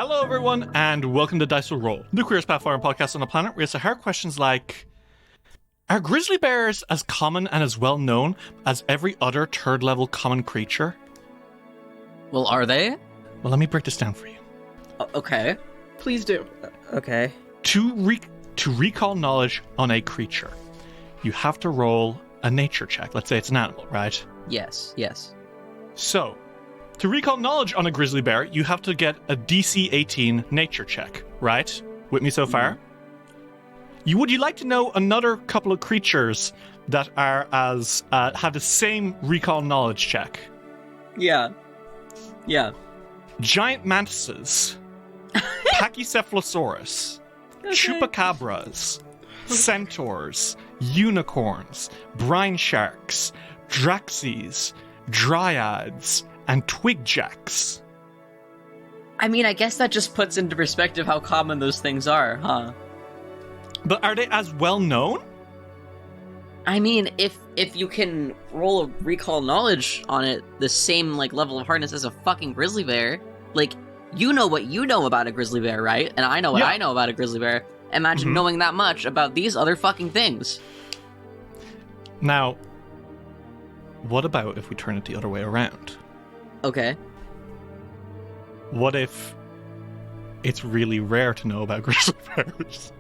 Hello, everyone, and welcome to Dice Will Roll, the Queerest Pathfinder Podcast on the planet, where we answer hard questions like: are grizzly bears as common and as well known as every other third-level common creature? Well, are they? Well, let me break this down for you. Okay. Please do. Okay. To recall knowledge on a creature, you have to roll a nature check. Let's say it's an animal, right? Yes. So, to recall knowledge on a grizzly bear, you have to get a DC 18 nature check, right? With me so far? Would you like to know another couple of creatures that are as have the same recall knowledge check? Yeah. Giant mantises, Pachycephalosaurus, chupacabras, centaurs, unicorns, brine sharks, draxies, dryads, and twigjacks. I mean, I guess that just puts into perspective how common those things are, huh? But are they as well known? I mean, if you can roll a recall knowledge on it, the same level of hardness as a fucking grizzly bear, you know what you know about a grizzly bear, right? And I know what I know about a grizzly bear. Imagine knowing that much about these other fucking things. Now, what about if we turn it the other way around? Okay. What if it's really rare to know about grizzly bears?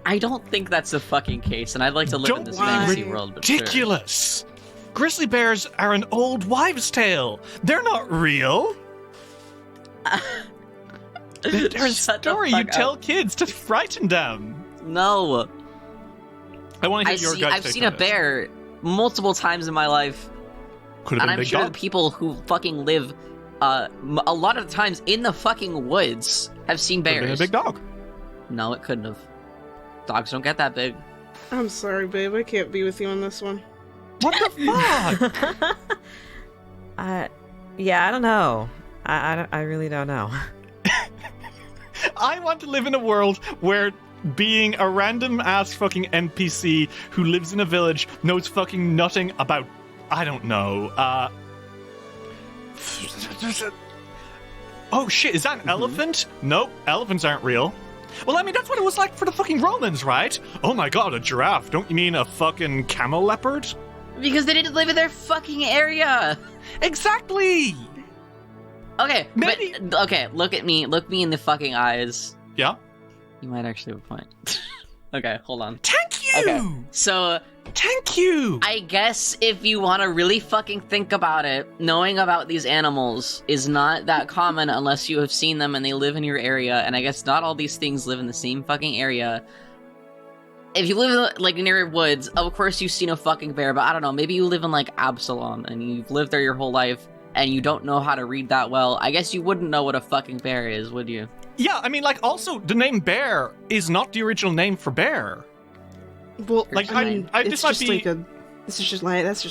I don't think that's the fucking case, and I'd like to live in this fantasy world, but ridiculous! Sure. Grizzly bears are an old wives' tale. They're not real. They're a story you tell kids to frighten them. No. I want to hear your guys' I've seen a bear multiple times in my life. Could have been and a I'm big sure dog. the people who fucking live a lot of the times in the fucking woods have seen bears. Could have been a big dog. No, it couldn't have. Dogs don't get that big. I'm sorry, babe. I can't be with you on this one. What the fuck? Yeah, I don't know. I really don't know. I want to live in a world where being a random ass fucking NPC who lives in a village knows fucking nothing about, I don't know, oh shit, is that an elephant? Nope, elephants aren't real. Well, I mean, that's what it was like for the fucking Romans, right? Oh my god, a giraffe. Don't you mean a fucking camel leopard? Because they didn't live in their fucking area. Exactly! Okay, Maybe. but okay, look me in the fucking eyes. Yeah? You might actually have a point. Okay, hold on. Thank you! Okay, so Thank you! I guess if you want to really fucking think about it, knowing about these animals is not that common unless you have seen them and they live in your area, and I guess not all these things live in the same fucking area. If you live near woods, of course you've seen a fucking bear, but I don't know, maybe you live in Absalom and you've lived there your whole life and you don't know how to read that well. I guess you wouldn't know what a fucking bear is, would you? Yeah, I mean, also, the name bear is not the original name for bear. Well, Like, I mean, I it's this might just be- that's just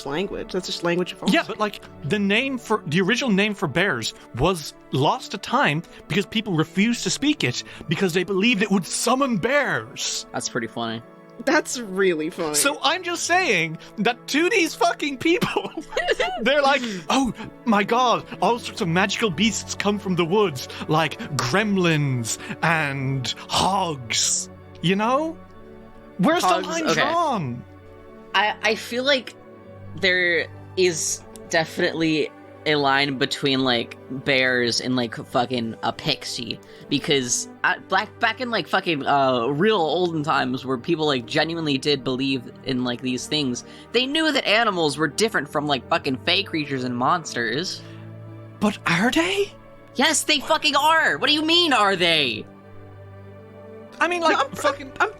language. That's just language evolved. Yeah, but the original name for bears was lost to time because people refused to speak it because they believed it would summon bears. That's pretty funny. That's really funny. So I'm just saying that to these fucking people, they're like, oh my god, all sorts of magical beasts come from the woods, like gremlins and hogs. You know? Where's Hogs, the line okay. drawn? I feel like there is definitely a line between bears and fucking a pixie, because back in fucking real olden times where people genuinely did believe in these things, they knew that animals were different from fucking fey creatures and monsters. But are they? Yes, they fucking are. What do you mean, are they? I mean, I'm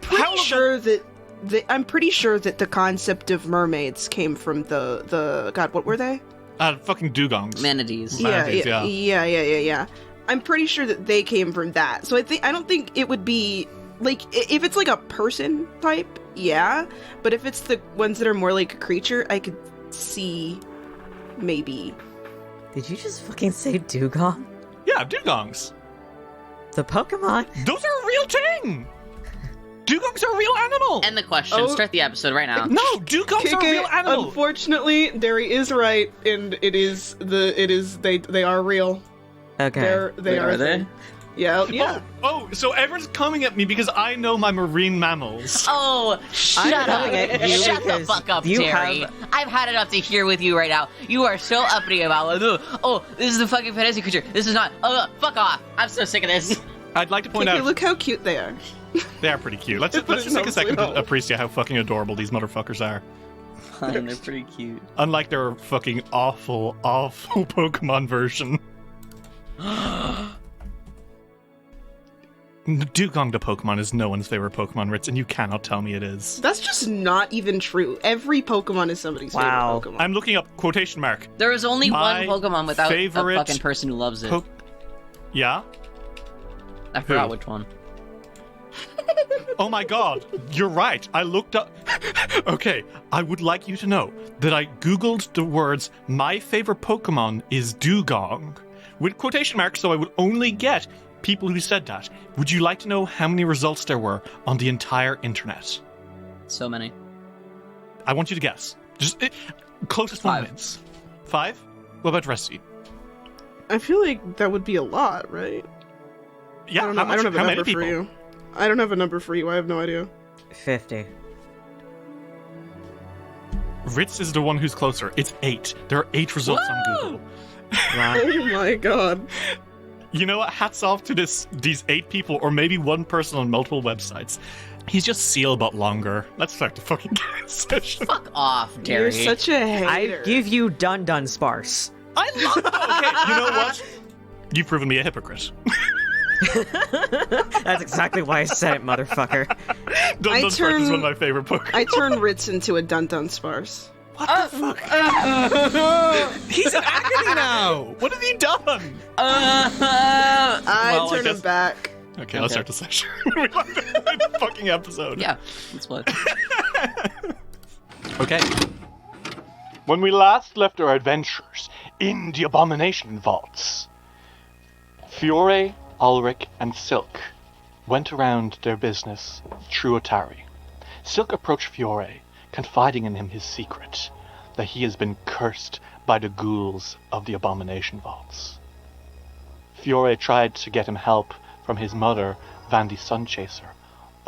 pretty sure that the concept of mermaids came from the God, what were they? Fucking dugongs. Manatees. Manatees, Yeah. I'm pretty sure that they came from that. So I don't think it would be if it's a person type, yeah. But if it's the ones that are more like a creature, I could see maybe. Did you just fucking say dugong? Yeah, dugongs. The Pokemon? Those are a real thing. Dugongs are a real animal. End the question. Oh. Start the episode right now. No, dugongs are a real animal. Unfortunately, Derry is right, and they are real. Okay. They are a they? thing. Yeah. Oh, so everyone's coming at me because I know my marine mammals. Oh, shut I'm up. coming at you Shut the because fuck up, you Terry. have- I've had enough to hear with you right now. You are so uppity about it. Oh, this is a fucking fantasy creature. This is not. Fuck off. I'm so sick of this. I'd like to point Okay, out look how cute they are. they are pretty cute. Let's Put it just take a second nicely to appreciate how fucking adorable these motherfuckers are. Fine, they're pretty cute. Unlike their fucking awful, awful Pokemon version. Dugong the Pokemon is no one's favorite Pokemon, Ritz, and you cannot tell me it is. That's just not even true. Every Pokemon is somebody's Wow. favorite Pokemon. I'm looking up quotation mark. There is only My one Pokemon without a favorite fucking person who loves it. Yeah? I forgot Who? which one. Oh my god, you're right. I looked up. Okay, I would like you to know that I googled the words, my favorite Pokemon is Dugong, with quotation marks, so I would only get people who said that. Would you like to know how many results there were on the entire internet? So many. I want you to guess. Just closest one 5. wins. 5? What about the rest of you? I feel like that would be a lot, right? Yeah, I don't know. how much, I don't have a how many number people? for you. I don't have a number for you. I have no idea. 50. Ritz is the one who's closer. It's 8. There are 8 results on Google. Wow. Oh my god. You know what? Hats off to these 8 people, or maybe one person on multiple websites. He's just Seal but longer. Let's start the fucking game session. Fuck off, You're Terry. such a hater. I give you dun sparse. I love that. Okay, you know what? You've proven me a hypocrite. That's exactly why I said it, motherfucker. Dun Sparks is one of my favorite Pokemon. I turn Ritz into a Dun Sparse. What the fuck? He's an Agony now! What have you done? I Well, I turn guess- him back. Okay, let's start the session. We have to play the fucking episode. Yeah, that's what. Okay. When we last left our adventurers in the Abomination vaults, Fiore, Ulrich, and Silk went around their business through Atari. Silk approached Fiore, confiding in him his secret, that he has been cursed by the ghouls of the Abomination vaults. Fiore tried to get him help from his mother, Vandy Sunchaser,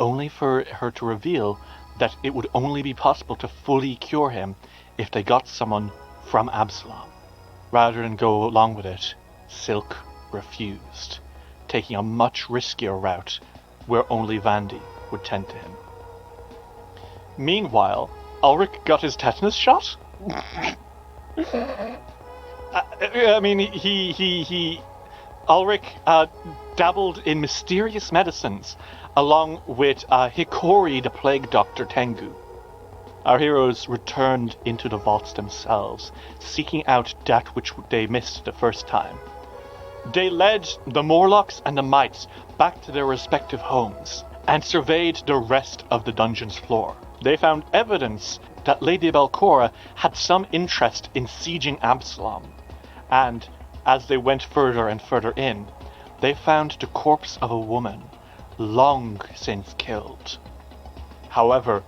only for her to reveal that it would only be possible to fully cure him if they got someone from Absalom. Rather than go along with it, Silk refused, taking a much riskier route where only Vandy would tend to him. Meanwhile, Ulrich got his tetanus shot? Ulrich dabbled in mysterious medicines, along with Hikori, the plague doctor Tengu. Our heroes returned into the vaults themselves, seeking out that which they missed the first time. They led the Morlocks and the Mites back to their respective homes, and surveyed the rest of the dungeon's floor. They found evidence that Lady Belcora had some interest in sieging Absalom, and as they went further and further in, they found the corpse of a woman, long since killed. However,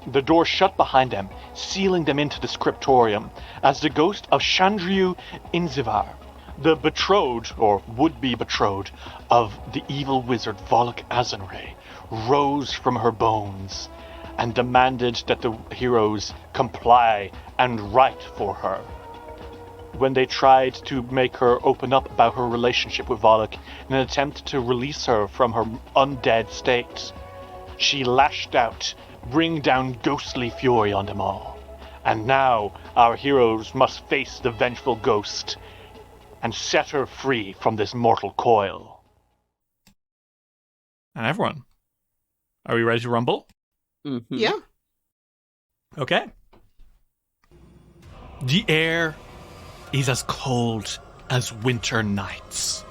the door shut behind them, sealing them into the scriptorium, as the ghost of Chandriu Inzivar, the betrothed, or would-be betrothed, of the evil wizard Volok Azanre, rose from her bones, and demanded that the heroes comply and write for her. When they tried to make her open up about her relationship with Volok in an attempt to release her from her undead state, she lashed out, bringing down ghostly fury on them all. And now our heroes must face the vengeful ghost and set her free from this mortal coil. And everyone, are we ready to rumble? Mm-hmm. Yeah. Okay. The air is as cold as winter nights.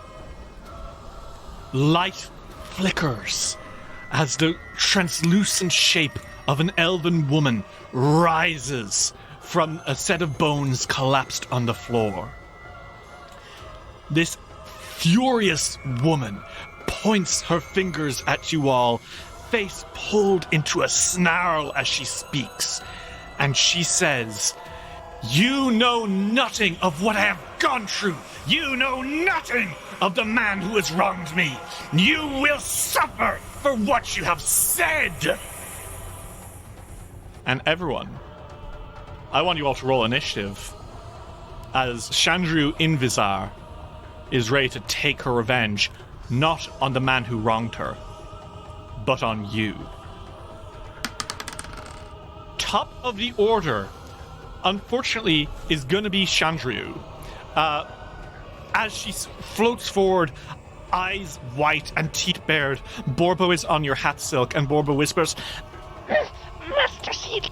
Light flickers as the translucent shape of an elven woman rises from a set of bones collapsed on the floor. This furious woman points her fingers at you all, face pulled into a snarl as she speaks, and she says, "You know nothing of what I have gone through You know nothing of the man who has wronged me. You will suffer for what you have said. And everyone, I want you all to roll initiative as Chandru Invisar is ready to take her revenge, not on the man who wronged her, but on you. Top of the order, unfortunately, is going to be Chandru. As she floats forward, eyes white and teeth bared, Borbo is on your hat silk, and Borbo whispers, Master Silk,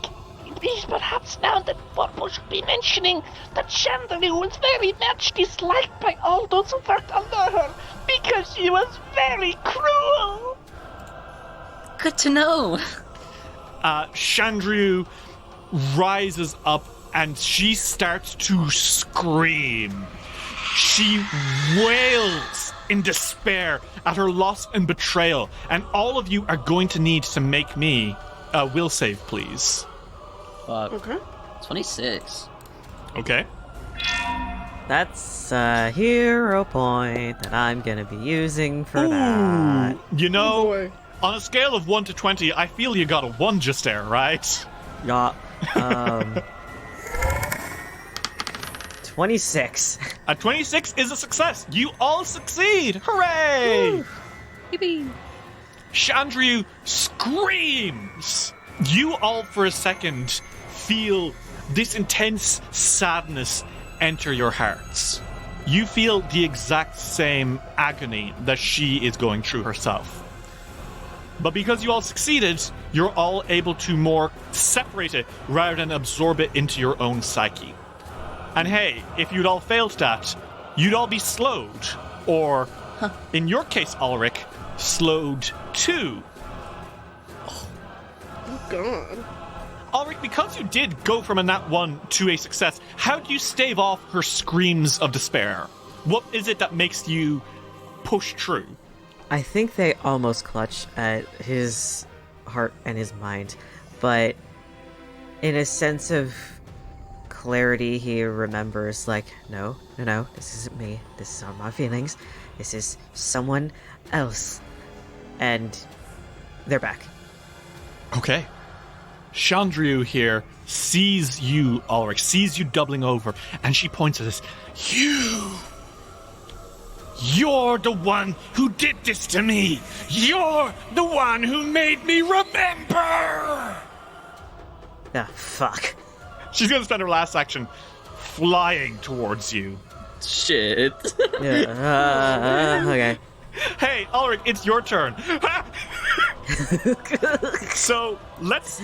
it is perhaps now that Borbo should be mentioning that Chandru was very much disliked by all those who worked under her because she was very cruel. Good to know. Chandru rises up and she starts to scream. She wails in despair at her loss and betrayal, and all of you are going to need to make me a will save, please. Fuck. Okay. 26. Okay. That's a hero point that I'm gonna be using for that. You know, boy. on a scale of 1 to 20, I feel you got a 1 just there, right? Yeah. 26. A 26 is a success. You all succeed. Hooray! Yippee. Chandru screams. You all, for a second, feel this intense sadness enter your hearts. You feel the exact same agony that she is going through herself. But because you all succeeded, you're all able to more separate it rather than absorb it into your own psyche. And hey, if you'd all failed that, you'd all be slowed. Or, in your case, Ulrich, slowed too. Oh, God. Ulrich, because you did go from a nat 1 to a success, how do you stave off her screams of despair? What is it that makes you push through? I think they almost clutch at his heart and his mind, but in a sense of clarity, he remembers, like, no, this isn't me. This aren't my feelings. This is someone else. And they're back. Okay. Chandru here sees you, Ulrich, sees you doubling over, and she points at us. You're the one who did this to me! You're the one who made me remember! Ah, fuck. She's gonna spend her last action flying towards you. Shit. Yeah, okay. Hey, Ulrich, it's your turn. So let's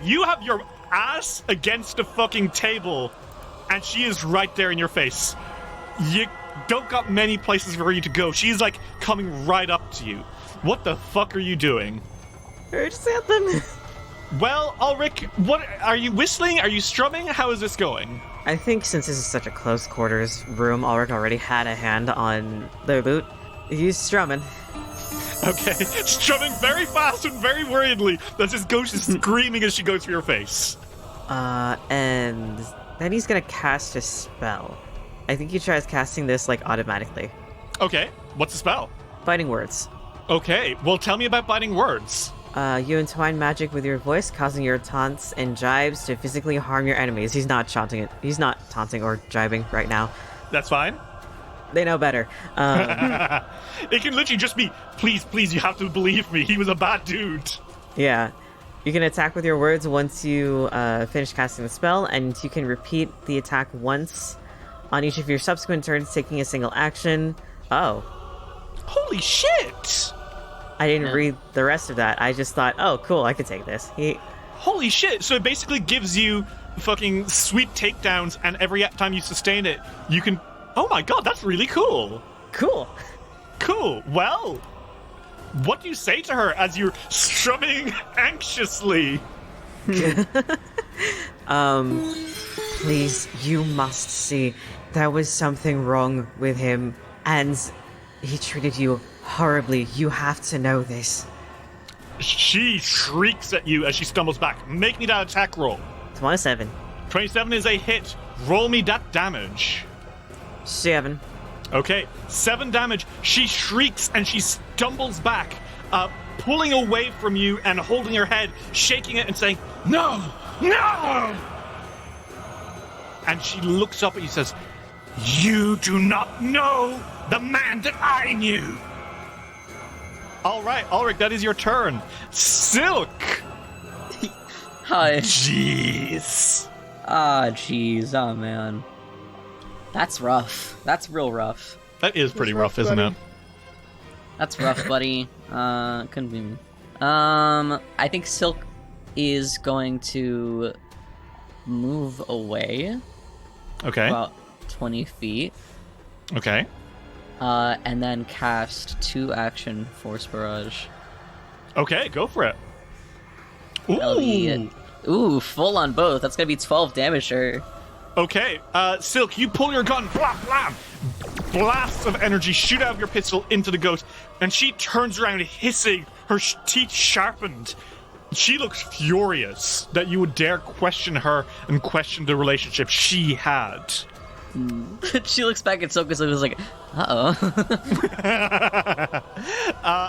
you have your ass against the fucking table, and she is right there in your face. You don't got many places for you to go. She's like coming right up to you. What the fuck are you doing? Urge anthem. Well, Ulrich, what are you whistling? Are you strumming? How is this going? I think since this is such a close quarters room, Ulrich already had a hand on the boot. He's strumming. Okay, strumming very fast and very worriedly. That's his ghost is screaming as she goes for your face. And then he's gonna cast a spell. I think he tries casting this, like, automatically. Okay, what's the spell? Biting words. Okay, well, tell me about biting words. You entwine magic with your voice, causing your taunts and jibes to physically harm your enemies. He's not taunting or jibing right now. That's fine. They know better. It can literally just be, please, you have to believe me. He was a bad dude. Yeah. You can attack with your words once you finish casting the spell, and you can repeat the attack once on each of your subsequent turns, taking a single action. Oh. Holy shit! I didn't read the rest of that. I just thought, oh, cool, I could take this. Holy shit! So it basically gives you fucking sweet takedowns, and every time you sustain it, you can... Oh my god, that's really cool! Cool. Cool. Well, what do you say to her as you're strumming anxiously? Please, you must see. There was something wrong with him, and he treated you horribly. You have to know this. She shrieks at you as she stumbles back. Make me that attack roll. 27. 27 is a hit. Roll me that damage. 7. Okay, 7 damage. She shrieks and she stumbles back, pulling away from you and holding her head, shaking it and saying, "No! No!" And she looks up at you and says, "You do not know the man that I knew." All right, Ulrich, that is your turn. Silk! Hi. Jeez. Jeez. Oh, man. That's rough. That's real rough. That is pretty rough, isn't buddy. it? That's rough, buddy. Couldn't be me. I think Silk is going to move away Okay. about 20 feet, Okay. and then cast 2 action Force Barrage. Okay, go for it. That'll be- Ooh. Ooh, full on both. That's gonna be 12 damage to her. Okay, Silk, you pull your gun, blah, blah. Blasts of energy shoot out of your pistol into the ghost, and she turns around hissing, her teeth sharpened. She looks furious that you would dare question her and question the relationship she had. She looks back at Silk and is like, uh-oh.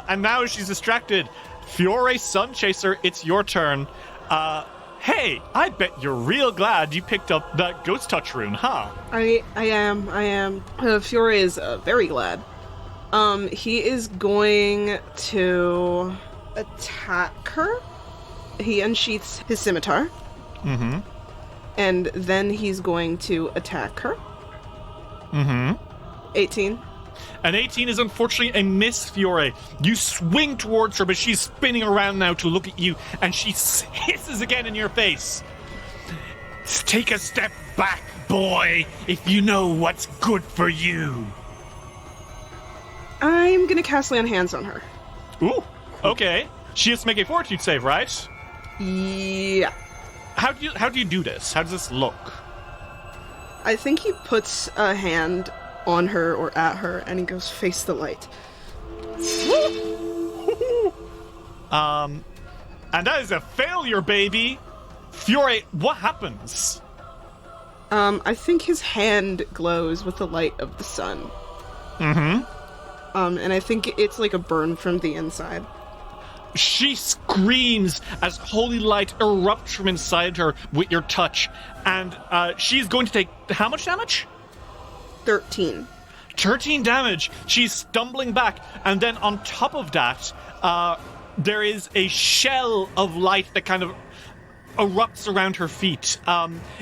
And now she's distracted. Fiore Sunchaser, it's your turn. Hey, I bet you're real glad you picked up that Ghost Touch rune, huh? I am. Fiore is very glad. He is going to attack her. He unsheaths his scimitar. Mm-hmm. And then he's going to attack her. Mm-hmm. 18. An 18 is unfortunately a miss, Fiore. You swing towards her, but she's spinning around now to look at you, and she hisses again in your face. Take a step back, boy, if you know what's good for you. I'm gonna cast Lay on Hands on her. Ooh, okay. She has to make a fortitude save, right? Yeah. How do you do this? How does this look? I think he puts a hand on her or at her, and he goes, "Face the light." And that is a failure, baby. Fiore, what happens? I think his hand glows with the light of the sun. Mm-hmm. And I think it's like a burn from the inside. She screams as holy light erupts from inside her with your touch, and she's going to take how much damage? 13. 13 damage. She's stumbling back, and then on top of that, there is a shell of light that kind of erupts around her feet.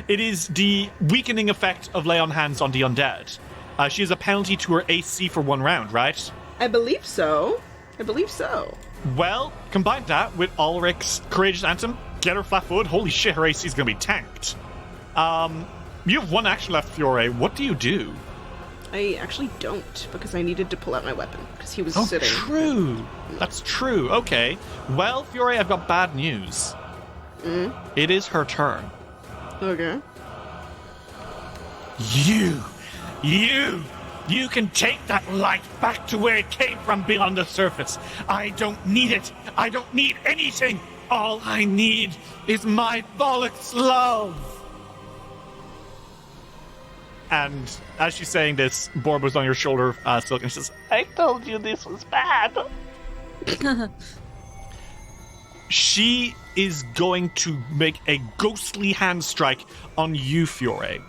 It is the weakening effect of Lay on Hands on the undead. She has a penalty to her AC for 1 round, right? I believe so. Well, combine that with Ulrich's Courageous Anthem, get her flat-footed. Holy shit, her AC is going to be tanked. You have 1 action left, Fiore. What do you do? I actually don't, because I needed to pull out my weapon, because he was Oh, sitting. true. That's true. Okay. Well, Fiore, I've got bad news. It is her turn. Okay. You can take that light back to where it came from beyond the surface. I don't need it. I don't need anything. All I need is my Bollock's love. And as she's saying this, Borba's on your shoulder, Silk, and she says, I told you this was bad. she is going to make a ghostly hand strike on you, Fiore.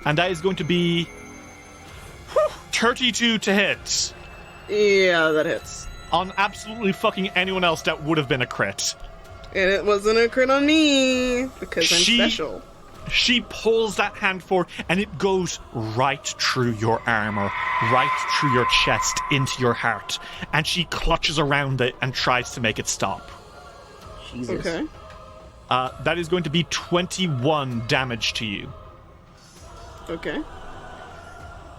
And that is going to be 32 to hit. Yeah, that hits. On absolutely fucking anyone else, that would have been a crit. And it wasn't a crit on me, because I'm special. She pulls that hand forward, and it goes right through your armor, right through your chest, into your heart. And she clutches around it and tries to make it stop. Jesus. Okay. That is going to be 21 damage to you. Okay.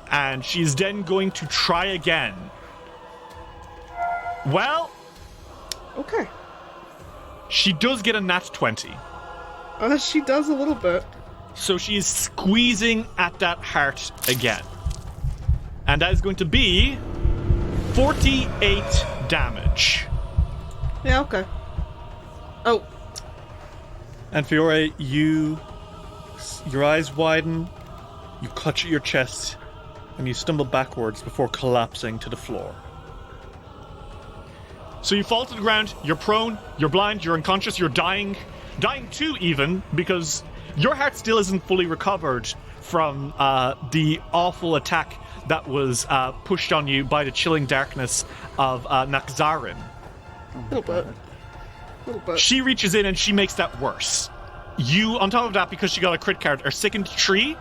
And she's then going to try again. Well, Okay. she does get a nat 20. She does a little bit. So she is squeezing at that heart again. And that is going to be 48 damage. Yeah, okay. Oh, And Fiore, your eyes widen, you clutch at your chest, and you stumble backwards before collapsing to the floor. So you fall to the ground, you're prone, you're blind, you're unconscious, you're dying. Dying too, even, because your heart still isn't fully recovered from the awful attack that was pushed on you by the chilling darkness of Nakzarin. A little bit. She reaches in and she makes that worse. You, on top of that, because she got a crit card, are sickened 3.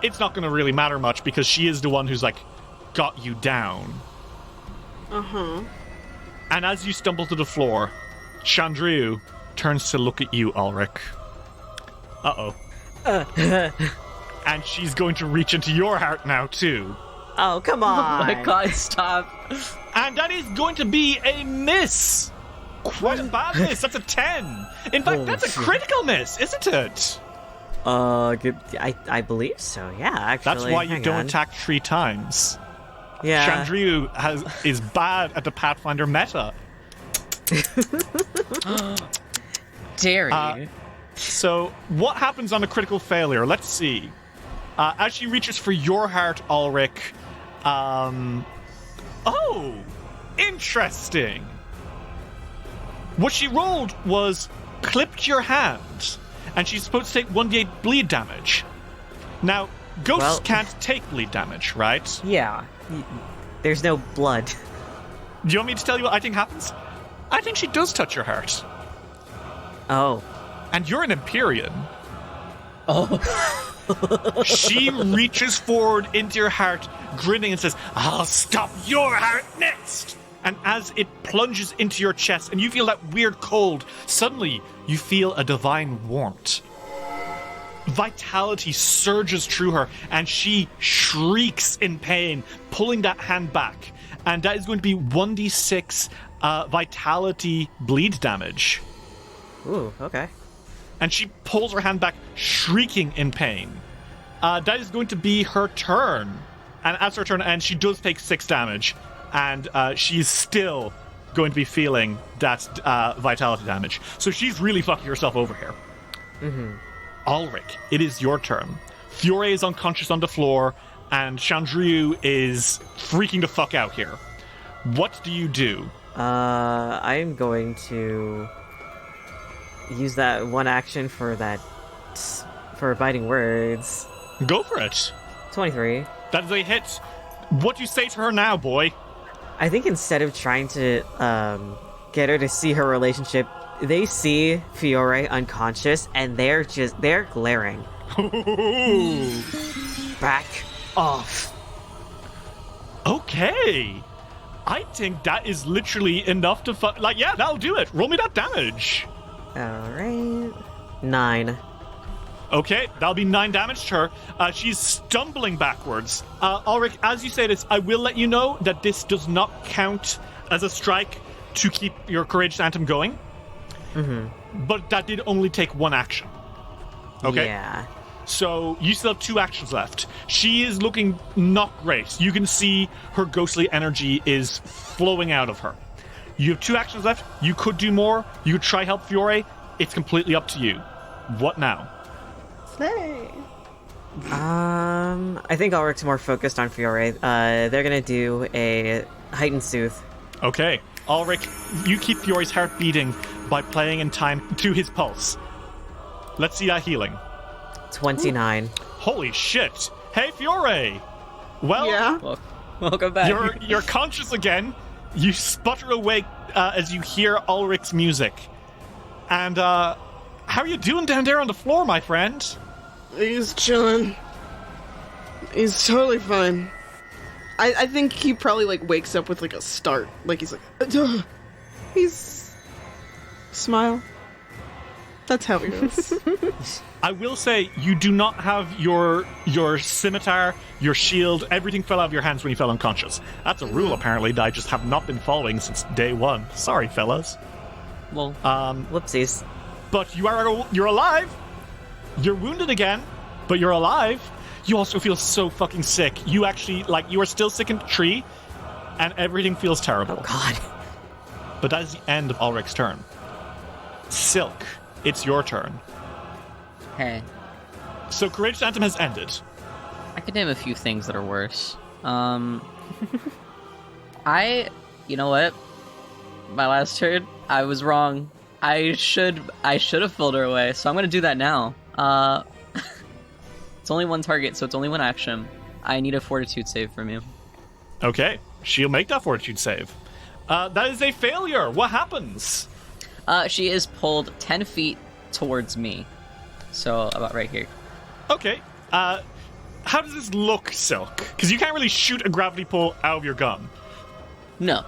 It's not going to really matter much because she is the one who's, like, got you down. Uh-huh. And as you stumble to the floor, Chandriu turns to look at you, Ulrich. Uh-oh. And she's going to reach into your heart now, too. Oh, come on. Oh my god, stop. And that is going to be a miss! Quite a bad miss. That's a 10. In fact, that's a critical miss, isn't it? I believe so, yeah, actually. That's why you Hang don't on. attack 3 times. Yeah. Chandriu is bad at the Pathfinder meta. Dare you. So, what happens on a critical failure? Let's see. As she reaches for your heart, Ulrich, oh, interesting. What she rolled was clipped your hand, and she's supposed to take 1d8 bleed damage. Now, ghosts can't take bleed damage, right? Yeah. There's no blood. Do you want me to tell you what I think happens? I think she does touch your heart. Oh. And you're an Empyrean. Oh. She reaches forward into your heart, grinning, and says, I'll stop your heart next! And as it plunges into your chest, and you feel that weird cold, suddenly you feel a divine warmth. Vitality surges through her, and she shrieks in pain, pulling that hand back. And that is going to be 1d6 vitality bleed damage. Ooh, okay. And she pulls her hand back, shrieking in pain. That is going to be her turn. And as her turn ends, she does take 6 damage. And she's still going to be feeling that vitality damage. So she's really fucking herself over here. Mm-hmm. Ulrich, it is your turn. Fiore is unconscious on the floor, and Chandriu is freaking the fuck out here. What do you do? I'm going to use that one action for biting words. Go for it. 23. That is a hit. What do you say to her now, boy? I think instead of trying to get her to see her relationship, they see Fiore unconscious and they're glaring. Back off. Okay. I think that is literally enough to yeah, that'll do it. Roll me that damage. Alright. 9. Okay, that'll be 9 damage to her. She's stumbling backwards. Ulrich, as you say this, I will let you know that this does not count as a strike to keep your Courageous Anthem going. Mm-hmm. But that did only take 1 action. Okay? Yeah. So you still have 2 actions left. She is looking not great. You can see her ghostly energy is flowing out of her. You have 2 actions left. You could do more. You could try help Fiore. It's completely up to you. What now? Slay. I think Ulrich's more focused on Fiore. They're gonna do a heightened soothe. Okay. Ulrich, you keep Fiore's heart beating by playing in time to his pulse. Let's see that healing. 29. Ooh. Holy shit. Hey, Fiore! Well, Yeah. Welcome back. You're conscious again. You sputter awake as you hear Ulrich's music. And, how are you doing down there on the floor, my friend? He's chilling. He's totally fine. I think he probably, like, wakes up with, like, a start. Like, he's like, duh. He's... Smile. That's how he goes. I will say, you do not have your scimitar, your shield, everything fell out of your hands when you fell unconscious. That's a rule, apparently, that I just have not been following since day 1. Sorry, fellas. Well, Whoopsies. But you're alive! You're wounded again, but you're alive. You also feel so fucking sick. You actually, you are still sick in the tree, and everything feels terrible. Oh, God. But that is the end of Ulrich's turn. Silk, it's your turn. hey. So Courageous Anthem has ended. I could name a few things that are worse. You know what? My last turn, I was wrong. I should have filled her away, so I'm gonna do that now. It's only one target, so it's only one action. I need a fortitude save from you. Okay, she'll make that fortitude save. That is a failure. What happens? She is pulled 10 feet towards me. So, about right here. Okay. How does this look, Silk? Because you can't really shoot a gravity pull out of your gun. No.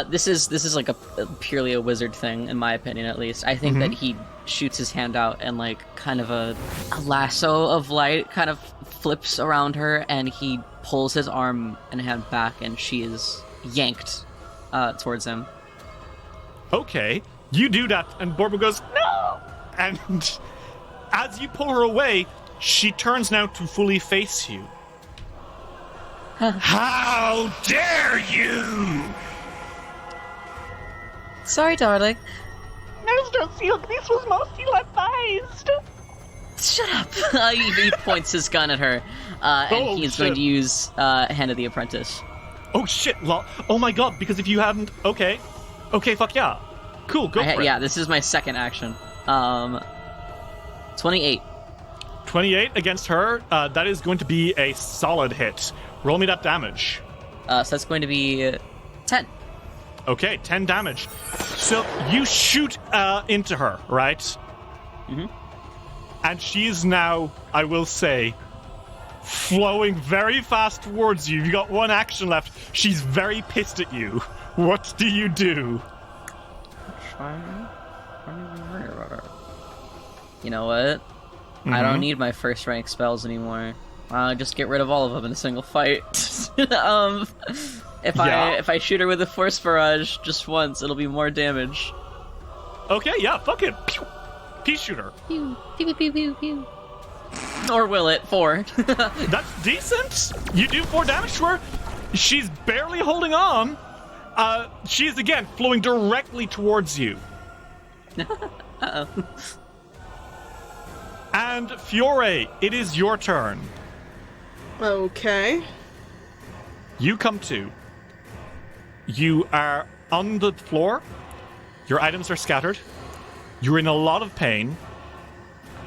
This is like a purely a wizard thing, in my opinion, at least. I think that he shoots his hand out and like kind of a lasso of light kind of flips around her, and he pulls his arm and hand back, and she is yanked towards him. Okay, you do that, and Borbo goes, no! And as you pull her away, she turns now to fully face you. How dare you! Sorry, darling. Master Silk, this was most ill-advised. Shut up! He points his gun at her, and he's going to use Hand of the Apprentice. Oh shit, oh my god, because if you hadn't... Okay, fuck yeah. Cool, go for it. Yeah, this is my second action. 28. 28 against her, that is going to be a solid hit. Roll me that damage. So that's going to be 10. Okay, 10 damage. So you shoot into her, right? Mm-hmm. And she's now, I will say, flowing very fast towards you. You got one action left. She's very pissed at you. What do you do? You know what? I don't need my first rank spells anymore. Just get rid of all of them in a single fight. If I shoot her with a force barrage just once, it'll be more damage. Okay, yeah, fuck it. Pew! Pea shooter. Pew, pew, pew, pew, pew. Or will it? 4. That's decent. You do 4 damage to her. She's barely holding on. She is again flowing directly towards you. Uh-oh. And Fiore, it is your turn. Okay. You come to. You are on the floor. Your items are scattered. You're in a lot of pain.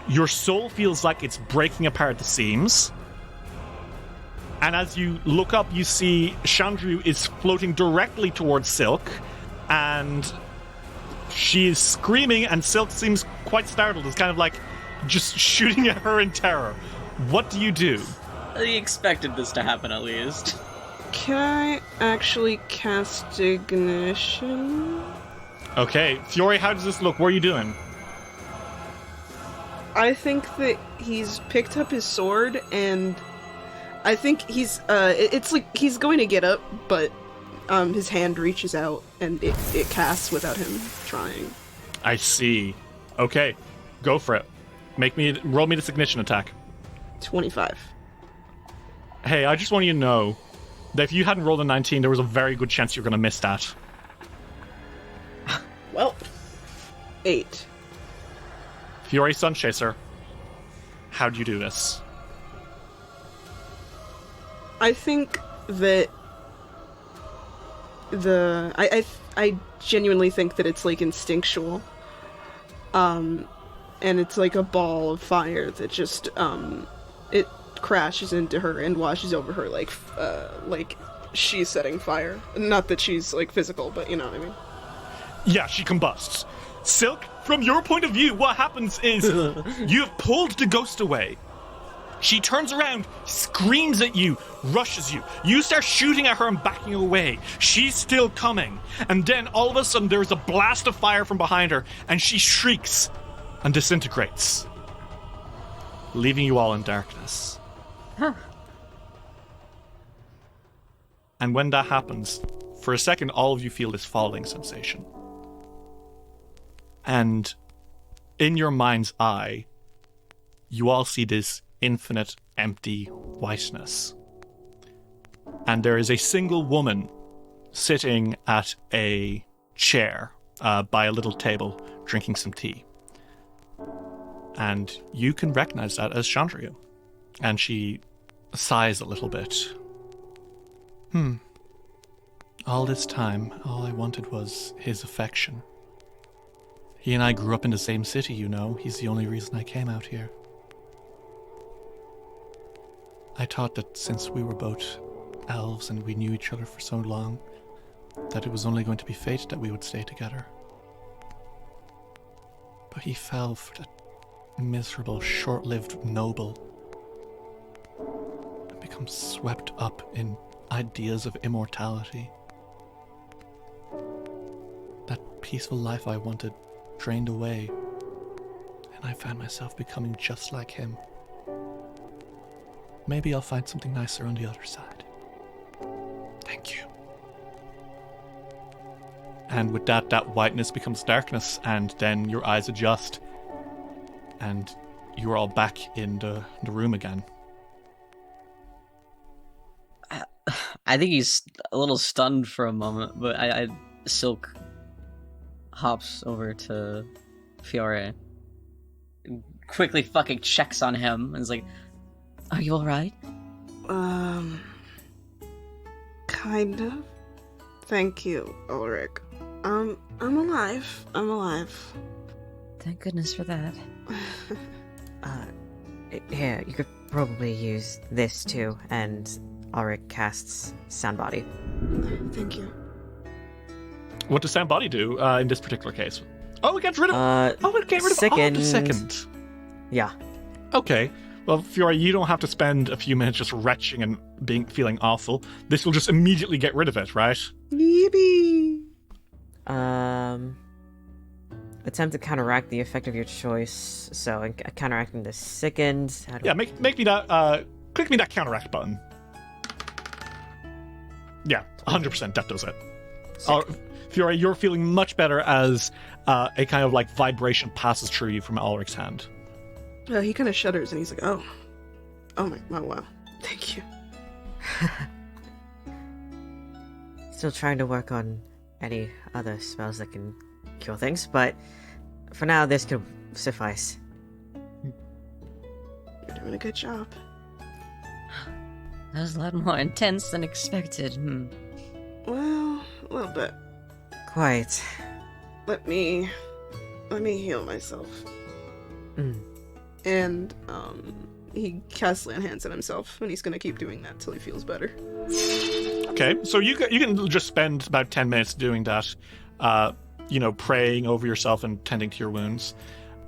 Your soul feels like it's breaking apart at the seams. And as you look up, you see Chandru is floating directly towards Silk. And she is screaming, and Silk seems quite startled. It's kind of like just shooting at her in terror. What do you do? I expected this to happen at least. Can I actually cast Ignition? Okay, Fiore, how does this look? What are you doing? I think that he's picked up his sword, and I think he's, it's like he's going to get up, but his hand reaches out, and it casts without him trying. I see. Okay, go for it. Roll me this ignition attack. 25. Hey, I just want you to know that if you hadn't rolled a 19, there was a very good chance you're going to miss that. Well, 8. Fiore Sunchaser, how do you do this? I think that I genuinely think that it's like instinctual. And it's like a ball of fire that just it crashes into her and washes over her like she's setting fire. Not that she's like physical, but you know what I mean. Yeah, she combusts. Silk, from your point of view, what happens is you have pulled the ghost away. She turns around, screams at you, rushes you. You start shooting at her and backing away. She's still coming. And then all of a sudden there's a blast of fire from behind her, and she shrieks and disintegrates, leaving you all in darkness. Huh. And when that happens, for a second, all of you feel this falling sensation. And in your mind's eye, you all see this infinite, empty whiteness. And there is a single woman sitting at a chair by a little table, drinking some tea. And you can recognize that as Chandru. And she sighs a little bit. All this time, all I wanted was his affection. He and I grew up in the same city, you know. He's the only reason I came out here. I thought that since we were both elves and we knew each other for so long, that it was only going to be fate that we would stay together. But he fell for that miserable, short-lived noble and become swept up in ideas of immortality. That peaceful life I wanted drained away, and I found myself becoming just like him. Maybe I'll find something nicer on the other side. Thank you. And with that whiteness becomes darkness, and then your eyes adjust, and you're all back in the room again. I think he's a little stunned for a moment, but Silk hops over to Fiore, quickly fucking checks on him, and is like, "Are you alright?" Kind of. Thank you, Ulrich. I'm alive. Thank goodness for that. Here, you could probably use this too, and Ulrich casts Sound Body. Thank you. What does Sound Body do in this particular case? Oh, it gets rid of. It gets rid of sickened. the second. Yeah. Okay. Well, Fiore, you don't have to spend a few minutes just retching and feeling awful. This will just immediately get rid of it, right? Yippee! Attempt to counteract the effect of your choice. So, counteracting the sickened. Yeah, make me that. Click me that counteract button. Yeah, 100%. That does it. Fiore, you're feeling much better as a kind of like vibration passes through you from Ulrich's hand. He kind of shudders and he's like, oh my, wow. Thank you. Still trying to work on any other spells that can cure things, but for now, this could suffice. You're doing a good job. That was a lot more intense than expected. Well, a little bit. Quite. Let me heal myself. And he casts Land Hands on himself, and he's gonna keep doing that till he feels better. Okay, so you can just spend about 10 minutes doing that, praying over yourself and tending to your wounds.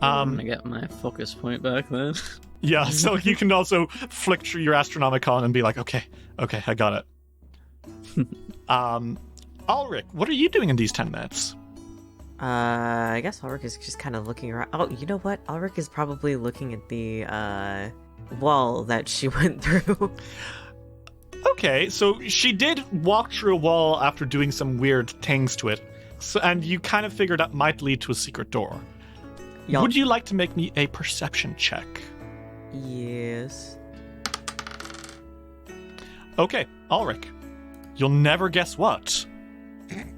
I'm gonna get my focus point back then. Yeah, so you can also flick through your Astronomicon and be like, okay, I got it. Ulrich, what are you doing in these 10 minutes? I guess Ulrich is just kind of looking around. Oh, you know what? Ulrich is probably looking at the wall that she went through. Okay, so she did walk through a wall after doing some weird things to it, and you kind of figured that might lead to a secret door. Yup. Would you like to make me a perception check? Yes. Okay, Ulrich, you'll never guess what.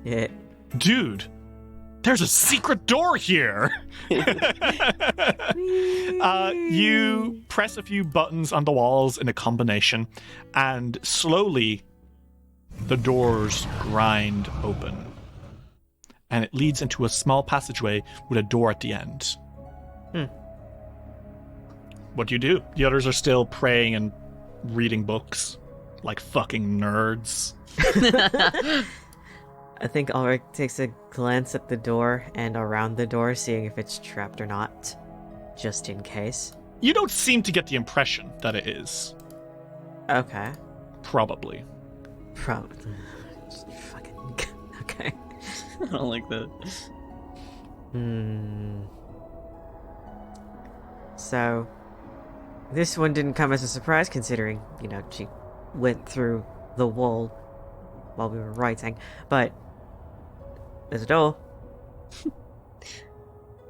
Yeah. Dude, there's a secret door here! You press a few buttons on the walls in a combination, and slowly the doors grind open. And it leads into a small passageway with a door at the end. What do you do? The others are still praying and reading books like fucking nerds. I think Ulrich takes a glance at the door and around the door, seeing if it's trapped or not, just in case. You don't seem to get the impression that it is. Okay. Probably. Fucking. Okay. I don't like that. So, this one didn't come as a surprise, considering, she went through the wall while we were writing, but there's a door.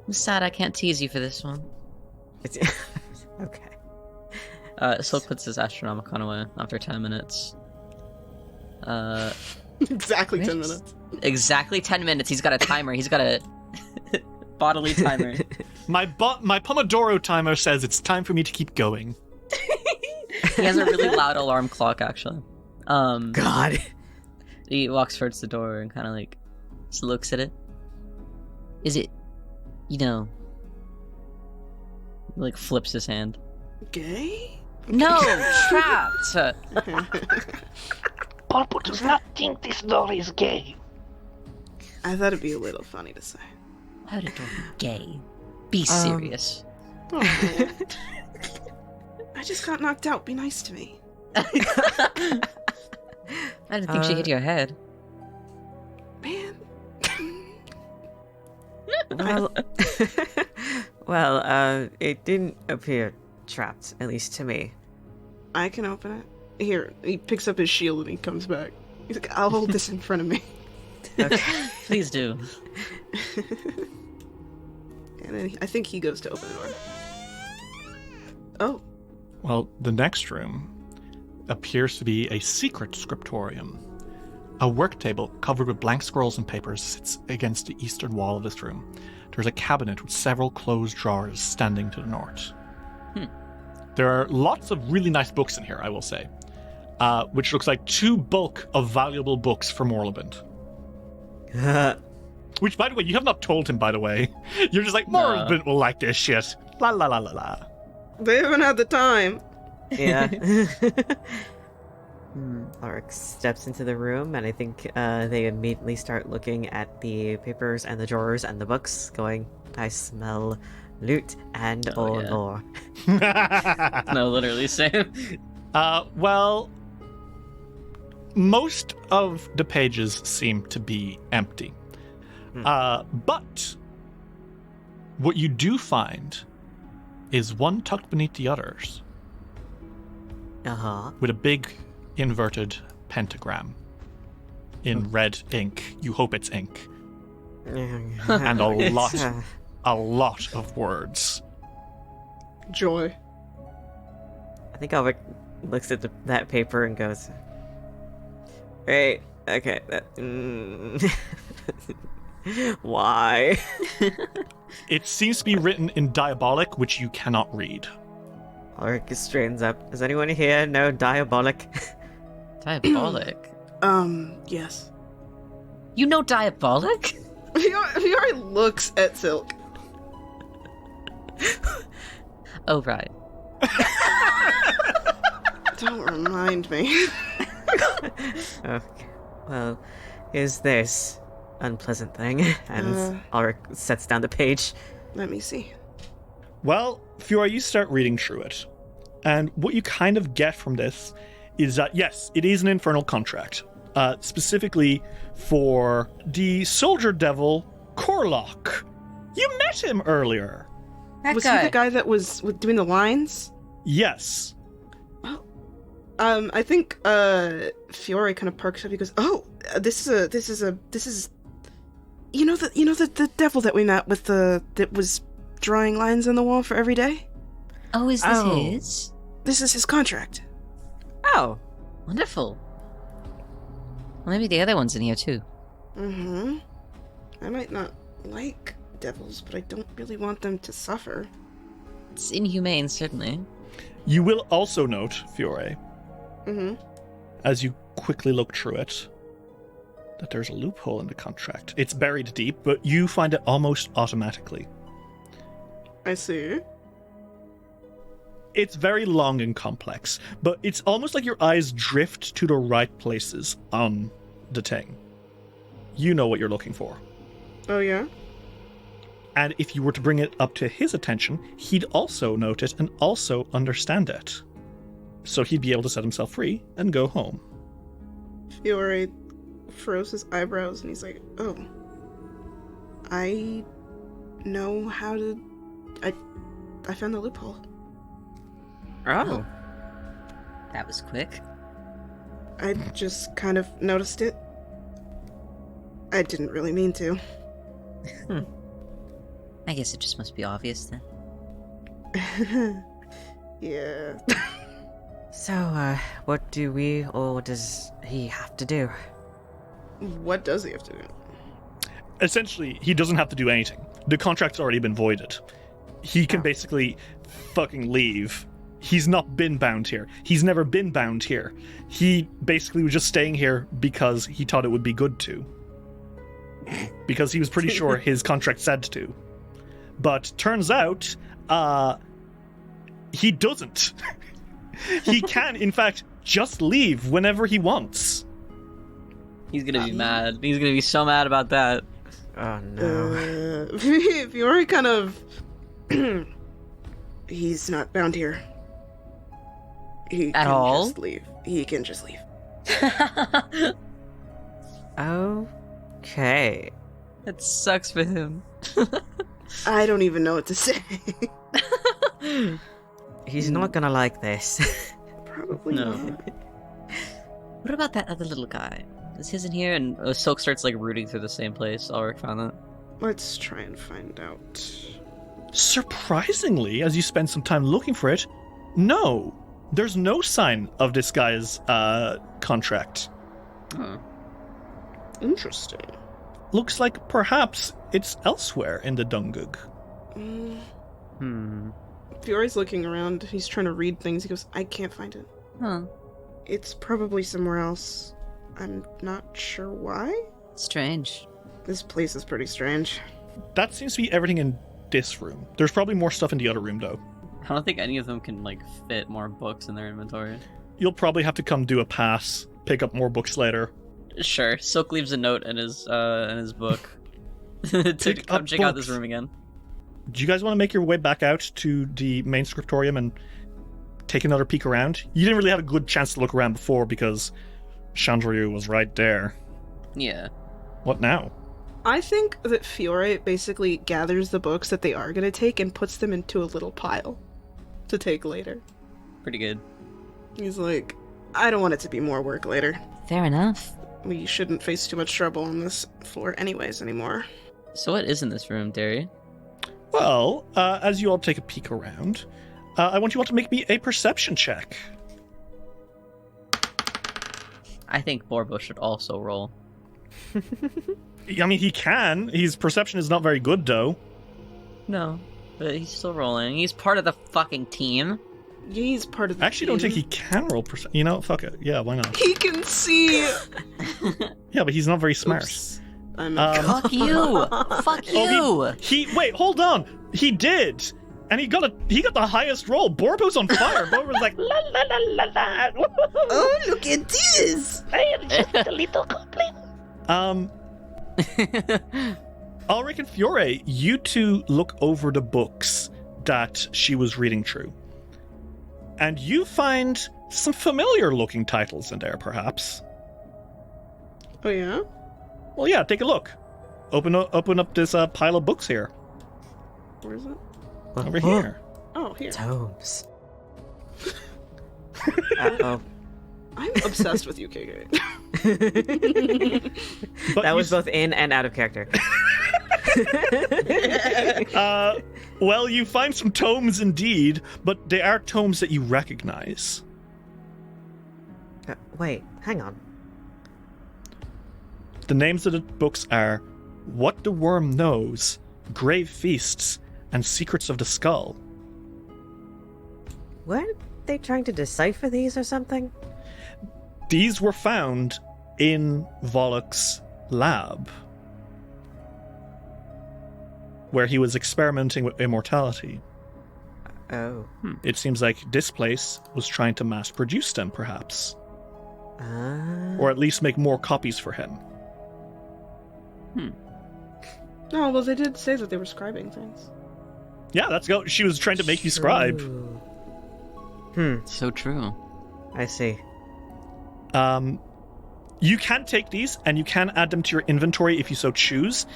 I'm sad I can't tease you for this one. It's okay. Silk puts his Astronomicon away after 10 minutes. Exactly 10 minutes. Exactly 10 minutes. He's got a timer. He's got a bodily timer. My Pomodoro timer says it's time for me to keep going. He has a really loud alarm clock, actually. God. He walks towards the door and kind of like just looks at it. Is it, like flips his hand. Gay? No, trapped. Purple does not think this door is gay. I thought it'd be a little funny to say. How did door be gay? Be serious. Oh. I just got knocked out. Be nice to me. I didn't think she hit your head. Man. Well, it didn't appear trapped, at least to me. I can open it. Here, he picks up his shield and he comes back. He's like, I'll hold this in front of me. Okay. Please do. And then I think he goes to open the door. Oh. Well, the next room appears to be a secret scriptorium. A work table covered with blank scrolls and papers sits against the eastern wall of this room. There's a cabinet with several closed drawers standing to the north. There are lots of really nice books in here, I will say, which looks like 2 bulk of valuable books for Morlabend. Which, by the way, you have not told him, by the way. You're just like, Morlabend will like this shit. La la la la la. They haven't had the time. Yeah. Ulrich steps into the room, and I think they immediately start looking at the papers and the drawers and the books, going, I smell loot and lore. No, literally, same. Well, most of the pages seem to be empty. But what you do find is one tucked beneath the others. With a big inverted pentagram in red ink. You hope it's ink. And a lot of words. Joy. I think Ulrich looks at that paper and goes, "Right, okay, why?" It seems to be written in diabolic, which you cannot read. Ulrich straightens up. Does anyone here know diabolic? Diabolic? Yes. You know diabolic? Fiore looks at Silk. Oh, right. Don't remind me. Okay. Well, here's this unpleasant thing. And Ulrich sets down the page. Let me see. Well, Fiora, you start reading through it. And what you kind of get from this is that, yes, it is an infernal contract. Specifically for the soldier devil, Corlock. You met him earlier. Was he the guy that was doing the lines? Yes. Oh. I think Fiore kind of perks up. He goes, "Oh, this is you know the devil that we met with that was drawing lines on the wall for every day? Oh, is this his? This is his contract." Oh. Wonderful. Well, maybe the other one's in here too. Mm-hmm. I might not like devils, but I don't really want them to suffer. It's inhumane, certainly. You will also note, Fiore, as you quickly look through it, that there's a loophole in the contract. It's buried deep, but you find it almost automatically. I see. It's very long and complex, but it's almost like your eyes drift to the right places on the thing. You know what you're looking for. Oh, yeah? And if you were to bring it up to his attention, he'd also note it and also understand it. So he'd be able to set himself free and go home. Fiore froze his eyebrows and he's like, "Oh, I know how to... I found the loophole." Oh. That was quick. I just kind of noticed it. I didn't really mean to. I guess it just must be obvious then. Yeah. So, what do we, or does he have to do? What does he have to do? Essentially, he doesn't have to do anything. The contract's already been voided. He can basically fucking leave he's not been bound here. He's never been bound here. He basically was just staying here because he thought it would be good to. Because he was pretty sure his contract said to. But turns out, he doesn't. He can, in fact, just leave whenever he wants. He's gonna be mad. He's gonna be so mad about that. Oh no. If you already kind of... He's not bound here. He At can all? just leave. He can just leave. Okay. That sucks for him. I don't even know what to say. He's not gonna like this. Probably No. not. What about that other little guy? Is his in here? And Silk starts like rooting through the same place. Ulrich found that. Let's try and find out. Surprisingly, as you spend some time looking for it, no. There's no sign of this guy's contract. Oh. Interesting. Looks like perhaps it's elsewhere in the Dungug. Fiori's looking around. He's trying to read things. He goes, I can't find it. Huh. It's probably somewhere else. I'm not sure why. Strange. This place is pretty strange. That seems to be everything in this room. There's probably more stuff in the other room, though. I don't think any of them can like fit more books in their inventory. You'll probably have to come do a pass, pick up more books later. Sure. Silk leaves a note in his book to Pick come up check out this books. room again. Do you guys want to make your way back out to the main scriptorium and take another peek around? You didn't really have a good chance to look around before because Chandryu was right there. Yeah. What now? I think that Fiore basically gathers the books that they are going to take and puts them into a little pile to take later. Pretty good. He's like, I don't want it to be more work later. Fair enough. We shouldn't face too much trouble on this floor anyways anymore. So what is in this room, Derry? Well, as you all take a peek around, I want you all to make me a perception check. I think Borbo should also roll. I mean, he can. His perception is not very good, though. No, but he's still rolling. He's part of the fucking team. He's part of the I actually don't think team. he can roll perception. You know, fuck it. Yeah, why not? He can see. Yeah, but he's not very smart. Oops. I'm Fuck you! Fuck you! Oh, he wait, hold on. He did. And he got the highest roll. Borbo's on fire. Borbo's like, La la la la la. Oh, look at this! I am just a little goblin. Ulrich and Fiore, you two look over the books that she was reading through. And you find some familiar looking titles in there, perhaps. Oh yeah? Well, yeah, take a look. Open up this pile of books here. Where is it? Over here. Oh, here. Tomes. Uh-oh. I'm obsessed with you, KK. But That was both in and out of character. well, you find some tomes indeed, but they are tomes that you recognize. Wait, hang on. The names of the books are What the Worm Knows, Grave Feasts, and Secrets of the Skull. Weren't they trying to decipher these or something? These were found in Volok's lab, where he was experimenting with immortality. Oh. It seems like this place was trying to mass produce them, perhaps. Or at least make more copies for him. No, well, they did say that they were scribing things. Yeah, that's go. She was trying to make you scribe. So true. I see. You can take these and you can add them to your inventory if you so choose.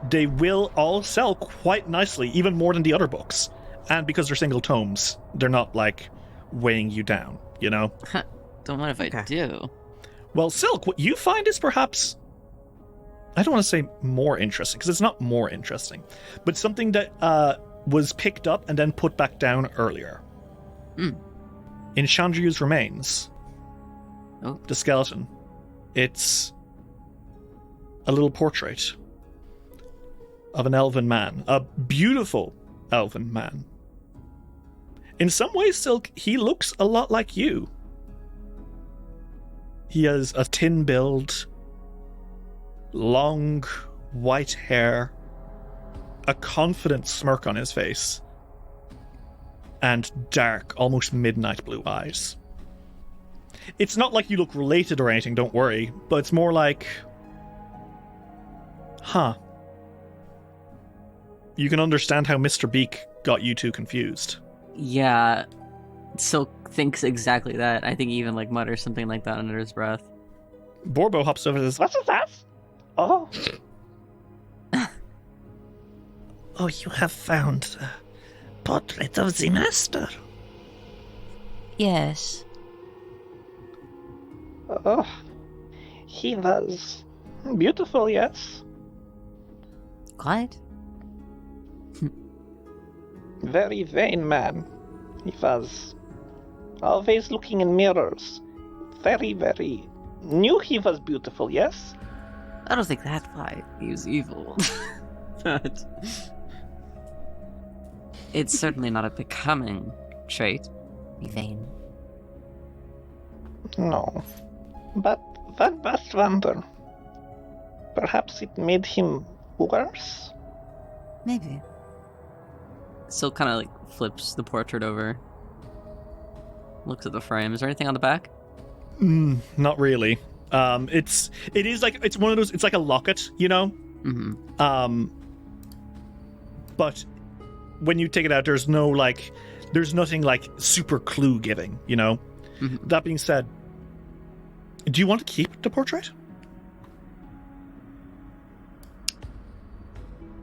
They will all sell quite nicely, even more than the other books. And because they're single tomes, they're not like weighing you down, you know? Don't mind if I Okay. do. Well, Silk, what you find is perhaps, I don't want to say more interesting, because it's not more interesting, but something that was picked up and then put back down earlier. In Chandryu's remains, the skeleton, it's a little portrait of an elven man, a beautiful elven man. In some ways, Silk, he looks a lot like you. He has a thin build, long white hair, a confident smirk on his face, and dark, almost midnight blue eyes. It's not like you look related or anything, don't worry, but it's more like... Huh. You can understand how Mr. Beak got you two confused. Yeah, Silk thinks exactly that. I think he even mutters something like that under his breath. Borbo hops over and says, What is that? Oh. Oh, you have found the portrait of the master. Yes. Oh. He was beautiful, yes. Quite. Very vain man. He was always looking in mirrors. Very, very... Knew he was beautiful, yes? I don't think that's why he was evil. But it's certainly not a becoming trait. Be vain. No. But one must wonder. Perhaps it made him worse? Maybe. Silk kind of flips the portrait over. Looks at the frame. Is there anything on the back? Not really. It's one of those, it's like a locket, you know? Mm-hmm. But when you take it out, there's nothing super clue giving, you know? Mm-hmm. That being said, do you want to keep the portrait?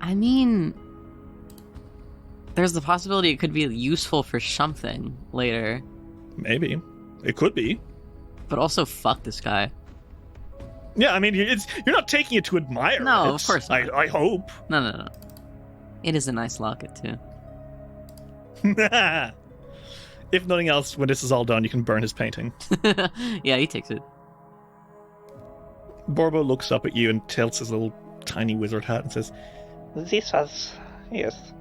I mean, there's the possibility it could be useful for something later. Maybe. It could be. But also, fuck this guy. Yeah, I mean, you're not taking it to admire it. No, of course not. I hope. No. It is a nice locket, too. If nothing else, when this is all done, you can burn his painting. Yeah, he takes it. Borbo looks up at you and tilts his little tiny wizard hat and says, This was... yes.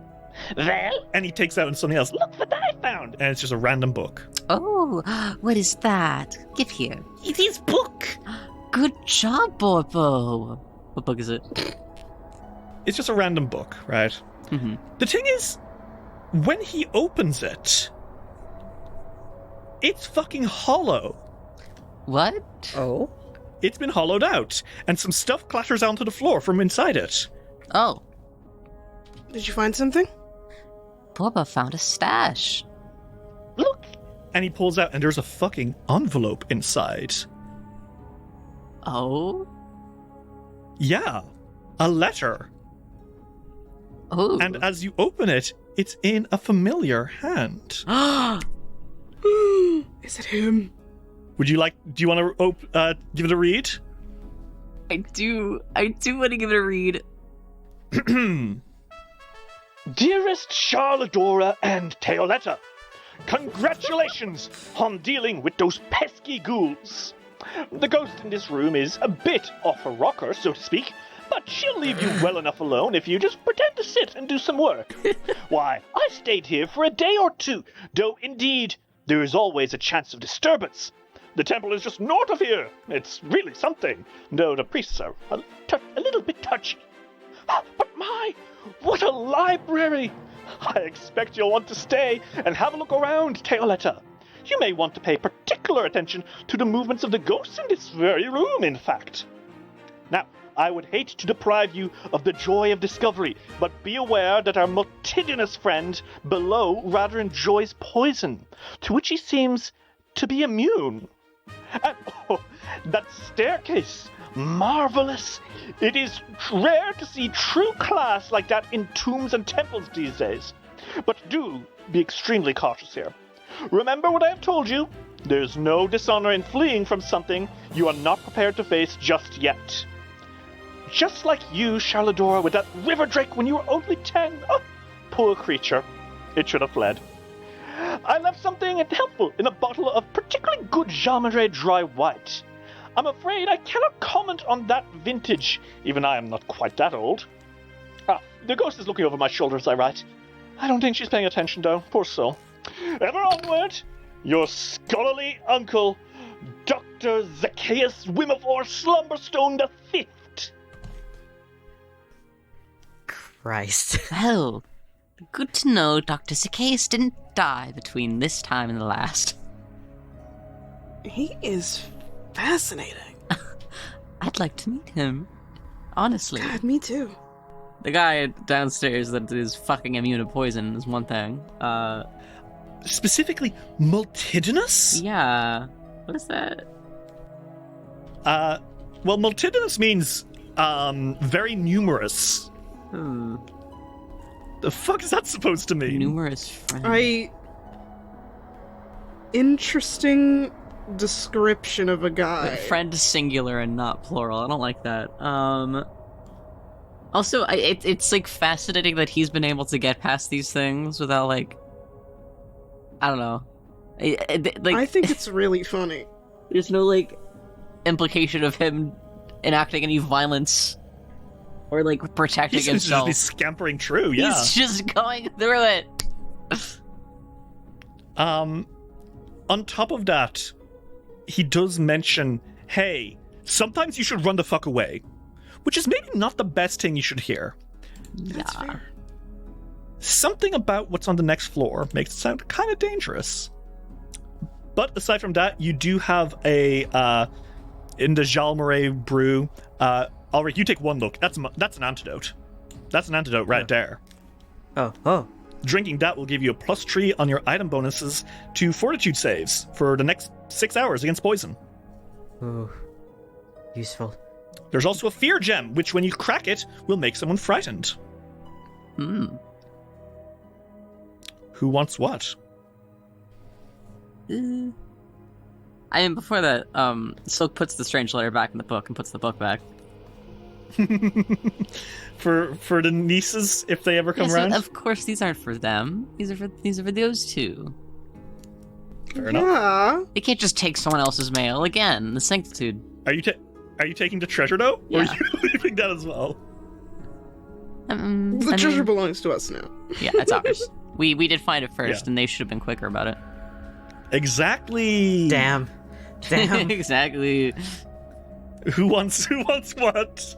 Well, and he takes out something else. look what I found! And it's just a random book. Oh, what is that? Give here. It is book. Good job, Borbo. What book is it? It's just a random book, right? Mm-hmm. The thing is, when he opens it, it's fucking hollow. What? Oh? It's been hollowed out, and some stuff clatters onto the floor from inside it. Oh, Did you find something? Borbo found a stash. Look! And he pulls out, and there's a fucking envelope inside. Oh? Yeah, a letter. Oh. And as you open it, it's in a familiar hand. Is it him? Do you want to give it a read? I do want to give it a read. Dearest Charladora and Teoletta, congratulations on dealing with those pesky ghouls. The ghost in this room is a bit off a rocker, so to speak, but she'll leave you well enough alone if you just pretend to sit and do some work. Why, I stayed here for a day or two, though indeed there is always a chance of disturbance. The temple is just north of here. It's really something, though the priests are a little bit touchy. But my, what a library! I expect you'll want to stay and have a look around, Teoletta. You may want to pay particular attention to the movements of the ghosts in this very room, in fact. Now, I would hate to deprive you of the joy of discovery, but be aware that our multitudinous friend below rather enjoys poison, to which he seems to be immune. And, oh, that staircase! Marvelous! It is rare to see true class like that in tombs and temples these days. But do be extremely cautious here. Remember what I have told you. There's no dishonor in fleeing from something you are not prepared to face just yet. Just like you, Charladora, with that river drake when you were only 10. Oh, poor creature. It should have fled. I left something helpful in a bottle of particularly good Jean-Marais dry white. I'm afraid I cannot comment on that vintage, even I am not quite that old. The ghost is looking over my shoulder as I write. I don't think she's paying attention, though. Poor soul. Ever onward, your scholarly uncle, Dr. Zacchaeus Wimmerfor Slumberstone the Fifth. Christ. Well, good to know Dr. Zacchaeus didn't die between this time and the last. He is fascinating. I'd like to meet him. Honestly. God, me too. The guy downstairs that is fucking immune to poison is one thing. Specifically, multidinous? Yeah. What is that? Well, multidinous means, very numerous. The fuck is that supposed to mean? Numerous friends. Interesting description of a guy. Friend is singular and not plural. I don't like that. Also, it's like fascinating that he's been able to get past these things without like, I don't know. I think it's really funny. There's no like implication of him enacting any violence or like protecting himself. He's just scampering through. Yeah, he's just going through it. On top of that, he does mention, hey, sometimes you should run the fuck away. Which is maybe not the best thing you should hear. That's fair. Something about what's on the next floor makes it sound kind of dangerous. But aside from that, you do have in the Jalmaret brew, Ulrich, you take one look. That's an antidote. That's an antidote right there. Oh. Drinking that will give you a +3 on your item bonuses to fortitude saves for the next 6 hours against poison. Ooh. Useful. There's also a fear gem, which when you crack it, will make someone frightened. Who wants what? I mean, before that, Silk puts the strange letter back in the book and puts the book back. for the nieces, if they ever come around? Of course, these aren't for them. These are for those two. Fair enough. Yeah. They can't just take someone else's mail. Again, the sanctitude. Are you taking the treasure, though? Yeah. Or are you leaving that as well? The treasure belongs to us now. Yeah, it's ours. We did find it first, Yeah. and they should have been quicker about it. Exactly. Damn. Exactly. Who wants what?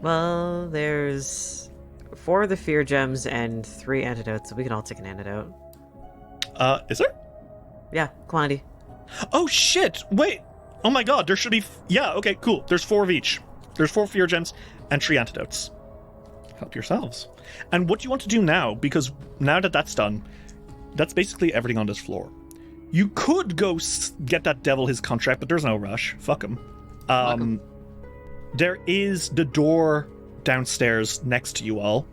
Well, there's 4 of the fear gems and 3 antidotes, so we can all take an antidote. Is there? Yeah, quantity. Oh, shit. Wait. Oh my god, there should be... Yeah, okay, cool. There's 4 of each. There's 4 fear gems and 3 antidotes. Help yourselves. And what do you want to do now? Because now that that's done, that's basically everything on this floor. You could go get that devil his contract, but there's no rush. Fuck him. There is the door downstairs next to you all.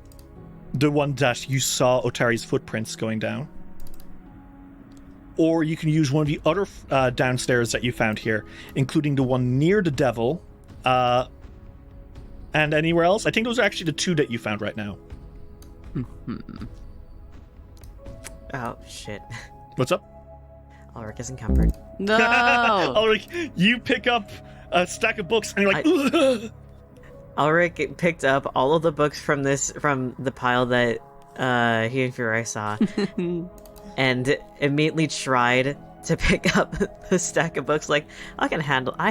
The one that you saw Otari's footprints going down. Or you can use one of the other downstairs that you found here, including the one near the devil, and anywhere else. I think those are actually the 2 that you found right now. Oh, shit. What's up? Ulrich is encumbered. No. Ulrich, you pick up a stack of books and you're like, ugh. Ulrich picked up all of the books from the pile that he and Furai saw, and immediately tried to pick up the stack of books. Like, I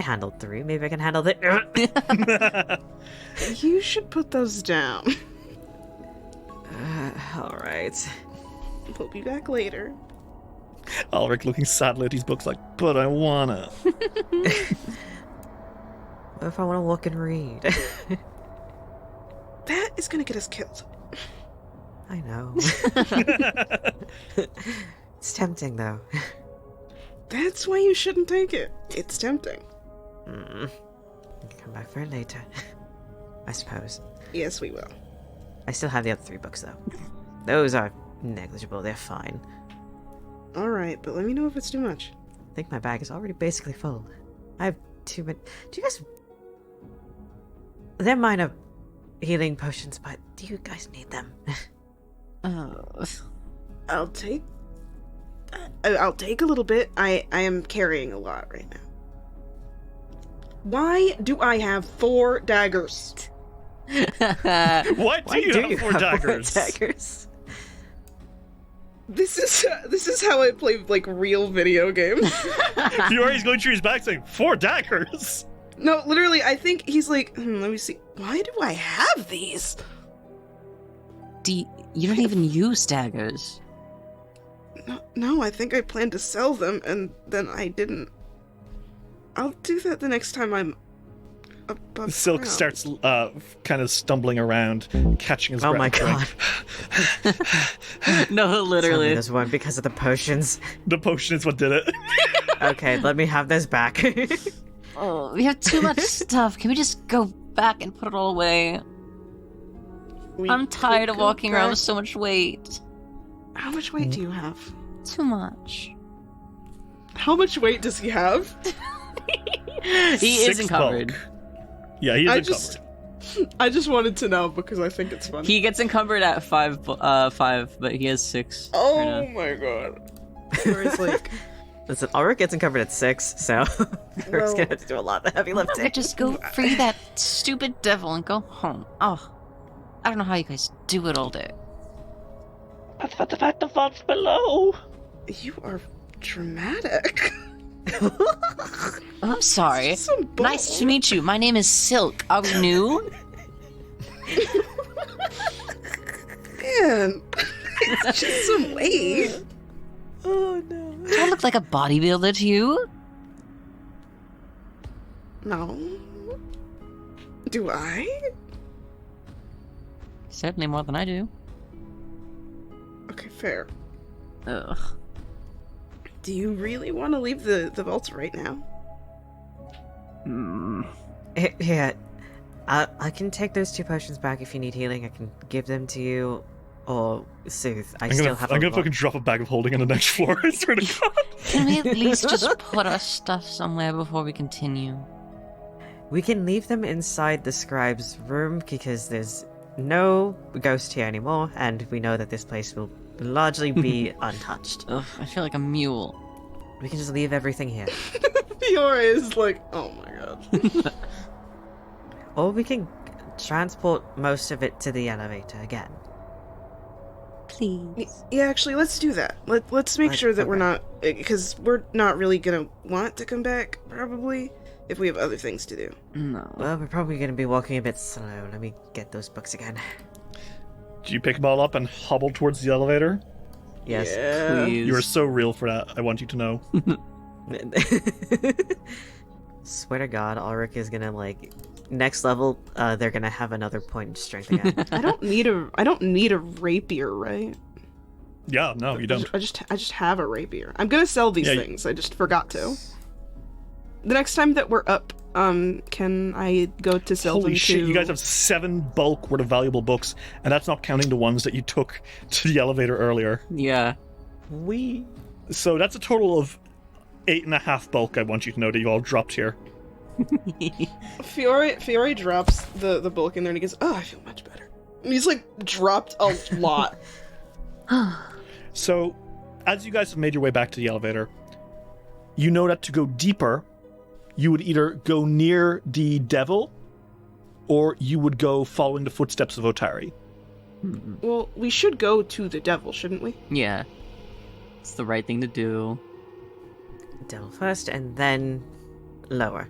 handled 3. Maybe I can handle the. You should put those down. All right. We'll be back later. Ulrich looking sadly at these books like, but I wanna. What if I want to look and read? That is gonna get us killed. I know. It's tempting, though. That's why you shouldn't take it. It's tempting. We can come back for it later. I suppose. Yes, we will. I still have the other 3 books, though. Those are negligible. They're fine. Alright, but let me know if it's too much. I think my bag is already basically full. I have 2 minutes. Do you guys... They're minor healing potions, but do you guys need them? I'll take a little bit. I am carrying a lot right now. Why do I have 4 daggers? Why do you have 4 daggers? 4 daggers? This is how I play like real video games. Fiori's going through his bag saying, 4 daggers! No, literally, I think he's like, let me see. Why do I have these? You don't even use daggers. No, I think I planned to sell them, and then I didn't. I'll do that the next time I'm above Silk ground. starts kind of stumbling around, catching his breath. Oh my god. No, literally. This one because of the potions. The potion is what did it. Okay, let me have this back. Oh, we have too much stuff. Can we just go back and put it all away? I'm tired of walking around with so much weight. How much weight do you have? Too much. How much weight does he have? He 6 is encumbered. bulk. Yeah, he is encumbered. I just wanted to know because I think it's funny. He gets encumbered at 5, but he has 6. Oh my god. Where it's like, Listen, Ulrich gets uncovered at 6, so we're Well- gonna have to do a lot of the heavy lifting. Just go free that stupid devil and go home. Oh, I don't know how you guys do it all day. That's what the fact of what's below. you are dramatic. I'm sorry. Some bull. Nice to meet you. My name is Silk. Are we new? Man, it's just some weight. Oh no. Do I look like a bodybuilder to you? No. Do I? Certainly more than I do. Okay, fair. Ugh. Do you really want to leave the vaults right now? Here, I can take those 2 potions back if you need healing. I can give them to you, or soothe. I'm gonna a fucking drop a bag of holding on the next floor. I swear to God. Can we at least just put our stuff somewhere before we continue? We can leave them inside the scribe's room because there's no ghost here anymore, and we know that this place will largely be untouched. Ugh, I feel like a mule. We can just leave everything here. Fiora is like, oh my god. Or we can transport most of it to the elevator again. Please. Yeah, actually, let's do that. Let's make sure that we're not, because we're not really gonna want to come back, probably, if we have other things to do. No. Well, we're probably going to be walking a bit slow. Let me get those books again. Do you pick them all up and hobble towards the elevator? Yes. Yeah. Please. You are so real for that. I want you to know. Swear to God, Ulrich is gonna next level. They're gonna have another point in strength again. I don't need a rapier, right? Yeah, no, you don't. I just have a rapier. I'm gonna sell these things. I just forgot to. The next time that we're up, can I go to sell them Holy shit, to... you guys have 7 bulk worth of valuable books, and that's not counting the ones that you took to the elevator earlier. Yeah. So that's a total of 8.5 bulk, I want you to know, that you all dropped here. Fiore drops the bulk in there and he goes, oh, I feel much better. And he's dropped a lot. So, as you guys have made your way back to the elevator, you know that to go deeper, you would either go near the devil, or you would go following the footsteps of Otari. Well, we should go to the devil, shouldn't we? Yeah. It's the right thing to do. Devil first, and then lower.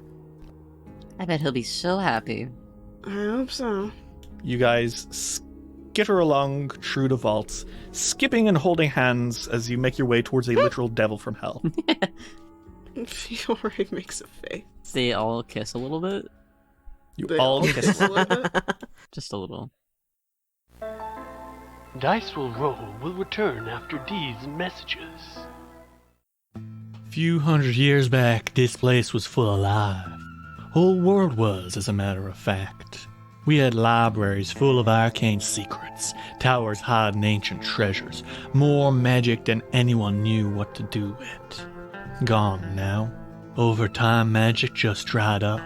I bet he'll be so happy. I hope so. You guys skitter along through the vaults, skipping and holding hands as you make your way towards a literal devil from hell. Fiore makes a face. They all kiss a little bit. You They all all kiss. kiss a little bit. Just a little. Dice Will Roll will return after these messages. Few hundred years back, this place was full of life. Whole world was, as a matter of fact. We had libraries full of arcane secrets, towers hiding ancient treasures, more magic than anyone knew what to do with. Gone now. Over time, magic just dried up.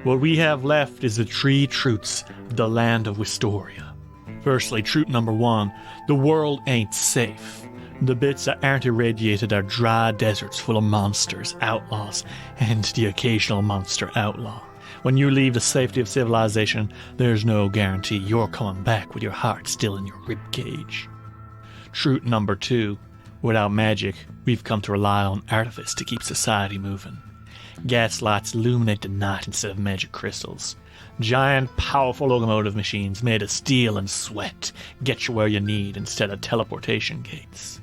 What we have left is the 3 truths of the land of Wistoria. Firstly, truth number 1, the world ain't safe. The bits that aren't irradiated are dry deserts full of monsters, outlaws, and the occasional monster outlaw. When you leave the safety of civilization, there's no guarantee you're coming back with your heart still in your ribcage. Truth number 2. Without magic, we've come to rely on artifice to keep society moving. Gaslights illuminate the night instead of magic crystals. Giant, powerful locomotive machines made of steel and sweat get you where you need instead of teleportation gates.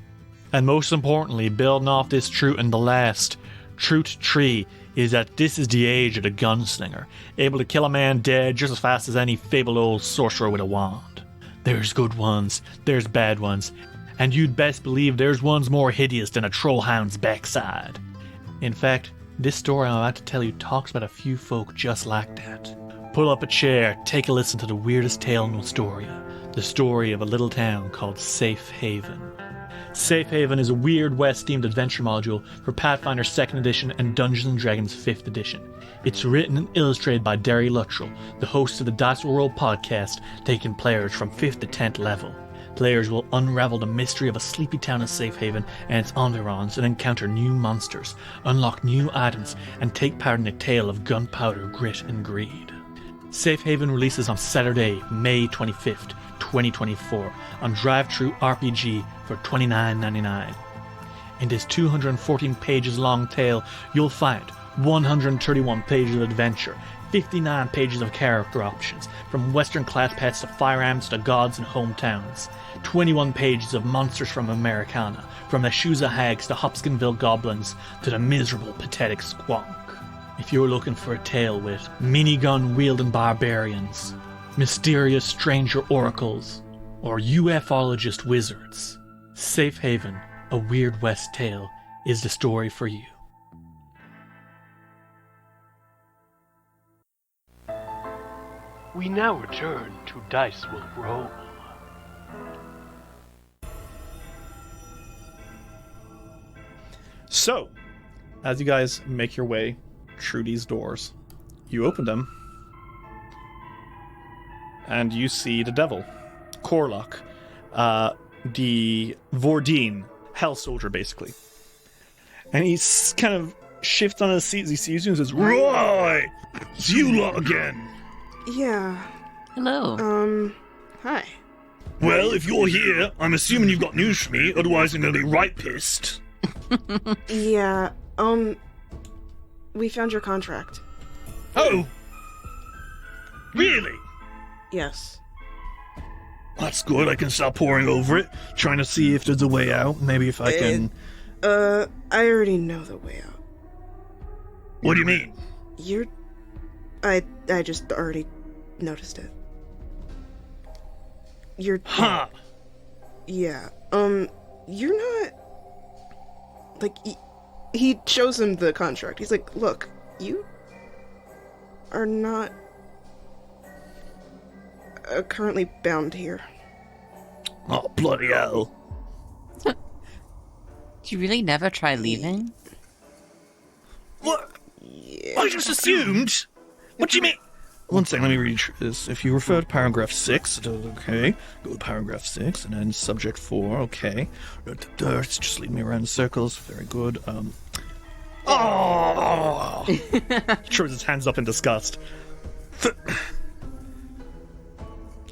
And most importantly, building off this truth and the last, truth tree, is that this is the age of the gunslinger, able to kill a man dead just as fast as any fabled old sorcerer with a wand. There's good ones, there's bad ones, and you'd best believe there's ones more hideous than a trollhound's backside. In fact, this story I'm about to tell you talks about a few folk just like that. Pull up a chair, take a listen to the weirdest tale in Nostoria, the story of a little town called Safe Haven. Safe Haven is a Weird West-themed adventure module for Pathfinder 2nd Edition and Dungeons & Dragons 5th Edition. It's written and illustrated by Derry Luttrell, the host of the Dice World podcast, taking players from 5th to 10th level. Players will unravel the mystery of a sleepy town of Safe Haven and its environs and encounter new monsters, unlock new items, and take part in a tale of gunpowder, grit, and greed. Safe Haven releases on Saturday, May 25th, 2024 on Drive-Thru RPG for $29.99. In this 214 pages long tale, you'll find 131 pages of adventure, 59 pages of character options, from western class pets to firearms to gods and hometowns, 21 pages of monsters from Americana, from the Shuza hags to Hopkinsville goblins to the miserable pathetic squonk. If you're looking for a tale with minigun-wielding barbarians, mysterious stranger oracles, or ufologist wizards, Safe Haven, a Weird West tale, is the story for you. We now return to Dice Will Roll. So, as you guys make your way through these doors, you open them, and you see the devil, Corlock, the Vordine, Hell Soldier, basically. And he's kind of shifts on his seat as he sees you and says, "Right, it's you lot again." Yeah. Hello. Hi. Well, if you're here, I'm assuming you've got news for me, otherwise I'm gonna be right pissed. Yeah, we found your contract. Oh! Really? Yes. That's good, I can start poring over it, trying to see if there's a way out, maybe if I can... I already know the way out. What do you mean? I just already noticed it. Huh! Yeah, you're not... Like, he shows him the contract. He's like, look, you are not currently bound here. Oh, bloody hell. Did you really never try leaving? What? Yeah. I just assumed! What do you mean? One second, let me read this. If you refer to paragraph 6, it does okay. Go to paragraph 6, and then subject 4, okay. It's just leading me around in circles. Very good. Oh! Throws his hands up in disgust.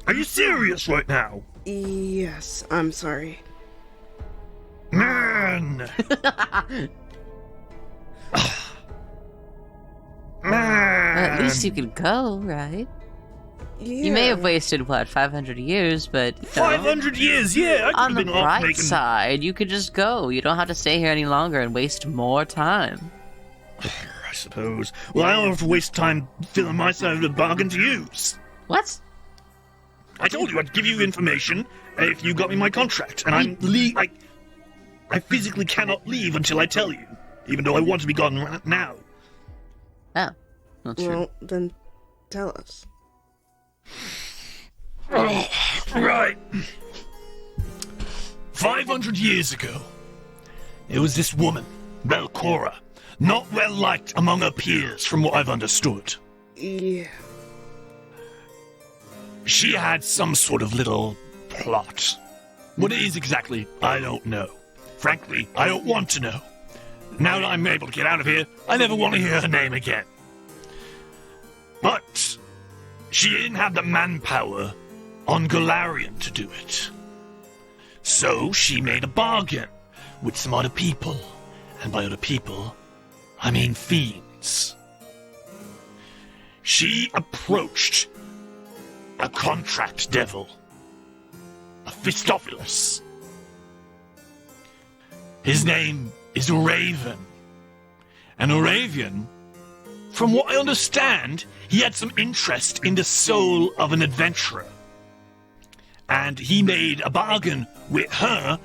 Are you serious right now? Yes, I'm sorry. Man! Man! At least you could go, right? Yeah. You may have wasted, 500 years, but... 500 years, yeah! I On could the have been off bright making... side, you could just go. You don't have to stay here any longer and waste more time. I suppose. Well, I don't have to waste time filling my side of the bargain to use. What? I told you I'd give you information if you got me my contract, and I physically cannot leave until I tell you, even though I want to be gone right now. Oh, not true. Well, then tell us. Oh, right. 500 years ago, it was this woman, Belcora, not well liked among her peers, from what I've understood. Yeah. She had some sort of little plot. What it is exactly, I don't know. Frankly, I don't want to know. Now that I'm able to get out of here, I never want to hear her name again. But she didn't have the manpower on Galarian to do it. So she made a bargain with some other people. And by other people, I mean fiends. She approached a contract devil, a Fistophilis. His name is Raven. And Aravian, from what I understand, he had some interest in the soul of an adventurer. And he made a bargain with her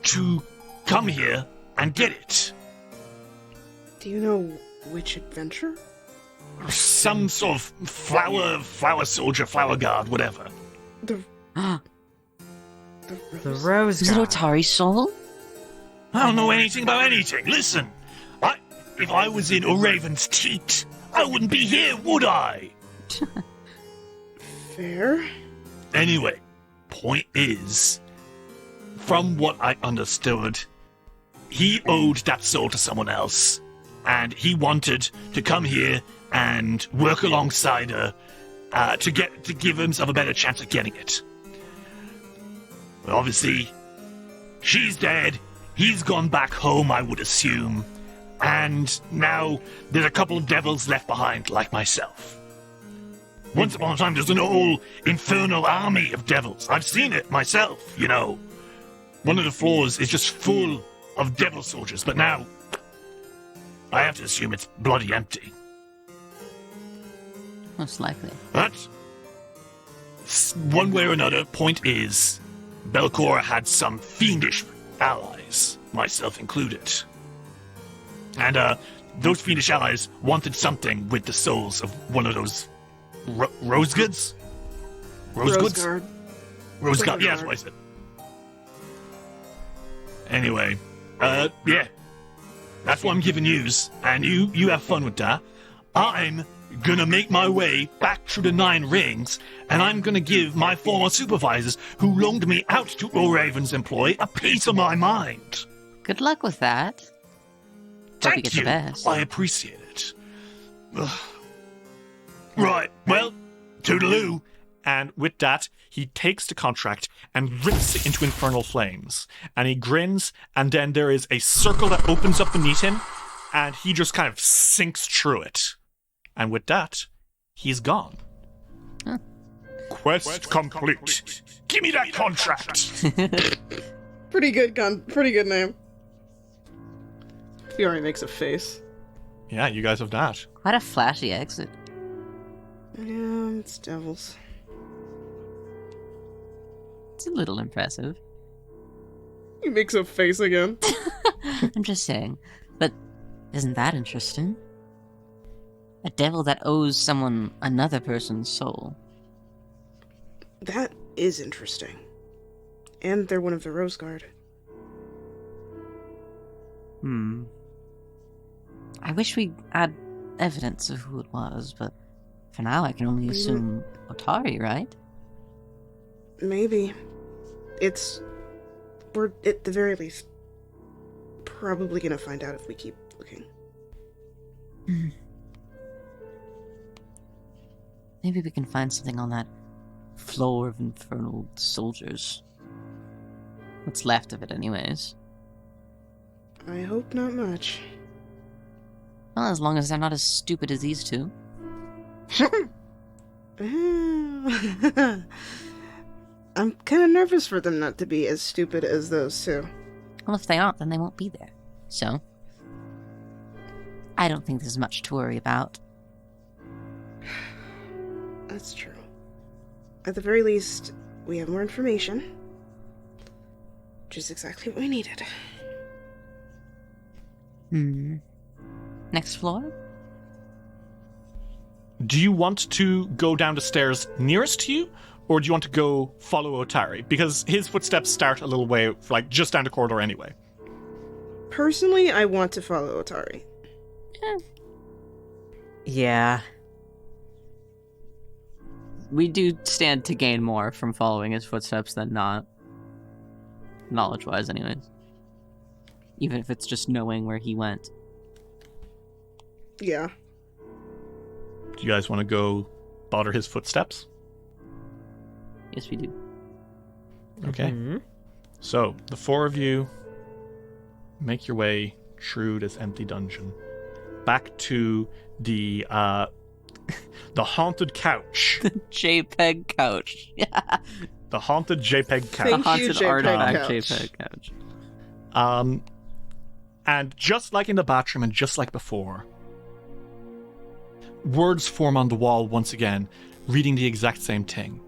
to come here and get it. Do you know which adventure? Some sort of flower soldier, flower guard, whatever. The Rose Is it God. Otari's soul? I don't know anything about anything. Listen, if I was in Raven's teat, I wouldn't be here, would I? Fair. Anyway, point is, from what I understood, he owed that soul to someone else, and he wanted to come here and work alongside her to give himself a better chance of getting it. But obviously, she's dead. He's gone back home, I would assume. And now there's a couple of devils left behind, like myself. Once upon a time, there's an whole infernal army of devils. I've seen it myself, you know. One of the floors is just full of devil soldiers, but now I have to assume it's bloody empty. Most likely. But one way or another, point is, Belcora had some fiendish allies, myself included. And those fiendish allies wanted something with the souls of one of those rose goods? Rose goods? Guard. Rose guard, yeah, that's what I said. Anyway, yeah. That's what I'm giving yous, and you have fun with that. I'm gonna make my way back through the 9 rings, and I'm gonna give my former supervisors who loaned me out to O'Raven's employ a piece of my mind. Good luck with that. Hope you Thank get you. the best. I appreciate it. Ugh. Right, well, toodaloo. And with that, he takes the contract and rips it into infernal flames. And he grins, and then there is a circle that opens up beneath him, and he just kind of sinks through it. And with that, he's gone. Quest complete. Give me that contract. Pretty good name. He already makes a face. Yeah, you guys have that. Quite a flashy exit. Yeah, it's devils. It's a little impressive. He makes a face again. I'm just saying. But isn't that interesting? A devil that owes someone another person's soul. That is interesting. And they're one of the Rose Guard. I wish we had evidence of who it was, but for now I can only assume Otari, right? Maybe. We're, at the very least, probably gonna find out if we keep looking. Maybe we can find something on that floor of infernal soldiers. What's left of it, anyways. I hope not much. Well, as long as they're not as stupid as these two. I'm kind of nervous for them not to be as stupid as those two. Well, if they aren't, then they won't be there. So, I don't think there's much to worry about. That's true. At the very least, we have more information. Which is exactly what we needed. Next floor? Do you want to go down the stairs nearest to you, or do you want to go follow Otari? Because his footsteps start a little way, like just down the corridor anyway. Personally, I want to follow Otari. Yeah. We do stand to gain more from following his footsteps than not. Knowledge-wise, anyways. Even if it's just knowing where he went. Yeah. Do you guys want to go bother his footsteps? Yes, we do. Okay. Mhm. So, the four of you make your way through this empty dungeon back to the the haunted couch. JPEG couch. Yeah. The haunted JPEG couch. Thank you, Haunted JPEG artifact couch. JPEG couch. And just like in the bathroom and just like before, words form on the wall once again, reading the exact same thing.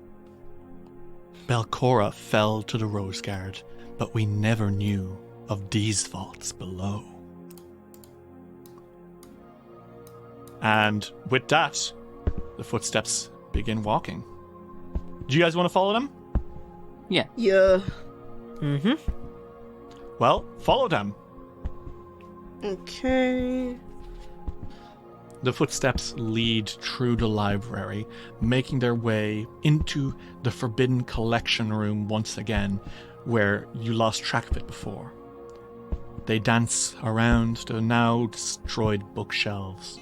Belcora fell to the Rose Guard, but we never knew of these vaults below. And with that, the footsteps begin walking. Do you guys want to follow them? Yeah. Yeah. Mm-hmm. Well, follow them. Okay. The footsteps lead through the library, making their way into the forbidden collection room once again, where you lost track of it before. They dance around the now destroyed bookshelves.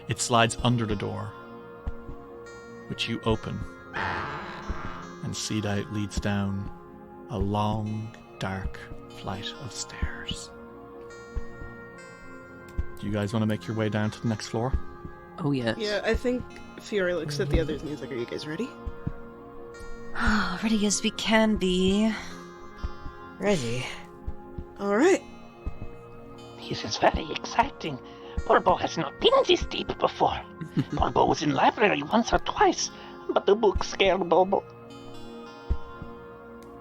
It slides under the door, which you open, and see that it leads down a long, dark flight of stairs. Do you guys want to make your way down to the next floor? Oh, yes. Yeah, I think Fiore looks at the others and he's like, are you guys ready? Ready as we can be. Ready. Alright. This is very exciting. Borough has not been this deep before. Borough was in library once or twice, but the book scared Bobo.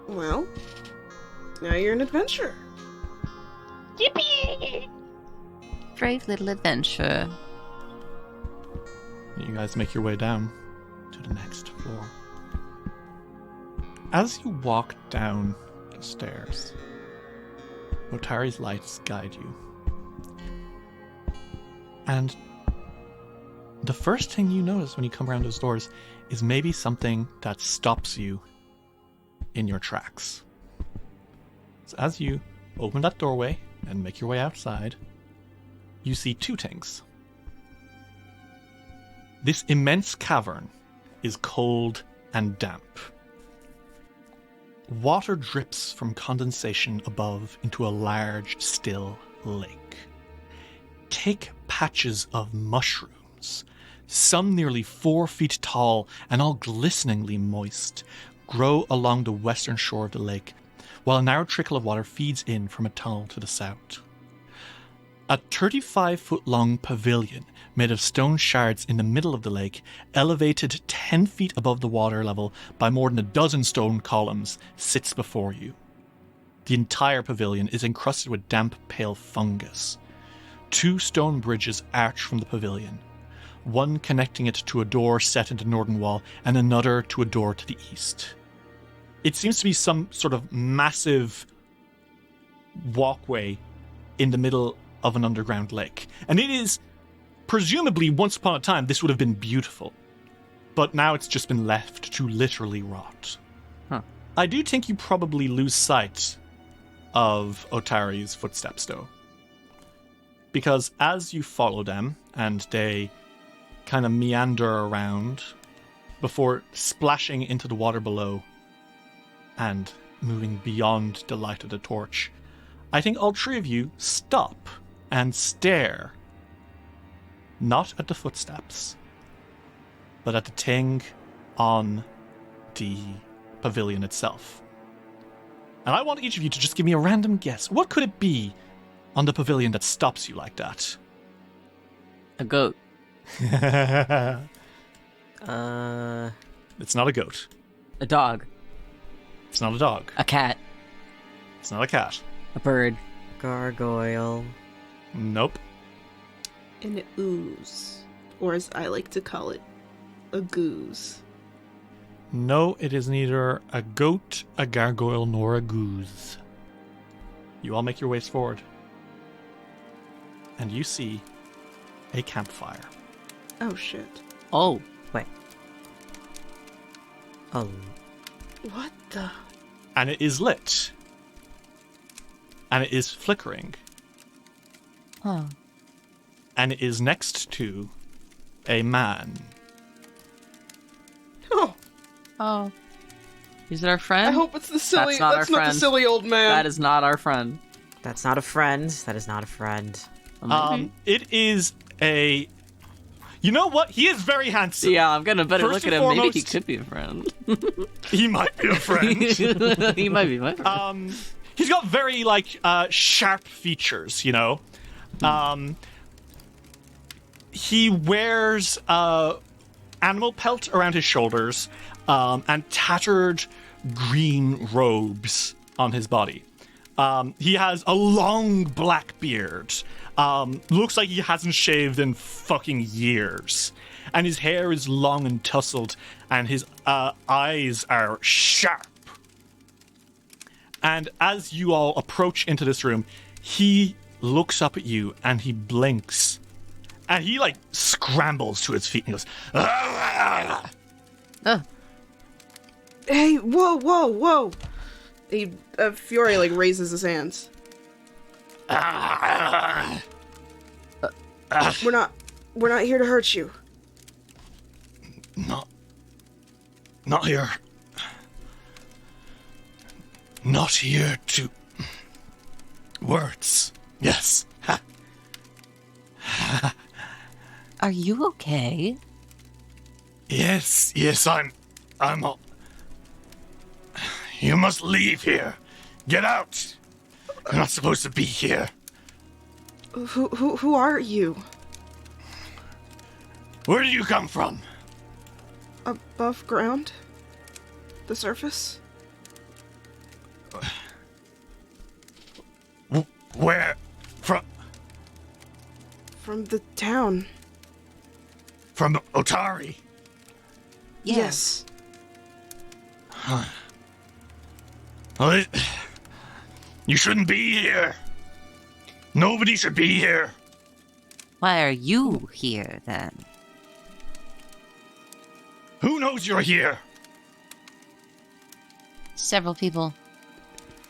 Well, now you're an adventurer. Yippee! Brave little adventure. You guys make your way down to the next floor. As you walk down the stairs, Otari's lights guide you. And the first thing you notice when you come around those doors is maybe something that stops you in your tracks. So as you open that doorway and make your way outside, you see two things. This immense cavern is cold and damp. Water drips from condensation above into a large, still lake. Thick patches of mushrooms, some nearly 4 feet tall and all glisteningly moist, grow along the western shore of the lake, while a narrow trickle of water feeds in from a tunnel to the south. A 35-foot-long pavilion made of stone shards in the middle of the lake, elevated 10 feet above the water level by more than a dozen stone columns, sits before you. The entire pavilion is encrusted with damp, pale fungus. 2 stone bridges arch from the pavilion, one connecting it to a door set in the northern wall and another to a door to the east. It seems to be some sort of massive walkway in the middle of an underground lake. And it is, presumably, once upon a time, this would have been beautiful. But now it's just been left to literally rot. Huh. I do think you probably lose sight of Otari's footsteps, though. Because as you follow them, and they kind of meander around before splashing into the water below and moving beyond the light of the torch, I think all 3 of you stop and stare, not at the footsteps, but at the thing on the pavilion itself. And I want each of you to just give me a random guess. What could it be on the pavilion that stops you like that? A goat. It's not a goat. A dog. It's not a dog. A cat. It's not a cat. A bird. Gargoyle. Nope. An ooze. Or as I like to call it, a goose. No, it is neither a goat, a gargoyle, nor a goose. You all make your ways forward. And you see a campfire. Oh shit. Oh. Wait. Oh. What the? And it is lit. And it is flickering. Huh. And it is next to a man. Oh. Oh. Is it our friend? I hope it's the silly. That's not our the friend. silly old man. That is not our friend. That's not a friend. That is not a friend. It is a. You know what? He is very handsome. Yeah, I'm gonna better First look at and him. Maybe he foremost- could be a friend. He might be a friend. He might be my friend. He's got very sharp features, you know. He wears animal pelt around his shoulders and tattered green robes on his body. He has a long black beard. Looks like he hasn't shaved in fucking years. And his hair is long and tousled, and his eyes are sharp. And as you all approach into this room, he looks up at you and he blinks. And he scrambles to his feet and he goes, "Ah!" Hey, whoa. Fiore raises his hands. We're not here to hurt you. Not here. Not here to... Words. Yes. Are you okay? Yes, I'm all... You must leave here. Get out. You're not supposed to be here. Who are you? Where did you come from? Above ground? The surface? Where? From From the town. Otari? Yes. Well, you shouldn't be here. Nobody should be here. Why are you here then? Who knows you're here? Several people.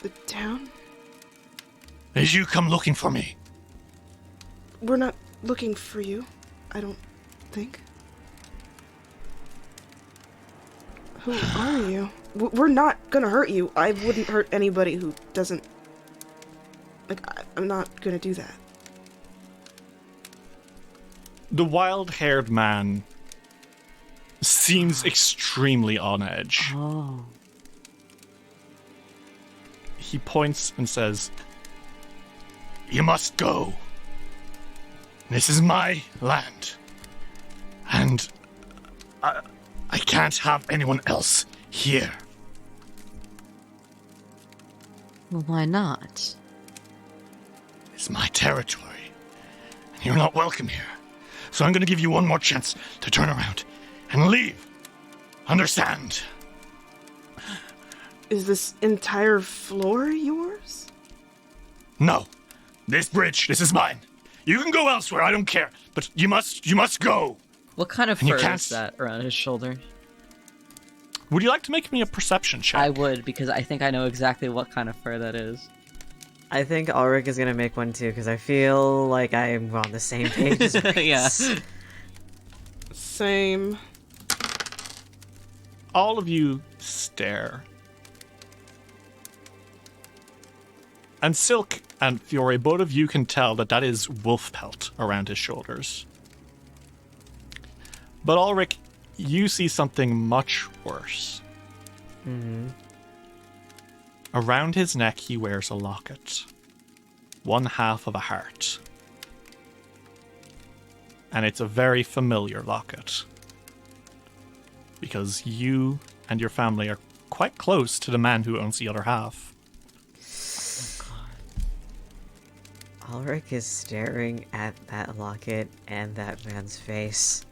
The town? Did you come looking for me? We're not looking for you, I don't think. Who are you? We're not gonna hurt you. I wouldn't hurt anybody who doesn't... I'm not gonna do that. The wild-haired man seems extremely on edge. Oh. He points and says, You must go. This is my land. And I can't have anyone else here. Well, why not? It's my territory. And you're not welcome here. So I'm going to give you one more chance to turn around and leave. Understand? Is this entire floor yours? No. This bridge, this is mine. You can go elsewhere, I don't care. But you must go. What kind of And you fur can't- is that around his shoulder? would you like to make me a perception check? I would, because I think I know exactly what kind of fur that is. I think Ulrich is gonna make one too, because I feel like I'm on the same page as Reese. Yeah. Same. All of you stare. And Silk and Fiore, both of you can tell that is wolf pelt around his shoulders. But Ulrich, you see something much worse. Mm-hmm. Around his neck, he wears a locket. One half of a heart. And it's a very familiar locket. Because you and your family are quite close to the man who owns the other half. Ulrich is staring at that locket and that man's face.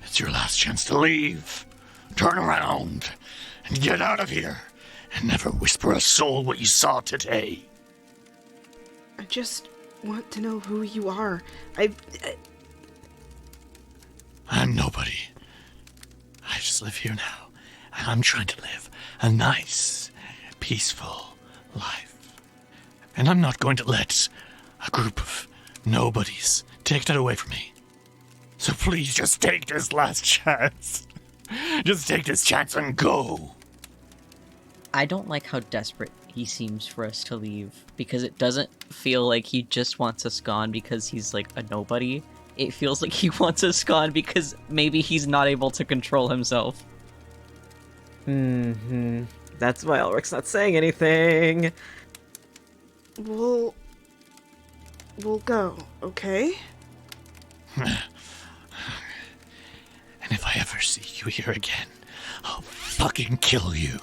It's your last chance to leave. Turn around and get out of here. And never whisper a soul what you saw today. I just want to know who you are. I'm nobody. I just live here now. And I'm trying to live a nice, peaceful life. And I'm not going to let a group of nobodies take that away from me. So please just take this last chance. Just take this chance and go. I don't like how desperate he seems for us to leave, because it doesn't feel like he just wants us gone because he's like a nobody. It feels like he wants us gone because maybe he's not able to control himself. Mm-hmm. That's why Ulrich's not saying anything. We'll go, okay? And if I ever see you here again, I'll fucking kill you.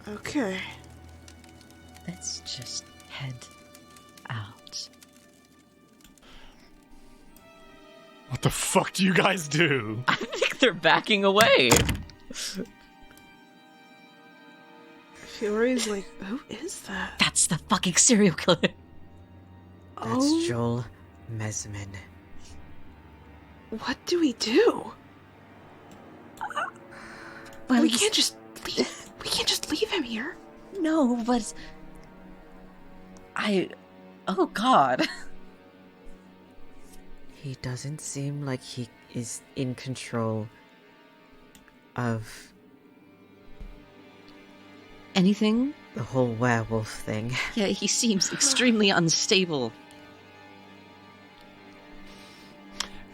Okay. Let's just head out. What the fuck do you guys do? I think they're backing away. Fiore's like, who is that? That's the fucking serial killer. That's Joel Mesmin. What do we do? Well, We can't just leave. We can't just leave him here. No, but oh god. He doesn't seem like he is in control of Anything? the whole werewolf thing. Yeah, he seems extremely unstable.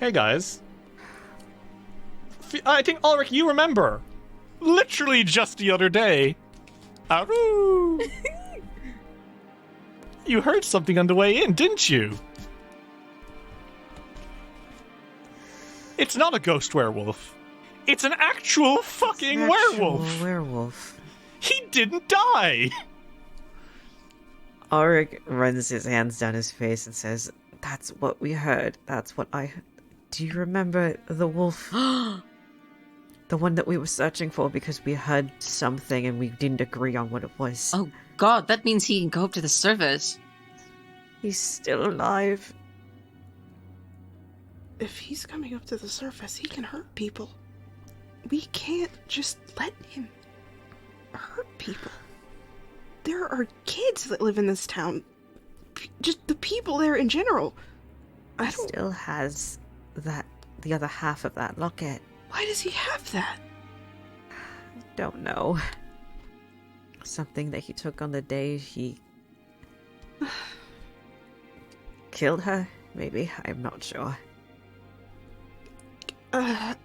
Hey guys. I think, Ulrich, you remember. Literally just the other day. Aroo! You heard something on the way in, didn't you? It's not a ghost werewolf. It's an actual fucking werewolf. Werewolf. He didn't die. Ulrich runs his hands down his face and says, "That's what we heard. That's what I heard. Do you remember the wolf? The one that we were searching for because we heard something and we didn't agree on what it was. Oh god, that means he can go up to the surface. He's still alive." If he's coming up to the surface, he can hurt people. We can't just let him hurt people. There are kids that live in this town. Just the people there in general. I He don't... still has the other half of that locket. Why does he have that? Don't know. Something that he took on the day he killed her, maybe? I'm not sure. No,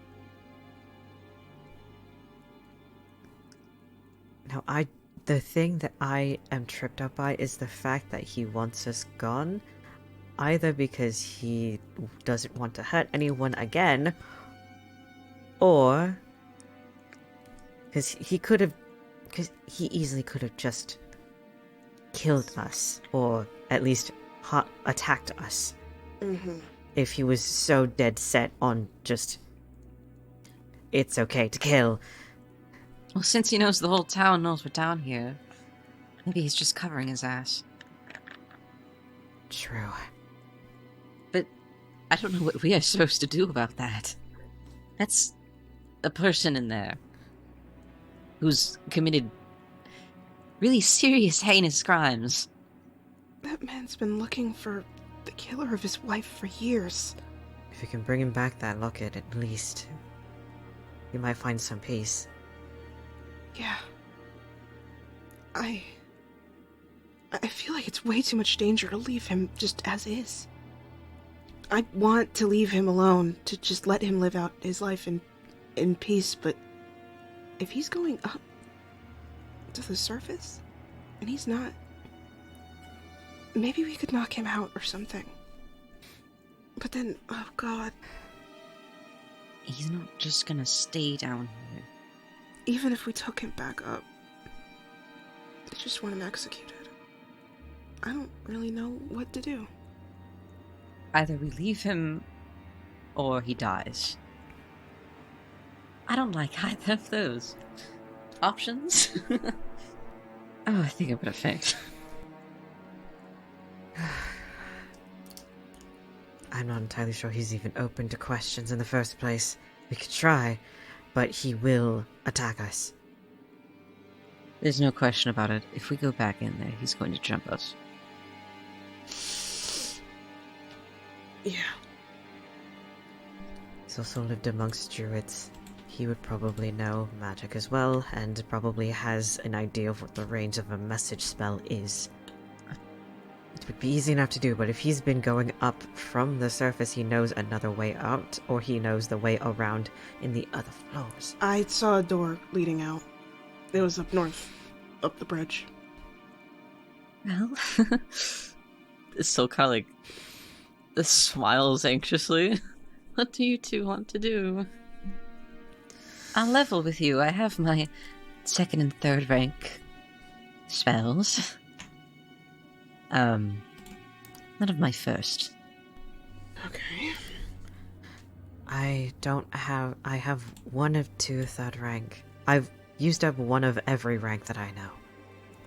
the thing that I am tripped up by is the fact that he wants us gone, either because he doesn't want to hurt anyone again, or because he easily could have just killed us, or at least attacked us. Mm-hmm. If he was so dead set on just, it's okay to kill. Well, since he knows the whole town knows we're down here, maybe he's just covering his ass. True. But I don't know what we are supposed to do about that. That's a person in there who's committed really serious, heinous crimes. That man's been looking for the killer of his wife for years. If you can bring him back that locket, at least, you might find some peace. Yeah. I feel like it's way too much danger to leave him just as is. I want to leave him alone, to just let him live out his life in peace, but if he's going up to the surface, and he's not, maybe we could knock him out or something. But then, oh god. He's not just gonna stay down here. Even if we took him back up, I just want him executed. I don't really know what to do. Either we leave him, or he dies. I don't like either of those options. Oh, I think I'm gonna faint. I'm not entirely sure he's even open to questions in the first place. We could try, but he will attack us. There's no question about it. If we go back in there, he's going to jump us. Yeah. He's also lived amongst druids. he would probably know magic as well, and probably has an idea of what the range of a message spell is. It would be easy enough to do, but if he's been going up from the surface, he knows another way out, or he knows the way around in the other floors. I saw a door leading out. It was up north, up the bridge. Well, it's still kind of like smiles anxiously. What do you two want to do? I'll level with you. I have my 2nd and 3rd rank spells. None of my 1st. Okay. I have 1 of 2 3rd rank. I've used up 1 of every rank that I know.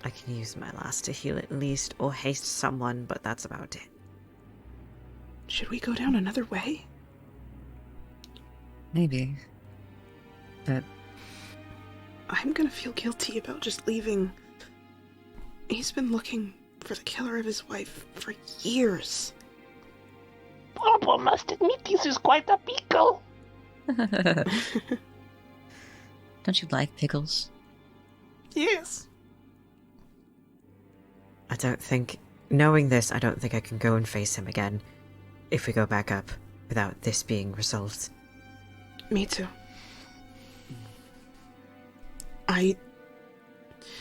I can use my last to heal at least, or haste someone, but that's about it. Should we go down another way? Maybe. But I'm gonna feel guilty about just leaving. He's been looking for the killer of his wife for years. Bobo must admit this is quite a pickle. don't you like pickles? Yes. Knowing this, I don't think I can go and face him again if we go back up without this being resolved. Me too.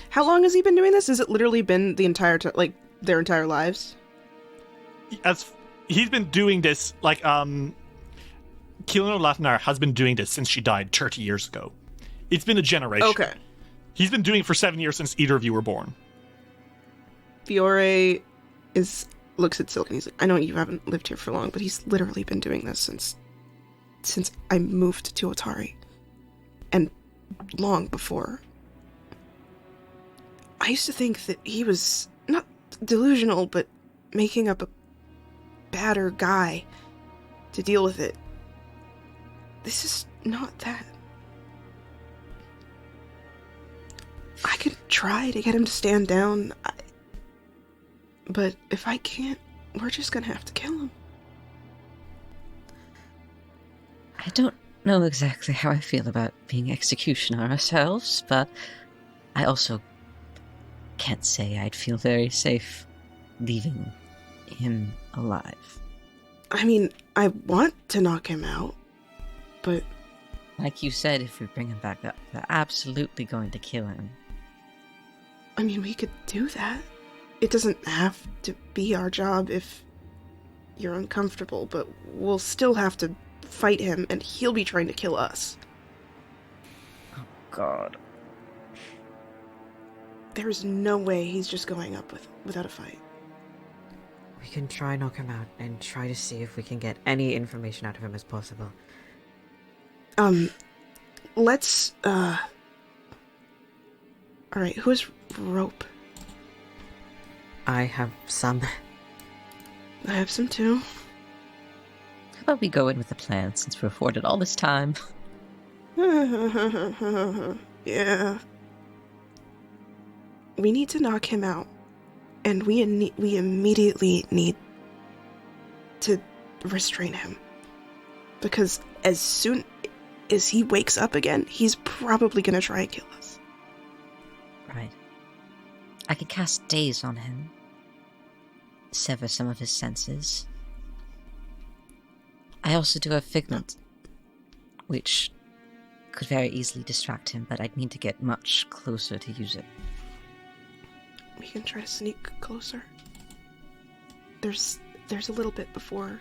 How long has he been doing this? Has it literally been the entire their entire lives? He's been doing this, like, Kilino Latinar has been doing this since she died 30 years ago. It's been a generation. Okay. He's been doing it for 7 years since either of you were born. Fiore looks at Silk and he's like, I know you haven't lived here for long, but he's literally been doing this since I moved to Otari. And long before. I used to think that he was not delusional, but making up a badder guy to deal with it. This is not that. I could try to get him to stand down, but if I can't, we're just gonna have to kill him. I don't know exactly how I feel about being executioner ourselves, but I also can't say I'd feel very safe leaving him alive. I mean, I want to knock him out, but... Like you said, if we bring him back up, we're absolutely going to kill him. I mean, we could do that. It doesn't have to be our job if you're uncomfortable, but we'll still have to fight him, and he'll be trying to kill us. Oh, God. There's no way he's just going up without a fight. We can try knock him out and try to see if we can get any information out of him as possible. Let's, Alright, who has rope? I have some. I have some too. How about we go in with a plan since we're afforded all this time? Yeah. We need to knock him out. And we immediately need to restrain him. Because as soon as he wakes up again, he's probably gonna try and kill us. Right. I could cast Daze on him. Sever some of his senses. I also do have Figment, which could very easily distract him, but I'd need to get much closer to use it. We can try to sneak closer. There's a little bit before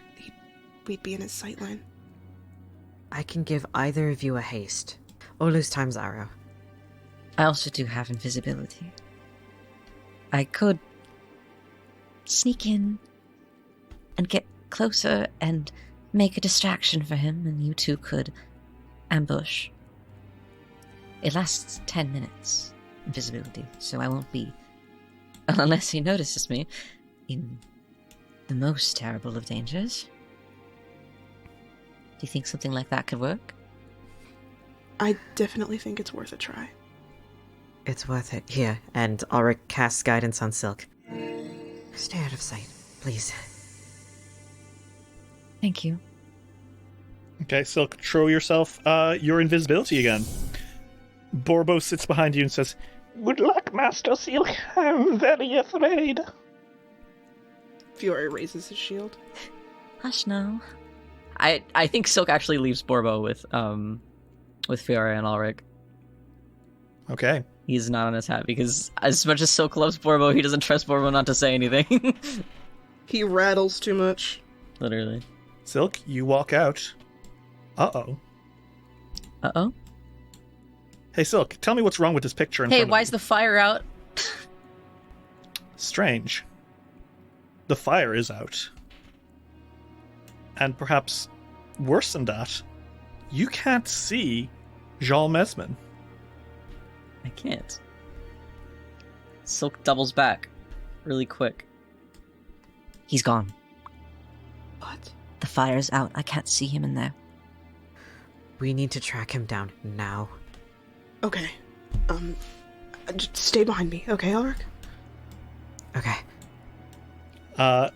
we'd be in his sightline. I can give either of you a haste, or lose time's arrow. I also do have invisibility. I could sneak in and get closer and make a distraction for him, and you two could ambush. It lasts 10 minutes, invisibility, so I won't be, unless he notices me, in the most terrible of dangers. Do you think something like that could work? I definitely think it's worth a try. It's worth it. Here, and I'll cast guidance on Silk. Stay out of sight, please. Thank you. Okay, Silk, throw yourself your invisibility again. Borbo sits behind you and says, Good luck, Master Silk. I'm very afraid. Fiore raises his shield. Hush now. I think Silk actually leaves Borbo with Fiora and Ulrich. okay. He's not on his hat because as much as Silk loves Borbo, he doesn't trust Borbo not to say anything. He rattles too much. Literally. Silk, you walk out. Uh-oh. Uh-oh. Hey, Silk, tell me what's wrong with this picture in Hey, front of why you. is the fire out? Strange. The fire is out. And perhaps worse than that, you can't see Jean Mesmin. I can't. Silk doubles back really quick. He's gone. What? The fire's out. I can't see him in there. We need to track him down now. Okay. Just stay behind me, okay, Ulrich? Okay.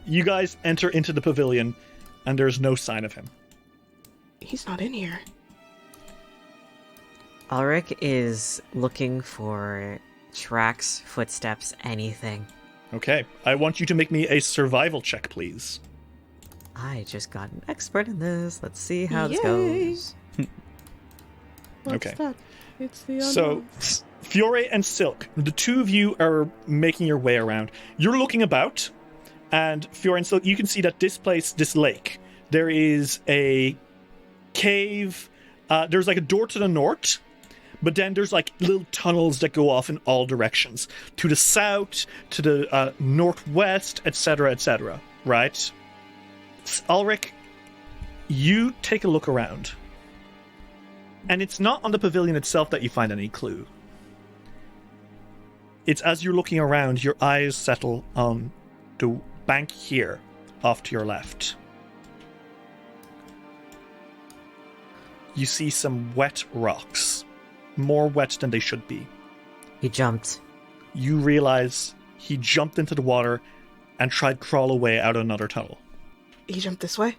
You guys enter into the pavilion, and there's no sign of him. He's not in here. Ulrich is looking for tracks, footsteps, anything. Okay, I want you to make me a survival check, please. I just got an expert in this. Let's see how this Yay. goes. What's Okay. that? It's the So, Fiore and Silk, the two of you are making your way around. You're looking about, and Fiore and Silk, you can see that this place, this lake, there is a cave. There's like a door to the north, but then there's like little tunnels that go off in all directions. To the south, to the northwest, etc., right? Ulrich, you take a look around. And it's not on the pavilion itself that you find any clue. It's as you're looking around, your eyes settle on the bank here, off to your left. You see some wet rocks. More wet than they should be. He jumped. You realize he jumped into the water and tried to crawl away out of another tunnel. He jumped this way?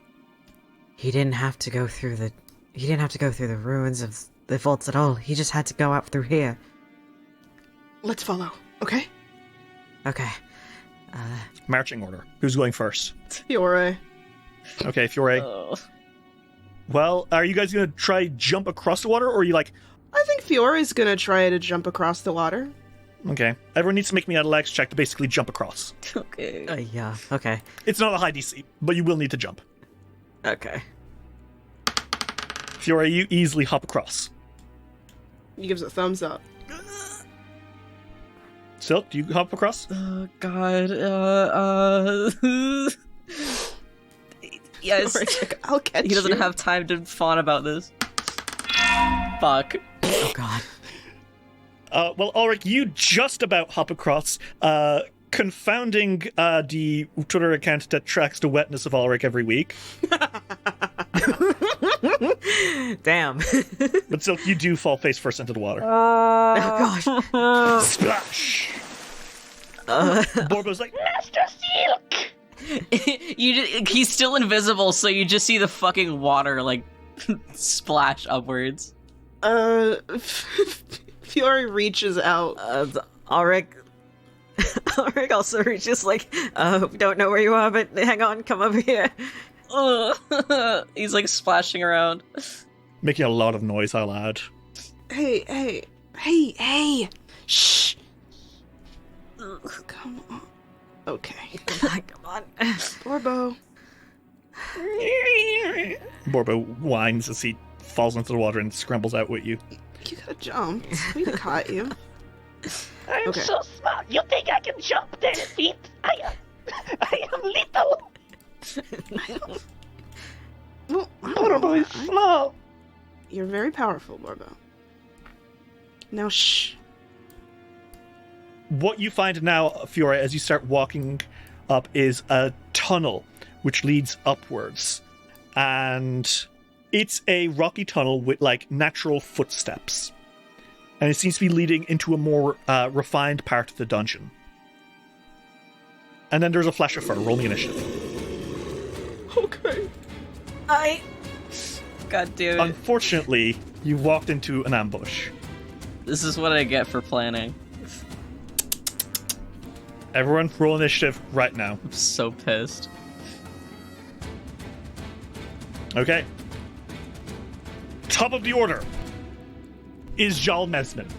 He didn't have to go through the ruins of the vaults at all. He just had to go out through here. Let's follow, okay? Okay. Marching order. Who's going first? Fiore. Okay, Fiore. Oh. Well, are you guys going to try jump across the water, or are you like... I think Fiore's gonna try to jump across the water. Okay. Everyone needs to make me a legs check to basically jump across. Okay. Yeah, okay. It's not a high DC, but you will need to jump. Okay. Fiore, you easily hop across. He gives a thumbs up. Silk, do you hop across? Oh God. Yes. Fiore's like, I'll catch He doesn't you. have time to fawn about this. Fuck. Oh god. Well, Ulrich, you just about hop across, confounding the Twitter account that tracks the wetness of Ulrich every week. Damn. But Silk, you do fall face first into the water. Oh gosh. Splash! Borbo's like, Master Silk! He's still invisible, so you just see the fucking water like splash upwards. Fiore reaches out. Ulrich also reaches like, we don't know where you are, but hang on, come over here. He's like splashing around. making a lot of noise, I'll add. Hey! Shh! Come on. Okay. Come on. Borbo. Borbo whines as he falls into the water and scrambles out with you. You could have jumped. We'd have caught you. I'm Okay. so smart. You think I can jump 10 feet? I am little. Well, I don't Borbo know. is small. You're very powerful, Borbo. Now, shh. What you find now, Fiore, as you start walking up, is a tunnel which leads upwards. And it's a rocky tunnel with, like, natural footsteps. And it seems to be leading into a more refined part of the dungeon. And then there's a flash of fur. Roll me initiative. Okay. God damn it. Unfortunately, you walked into an ambush. This is what I get for planning. Everyone, roll initiative right now. I'm so pissed. Okay. Top of the order is Jal Mesmin.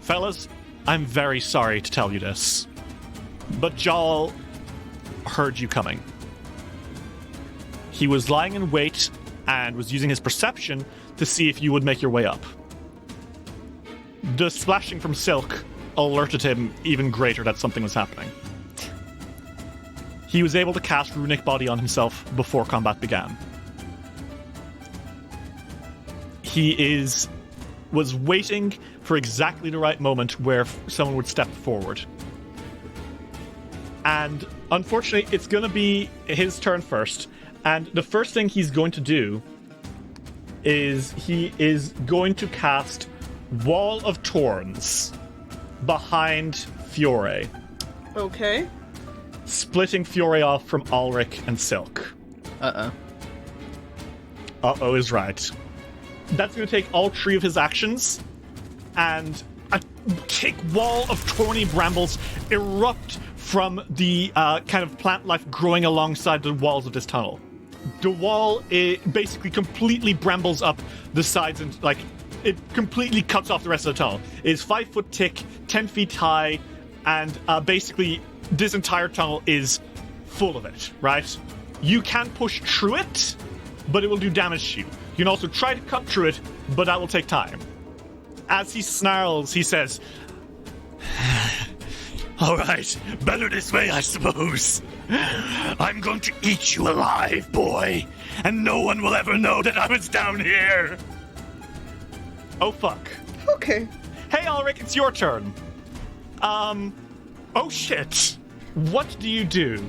Fellas, I'm very sorry to tell you this, but Jal heard you coming. He was lying in wait and was using his perception to see if you would make your way up. The splashing from Silk alerted him even greater that something was happening. He was able to cast Runic Body on himself before combat began. He was waiting for exactly the right moment where someone would step forward. And unfortunately, it's going to be his turn first. And the first thing he's going to do is he is going to cast Wall of Thorns behind Fiore, Okay. splitting Fiore off from Ulrich and Silk. Uh-oh. Uh-oh is right. That's going to take all 3 of his actions, and a thick wall of thorny brambles erupt from the kind of plant life growing alongside the walls of this tunnel. The wall basically completely brambles up the sides and, like, it completely cuts off the rest of the tunnel. It is 5 foot thick, 10 feet high, and basically this entire tunnel is full of it, right? You can push through it, but it will do damage to you. You can also try to cut through it, but that will take time. As he snarls, he says, All right, better this way, I suppose. I'm going to eat you alive, boy, and no one will ever know that I was down here. oh fuck. Okay. Hey Ulrich, it's your turn. Oh shit. What do you do?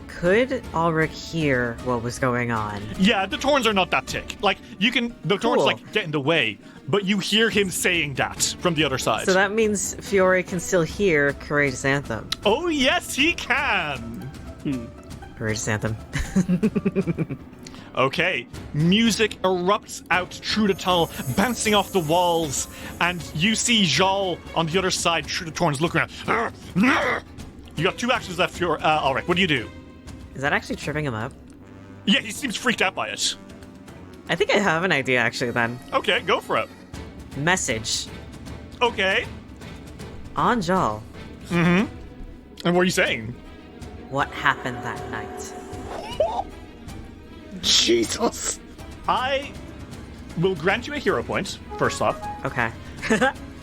Could Ulrich hear what was going on? Yeah, the Torns are not that thick. Like, the Torns, Cool. like, get in the way, but you hear him saying that from the other side. So that means Fiore can still hear Courageous Anthem. Oh, yes, he can! Courageous Anthem. Okay, music erupts out through the tunnel, bouncing off the walls, and you see Jal on the other side through the Torns looking around. You got 2 actions left, Ulrich. What do you do? Is that actually tripping him up? Yeah, he seems freaked out by it. I think I have an idea actually then. Okay, go for it. Message. Okay. On Jal. And what are you saying? What happened that night? Jesus. I will grant you a hero point, first off. Okay.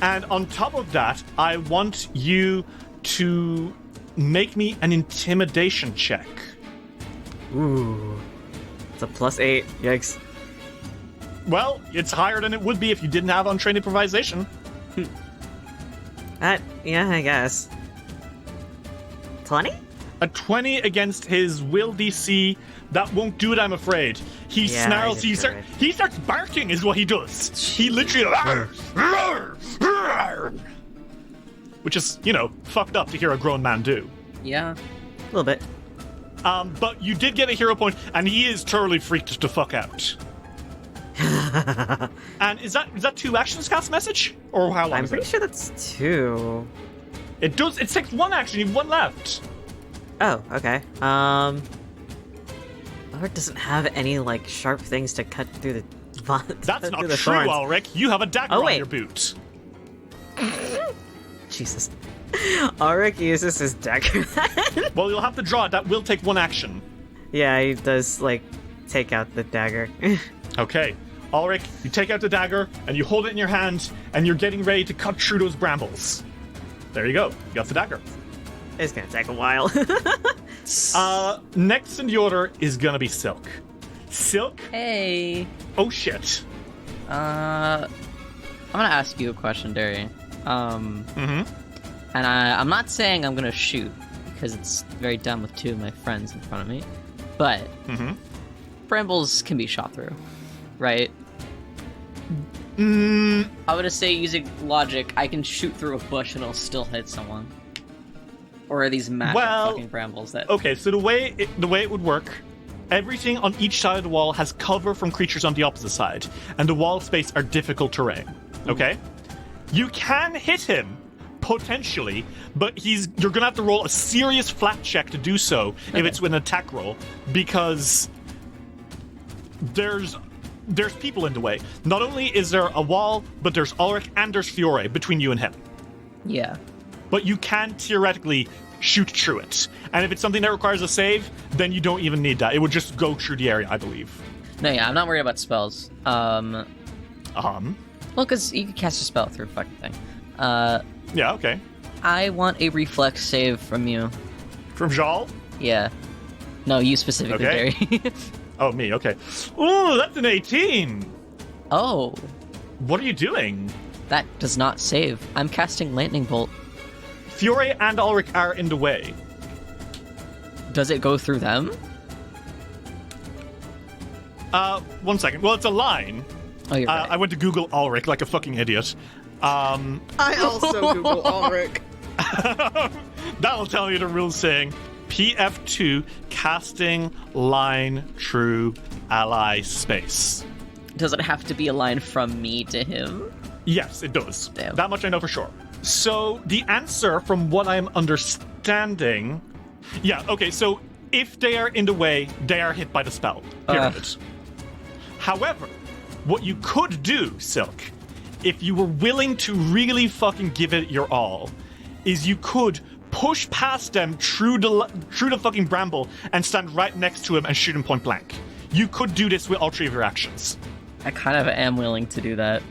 And on top of that, I want you to make me an intimidation check. Ooh. It's a +8. Yikes. Well, it's higher than it would be if you didn't have untrained improvisation. Yeah, I guess. 20? A 20 against his will DC, that won't do it, I'm afraid. He Yeah, snarls, I he did starts barking is what he does. He literally, which is, fucked up to hear a grown man do. Yeah. A little bit. But you did get a hero point, and he is thoroughly freaked the fuck out. And is that 2 actions cast message? Or how long I'm is pretty it? sure that's 2. It takes 1 action, you have 1 left. Oh, okay. Lord doesn't have any, sharp things to cut through the That's not through the true, thorns. Ulrich. You have a dagger on wait. your boot. Jesus. Ulrich uses his dagger. Well, you'll have to draw it. That will take 1 action. Yeah, he does, take out the dagger. Okay. Ulrich, you take out the dagger, and you hold it in your hand, and you're getting ready to cut through those brambles. There you go. You got the dagger. It's gonna take a while. Next in the order is gonna be Silk. Silk? Hey. Oh, shit. I'm gonna ask you a question, Derry. Mm-hmm. And I'm not saying I'm gonna shoot, because it's very dumb with 2 of my friends in front of me. But brambles can be shot through, right? I'm gonna say, using logic, I can shoot through a bush and it'll still hit someone. Or are these massive fucking brambles that... Okay, so the way it would work, Everything on each side of the wall has cover from creatures on the opposite side, and the wall space are difficult terrain. Okay? You can hit him, potentially, but you're gonna have to roll a serious flat check to do so if it's with an attack roll, because there's people in the way. Not only is there a wall, but there's Ulrich and there's Fiore between you and him. Yeah. But you can theoretically shoot through it. And if it's something that requires a save, then you don't even need that. It would just go through the area, I believe. No, yeah, I'm not worried about spells. Well, because you can cast a spell through a fucking thing. Yeah, okay. I want a reflex save from you. From Jal? Yeah. No, you specifically, Okay. Barry. Oh, me, okay. Ooh, that's an 18! Oh, What are you doing? that does not save. I'm casting Lightning Bolt. Fiore and Ulrich are in the way. Does it go through them? 1 second. Well, it's a line. Oh, you're right. I went to Google Ulrich like a fucking idiot. I also Google Ulrich. That'll tell you the rules saying PF2 casting line through ally space. Does it have to be a line from me to him? Yes, it does. Damn. That much I know for sure. So the answer, from what I'm understanding... Yeah, okay, so if they are in the way, they are hit by the spell. Period. However, what you could do, Silk, if you were willing to really fucking give it your all, is you could push past them through the fucking bramble and stand right next to him and shoot him point blank. You could do this with all three of your actions. I kind of am willing to do that.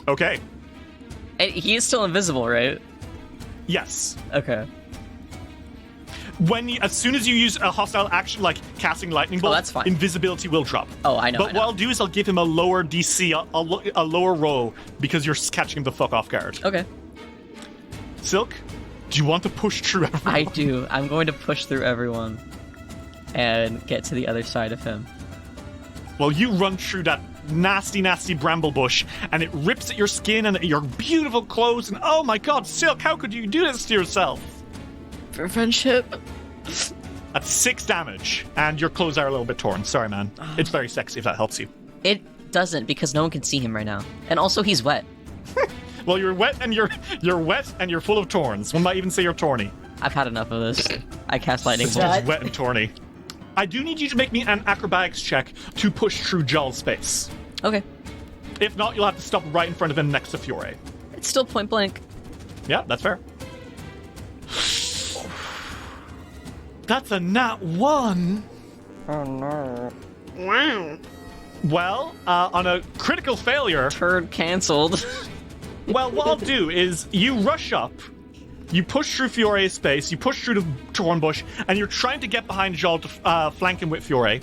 Okay. And he is still invisible, right? Yes. Okay. As soon as you use a hostile action like casting lightning bolt, that's fine. invisibility will drop. Oh, I know. But what I'll do is I'll give him a lower DC, a lower roll, because you're catching him the fuck off guard. Okay. Silk, do you want to push through everyone? I do. I'm going to push through everyone and get to the other side of him. Well, you run through that nasty, nasty bramble bush, and it rips at your skin and at your beautiful clothes, and oh my god, Silk, how could you do this to yourself? For friendship. That's 6 damage, and your clothes are a little bit torn. Sorry, man. It's very sexy if that helps you. It doesn't, because no one can see him right now. And also, he's wet. Well, you're wet and you're wet and you're full of thorns. One might even say you're torny. I've had enough of this. I cast lightning It's bolt. wet and torny. I do need you to make me an acrobatics check to push through Jol's space. Okay. If not, you'll have to stop right in front of him next to Fiore. It's still point blank. Yeah, that's fair. That's a nat 1. Oh no. Wow. Well, on a critical failure... Turd cancelled. Well, what I'll do is you rush up, you push through Fiore's space, you push through the torn bush, and you're trying to get behind Jal to flank him with Fiore.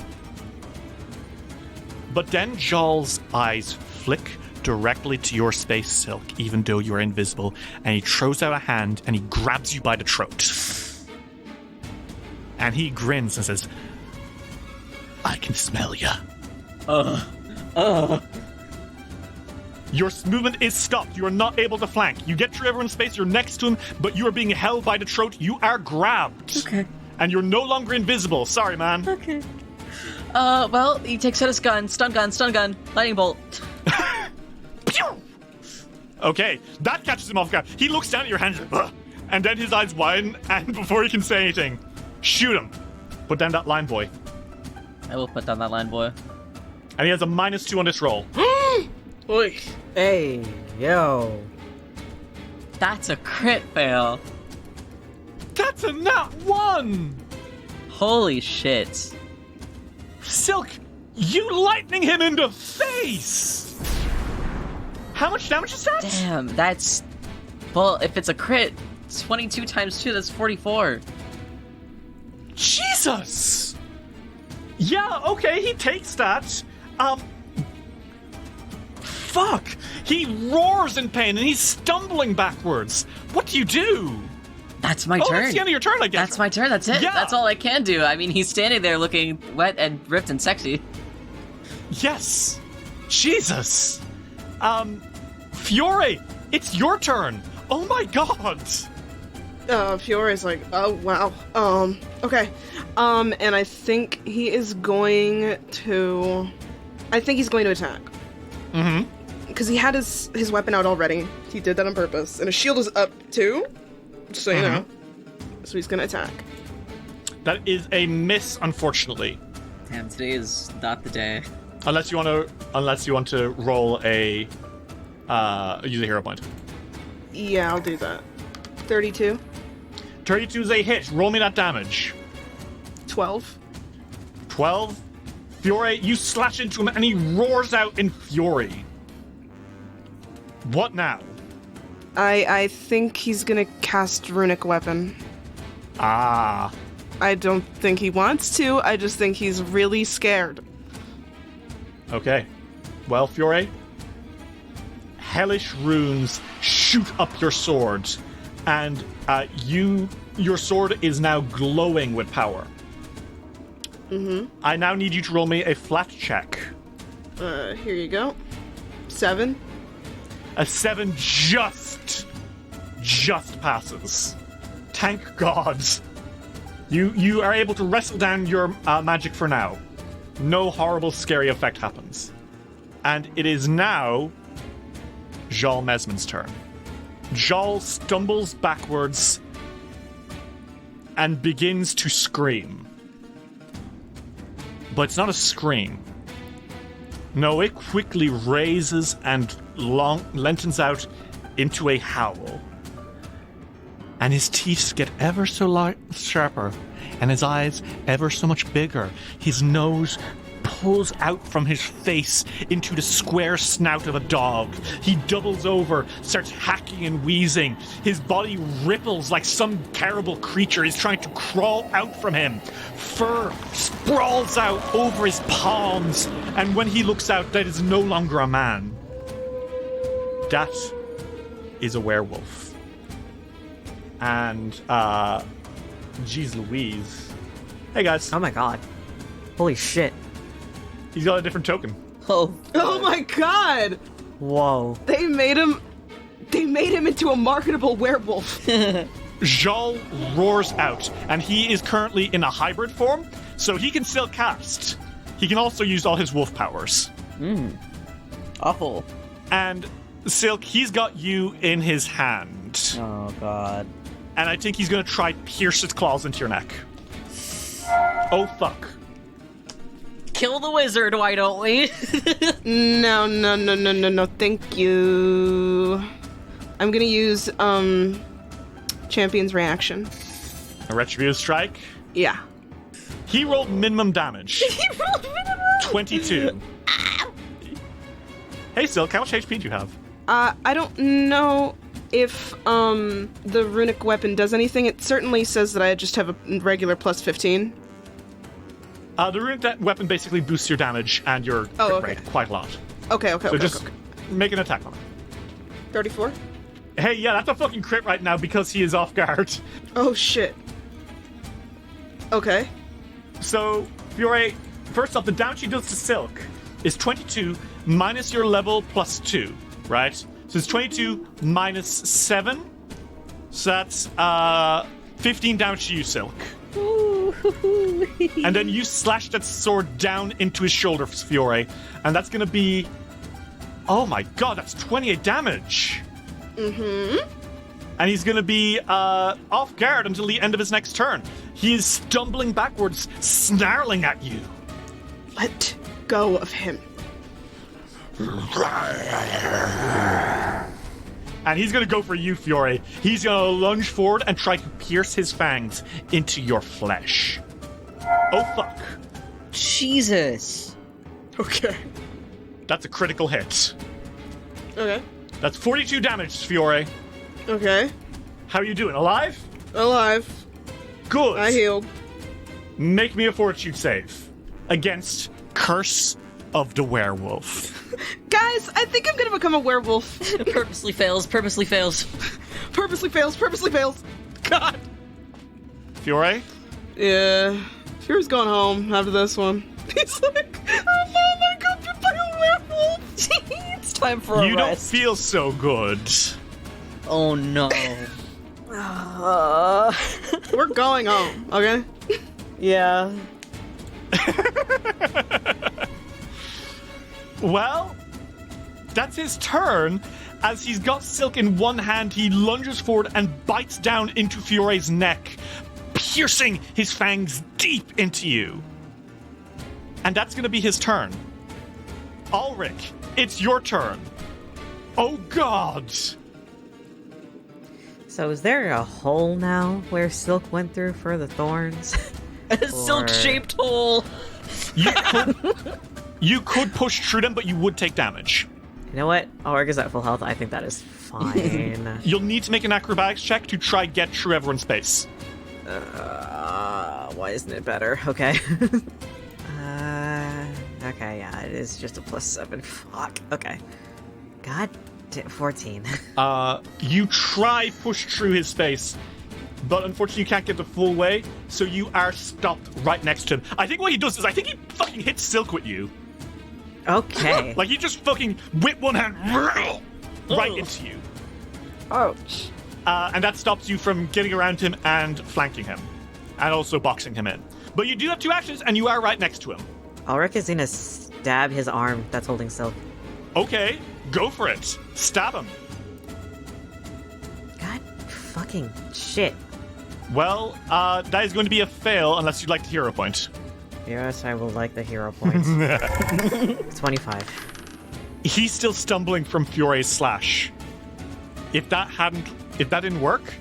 But then Jal's eyes flick directly to your space, Silk, even though you're invisible, and he throws out a hand and he grabs you by the throat. And he grins and says, I can smell ya. Your movement is stopped. You are not able to flank. You get through everyone's space, you're next to him, but you are being held by the throat. You are grabbed. Okay. And you're no longer invisible. Sorry, man. Okay. Well, he takes out his gun. Stun gun, lightning bolt. Pew! Okay, that catches him off guard. He looks down at your hand, and then his eyes widen, and before he can say anything, shoot him. Put down that line boy. I will put down that line, boy. And he has a -2 on this roll. Oy. Hey, yo. That's a crit fail. That's a nat 1! Holy shit. Silk, you lightning him in the face! How much damage is that? Damn, that's... Well, if it's a crit, 22 times 2, that's 44. Jesus! Yeah, okay, he takes that. Fuck! He roars in pain and he's stumbling backwards. What do you do? That's my Oh, turn. that's the end of your turn, I guess. That's my turn, that's it. Yeah. That's all I can do. I mean, he's standing there looking wet and ripped and sexy. Yes. Jesus. Fiore, it's your turn. Oh my god. Fiore's like, oh wow. Okay. And I think he is going to. I think he's going to attack. Mm-hmm. Because he had his weapon out already. He did that on purpose, and his shield is up too. Just so you know. So he's gonna attack. That is a miss, unfortunately. Damn, today is not the day. Unless you want to roll a use a hero point. Yeah, I'll do that. 32. 32 is a hit. Roll me that damage. 12. 12. Fiore, you slash into him and he roars out in fury. What now? I think he's gonna cast Runic Weapon. Ah. I don't think he wants to, I just think he's really scared. Okay. Well, Fiore, hellish runes shoot up your sword, and your sword is now glowing with power. Mm-hmm. I now need you to roll me a flat check. Here you go. 7. A 7 just passes. Thank God. You are able to wrestle down your magic for now. No horrible, scary effect happens. And it is now Jal Mesman's turn. Jal stumbles backwards and begins to scream. But it's not a scream. No, it quickly raises and lengthens out into a howl. And his teeth get ever so sharper, and his eyes ever so much bigger. His nose pulls out from his face into the square snout of a dog. He doubles over, starts hacking and wheezing. His body ripples like some terrible creature is trying to crawl out from him. Fur sprawls out over his palms, and when he looks out, that is no longer a man. That is a werewolf. And, geez Louise. Hey, guys. Oh my god. Holy shit. He's got a different token. Oh. Oh my god! Whoa. They made him into a marketable werewolf. Jal roars out, and he is currently in a hybrid form, so he can still cast. He can also use all his wolf powers. Awful. And, Silk, he's got you in his hand. Oh, God. And I think he's going to try pierce his claws into your neck. Oh, fuck. Kill the wizard, why don't we? No, thank you. I'm gonna use, Champion's Reaction. A Retributive Strike? Yeah. He rolled minimum damage. 22. Hey, Silk, how much HP do you have? I don't know if, the Runic Weapon does anything. It certainly says that I just have a regular plus 15. The runic weapon basically boosts your damage and your crit rate quite a lot. Okay. So just make an attack on him. 34? Hey, yeah, that's a fucking crit right now because he is off guard. Oh, shit. Okay. So, Fiore, first off, the damage he does to Silk is 22 minus your level plus 2, right? So it's 22 minus 7. So that's 15 damage to you, Silk. And then you slash that sword down into his shoulder, Fiore, and that's gonna be... Oh my god, that's 28 damage! Mm-hmm. And he's gonna be off guard until the end of his next turn. He is stumbling backwards, snarling at you. Let go of him. And he's gonna go for you, Fiore. He's gonna lunge forward and try to pierce his fangs into your flesh. Oh, fuck. Jesus. Okay. That's a critical hit. Okay. That's 42 damage, Fiore. Okay. How are you doing? Alive? Alive. Good. I healed. Make me a fortitude save against Curse of the Werewolf. Guys, I think I'm gonna become a werewolf. Purposely fails. Purposely fails. God. Fiore? Yeah. Fiore's going home after this one. He's like, oh, Mom, I got bit by a werewolf. It's time for a You don't rest. feel so good. Oh, no. We're going home, okay? Yeah. Well, that's his turn. As he's got Silk in one hand, he lunges forward and bites down into Fiore's neck, piercing his fangs deep into you. And that's going to be his turn. Ulrich, it's your turn. Oh, God. So is there a hole now where Silk went through for the thorns? A silk-shaped hole. You could push through them, but you would take damage. You know what? Ulrich is at full health. I think that is fine. You'll need to make an acrobatics check to try get through everyone's space. Why isn't it better? Okay. Okay, yeah, it is just a +7. Fuck. Okay. God, 14. You try push through his space, but unfortunately you can't get the full way, so you are stopped right next to him. I think what he does is, I think he fucking hits Silk with you. Okay. Like, he just fucking whip one hand right into you. Ouch. And that stops you from getting around him and flanking him. And also boxing him in. But you do have 2 actions, and you are right next to him. Ulrich is gonna stab his arm that's holding Silk. Okay, go for it. Stab him. God fucking shit. Well, that is going to be a fail unless you'd like the hero point. Yes, I will like the hero points. 25. He's still stumbling from Fiore's slash. If that didn't work,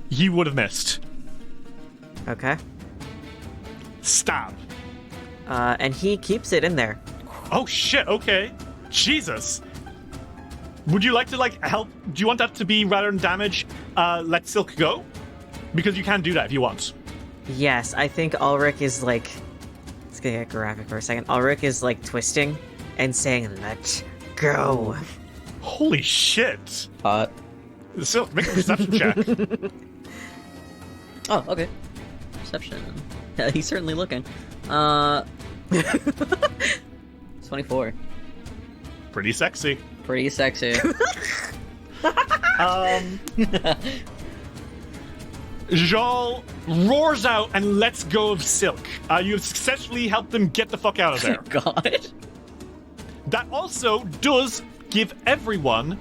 he would have missed. Okay. Stab. And he keeps it in there. Oh shit, okay. Jesus. Would you like to, help? Do you want that to be, rather than damage, let Silk go? Because you can do that if you want. Yes, I think Ulrich is let's get graphic for a second. Ulrich is twisting and saying, "Let's go." Holy shit. Silk, make a perception check. Oh, okay. Perception. Yeah, he's certainly looking. 24. Pretty sexy. Pretty sexy. Jal roars out and lets go of Silk. You have successfully helped them get the fuck out of there. God. That also does give everyone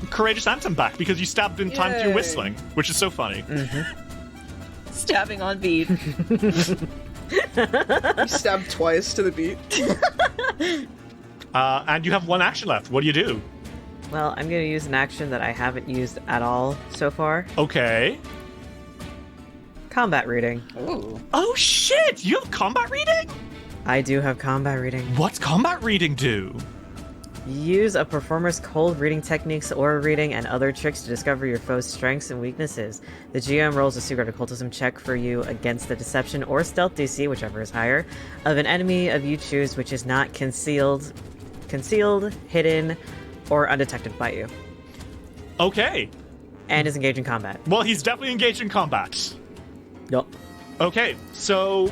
Courageous Anthem back, because you stabbed in time through whistling, which is so funny. Mm-hmm. Stabbing on beat. You stabbed twice to the beat. And you have 1 action left. What do you do? Well, I'm gonna use an action that I haven't used at all so far. Okay. Combat reading. Ooh. Oh shit! You have combat reading? I do have combat reading. What's combat reading do? Use a performer's cold reading techniques, aura reading, and other tricks to discover your foe's strengths and weaknesses. The GM rolls a secret occultism check for you against the deception or stealth DC, whichever is higher, of an enemy of you choose, which is not concealed, hidden, or undetected by you. Okay. And is engaged in combat. Well, he's definitely engaged in combat. Yup. Okay, so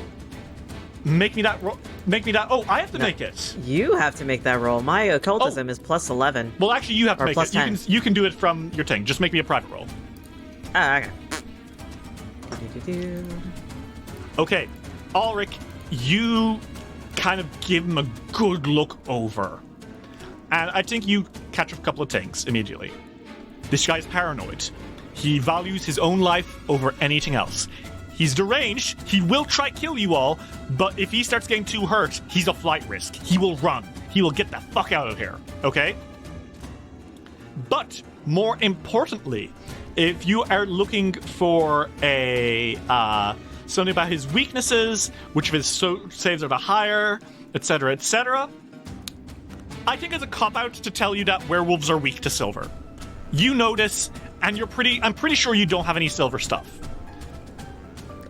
make me that. Oh, I have to make it. You have to make that roll. My occultism is +11. Well, actually, you have to Or make plus it. 10. You can do it from your thing. Just make me a private roll. Okay. Okay, Ulrich, you kind of give him a good look over. And I think you catch a couple of things immediately. This guy's paranoid. He values his own life over anything else. He's deranged. He will try kill you all, but if he starts getting too hurt, he's a flight risk. He will run. He will get the fuck out of here, okay? But more importantly, if you are looking for a something about his weaknesses, which of his saves are the higher, etc., etc., I think it's a cop-out to tell you that werewolves are weak to silver. You notice, and I'm pretty sure you don't have any silver stuff.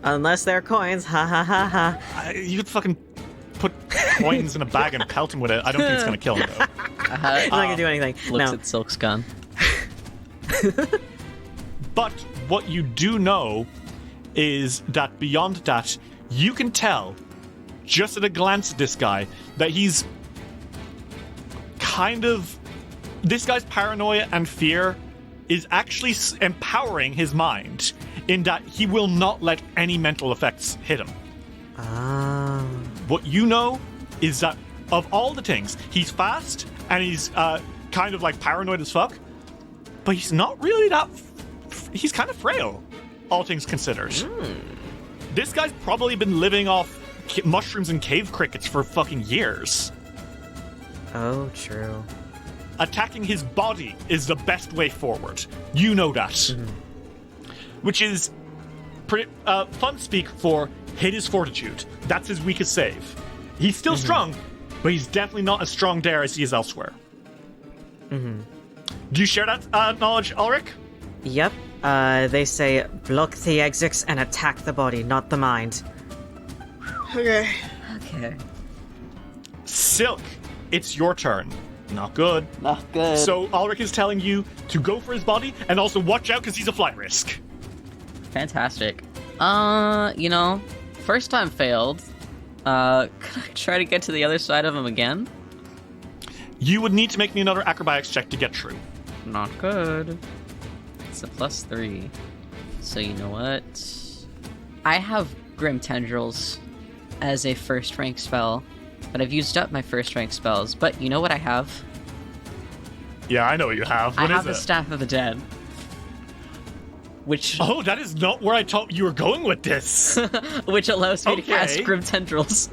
Unless they're coins, ha ha ha ha. You could fucking put coins in a bag and pelt him with it. I don't think it's going to kill him, though. It's not gonna do anything. Looks No. at Silk's gun. But what you do know is that beyond that, you can tell, just at a glance at this guy, that he's kind of... This guy's paranoia and fear is actually empowering his mind in that he will not let any mental effects hit him. What you know is that of all the things, he's fast and he's kind of like paranoid as fuck, but he's not really that... he's kind of frail, all things considered. This guy's probably been living off mushrooms and cave crickets for fucking years. Oh, true. Attacking his body is the best way forward. You know that. Which is pretty fun speak for hit his fortitude. That's his weakest save. He's still strong, but he's definitely not as strong there as he is elsewhere. Do you share that knowledge, Ulrich? Yep. They say block the exits and attack the body, not the mind. Okay. Silk, it's your turn. Not good. Not good. So Ulrich is telling you to go for his body and also watch out because he's a flight risk. Fantastic. First time failed. Could I try to get to the other side of him again? You would need to make me another acrobatics check to get through. Not good. It's a +3. So you know what? I have Grim Tendrils as a first rank spell, but I've used up my first rank spells. But you know what I have? Yeah, I know what you have. I What have is the it? Staff of the Dead. Which Oh, that is not where I thought you were going with this. which allows me to cast Okay. Grim Tendrils.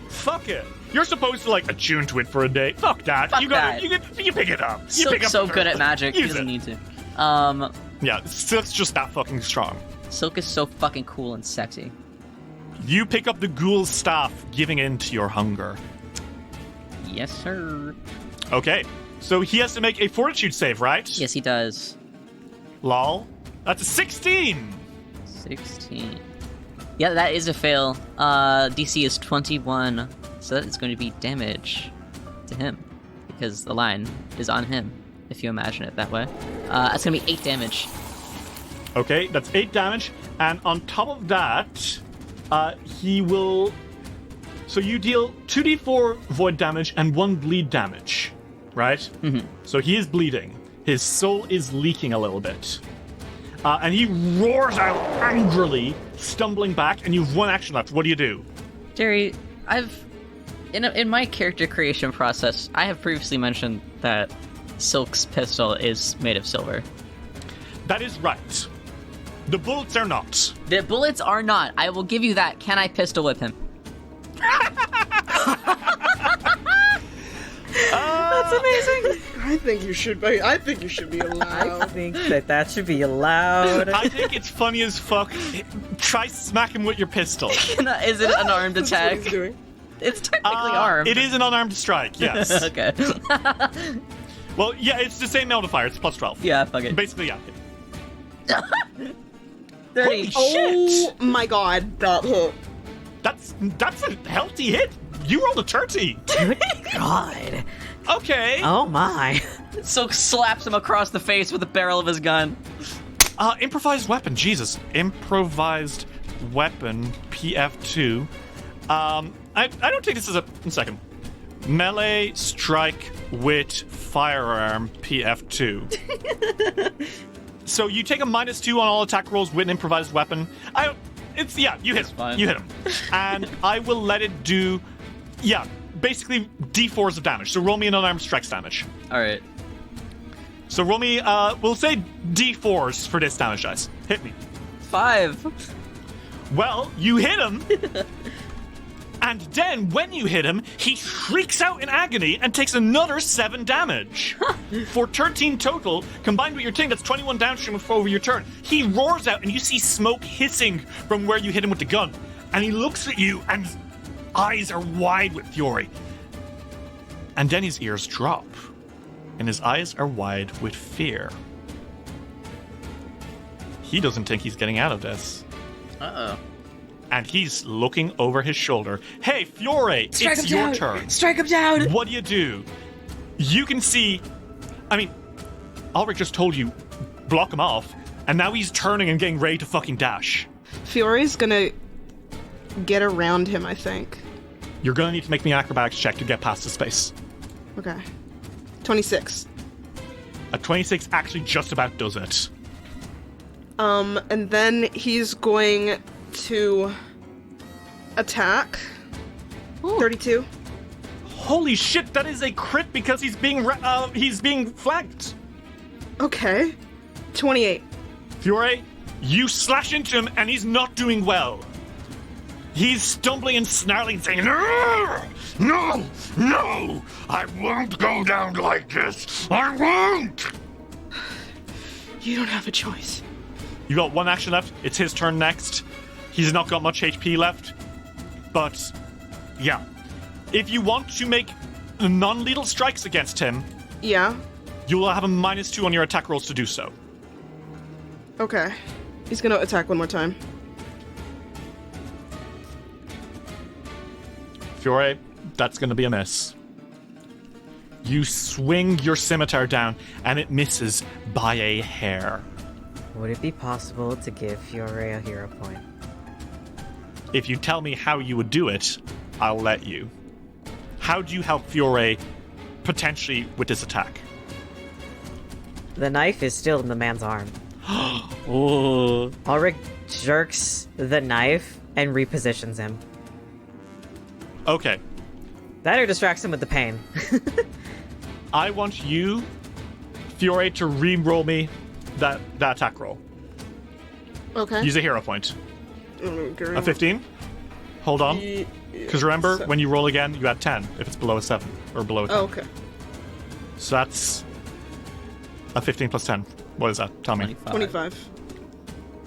Fuck it. You're supposed to like attune to it for a day. Fuck that. Fuck you that. You pick it up. You pick Silk's up so the good turtle. at magic, he Use doesn't it. need to. Yeah, Silk's just that fucking strong. Silk is so fucking cool and sexy. You pick up the ghoul's staff, giving in to your hunger. Yes, sir. Okay, so he has to make a fortitude save, right? Yes, he does. Lol. That's a 16! 16. Yeah, that is a fail. DC is 21, so that is going to be damage to him, because the line is on him, if you imagine it that way. That's going to be 8 damage. Okay, that's 8 damage, and on top of that, he will... So you deal 2d4 void damage and 1 bleed damage, right? Mm-hmm. So he is bleeding. His soul is leaking a little bit. And he roars out angrily, stumbling back, and you have 1 action left. What do you do? Jerry, in my character creation process, I have previously mentioned that Silk's pistol is made of silver. That is right. The bullets are not. The bullets are not. I will give you that. Can I pistol whip him? That's amazing. I think you should be. I think you should be I allowed. think that should be allowed. I think it's funny as fuck. Try smack him with your pistol. Is it an armed That's what attack? he's doing. It's technically armed. It is an unarmed strike, yes. Okay. Well, yeah, it's the same modifier. It's +12. Yeah, fuck it. Basically, yeah. 30. Oh my god, that hit. That's a healthy hit. You rolled a 30. Good God. Okay. Oh my. Silk slaps him across the face with the barrel of his gun. Improvised weapon. Jesus. Improvised weapon. PF2. I don't think this is one second. Melee strike with firearm. PF2. So you take a -2 on all attack rolls with an improvised weapon. You hit him. fine. You hit him. And I will let it do, basically D4s of damage. So roll me an unarmed strikes damage. All right. So roll me, we'll say D4s for this damage dice. Hit me. 5. Well, you hit him. And then, when you hit him, he shrieks out in agony and takes another 7 damage. For 13 total, combined with your thing, that's 21 damage from over your turn. He roars out, and you see smoke hissing from where you hit him with the gun. And he looks at you, and his eyes are wide with fury. And then his ears drop, and his eyes are wide with fear. He doesn't think he's getting out of this. Uh-oh. And he's looking over his shoulder. Hey, Fiore, it's your turn. Strike him down. What do you do? You can see... I mean, Ulrich just told you, block him off, and now he's turning and getting ready to fucking dash. Fiore's gonna get around him, I think. You're gonna need to make me an acrobatics check to get past the space. Okay. 26. A 26 actually just about does it. And then he's going to attack. 32. Holy shit, that is a crit because he's being flanked. Okay. 28. Fiore, you slash into him and he's not doing well. He's stumbling and snarling, saying, No! No! I won't go down like this! I won't! You don't have a choice. You got one action left. It's his turn next. He's not got much HP left. But, yeah. If you want to make non-lethal strikes against him, Yeah. you will have a -2 on your attack rolls to do so. Okay. He's gonna attack one more time. Fiore, that's going to be a miss. You swing your scimitar down, and it misses by a hair. Would it be possible to give Fiore a hero point? If you tell me how you would do it, I'll let you. How do you help Fiore potentially with this attack? The knife is still in the man's arm. Oh. Ulrich jerks the knife and repositions him. Okay. That or distracts him with the pain. I want you, Fiore, to re-roll me that attack roll. Okay. Use a hero point. A A 15? Hold on. Because remember, when you roll again, you add 10 if it's below a 7 or below a 10. Oh, okay. So that's a 15 plus 10. What is that? Tell me. 25.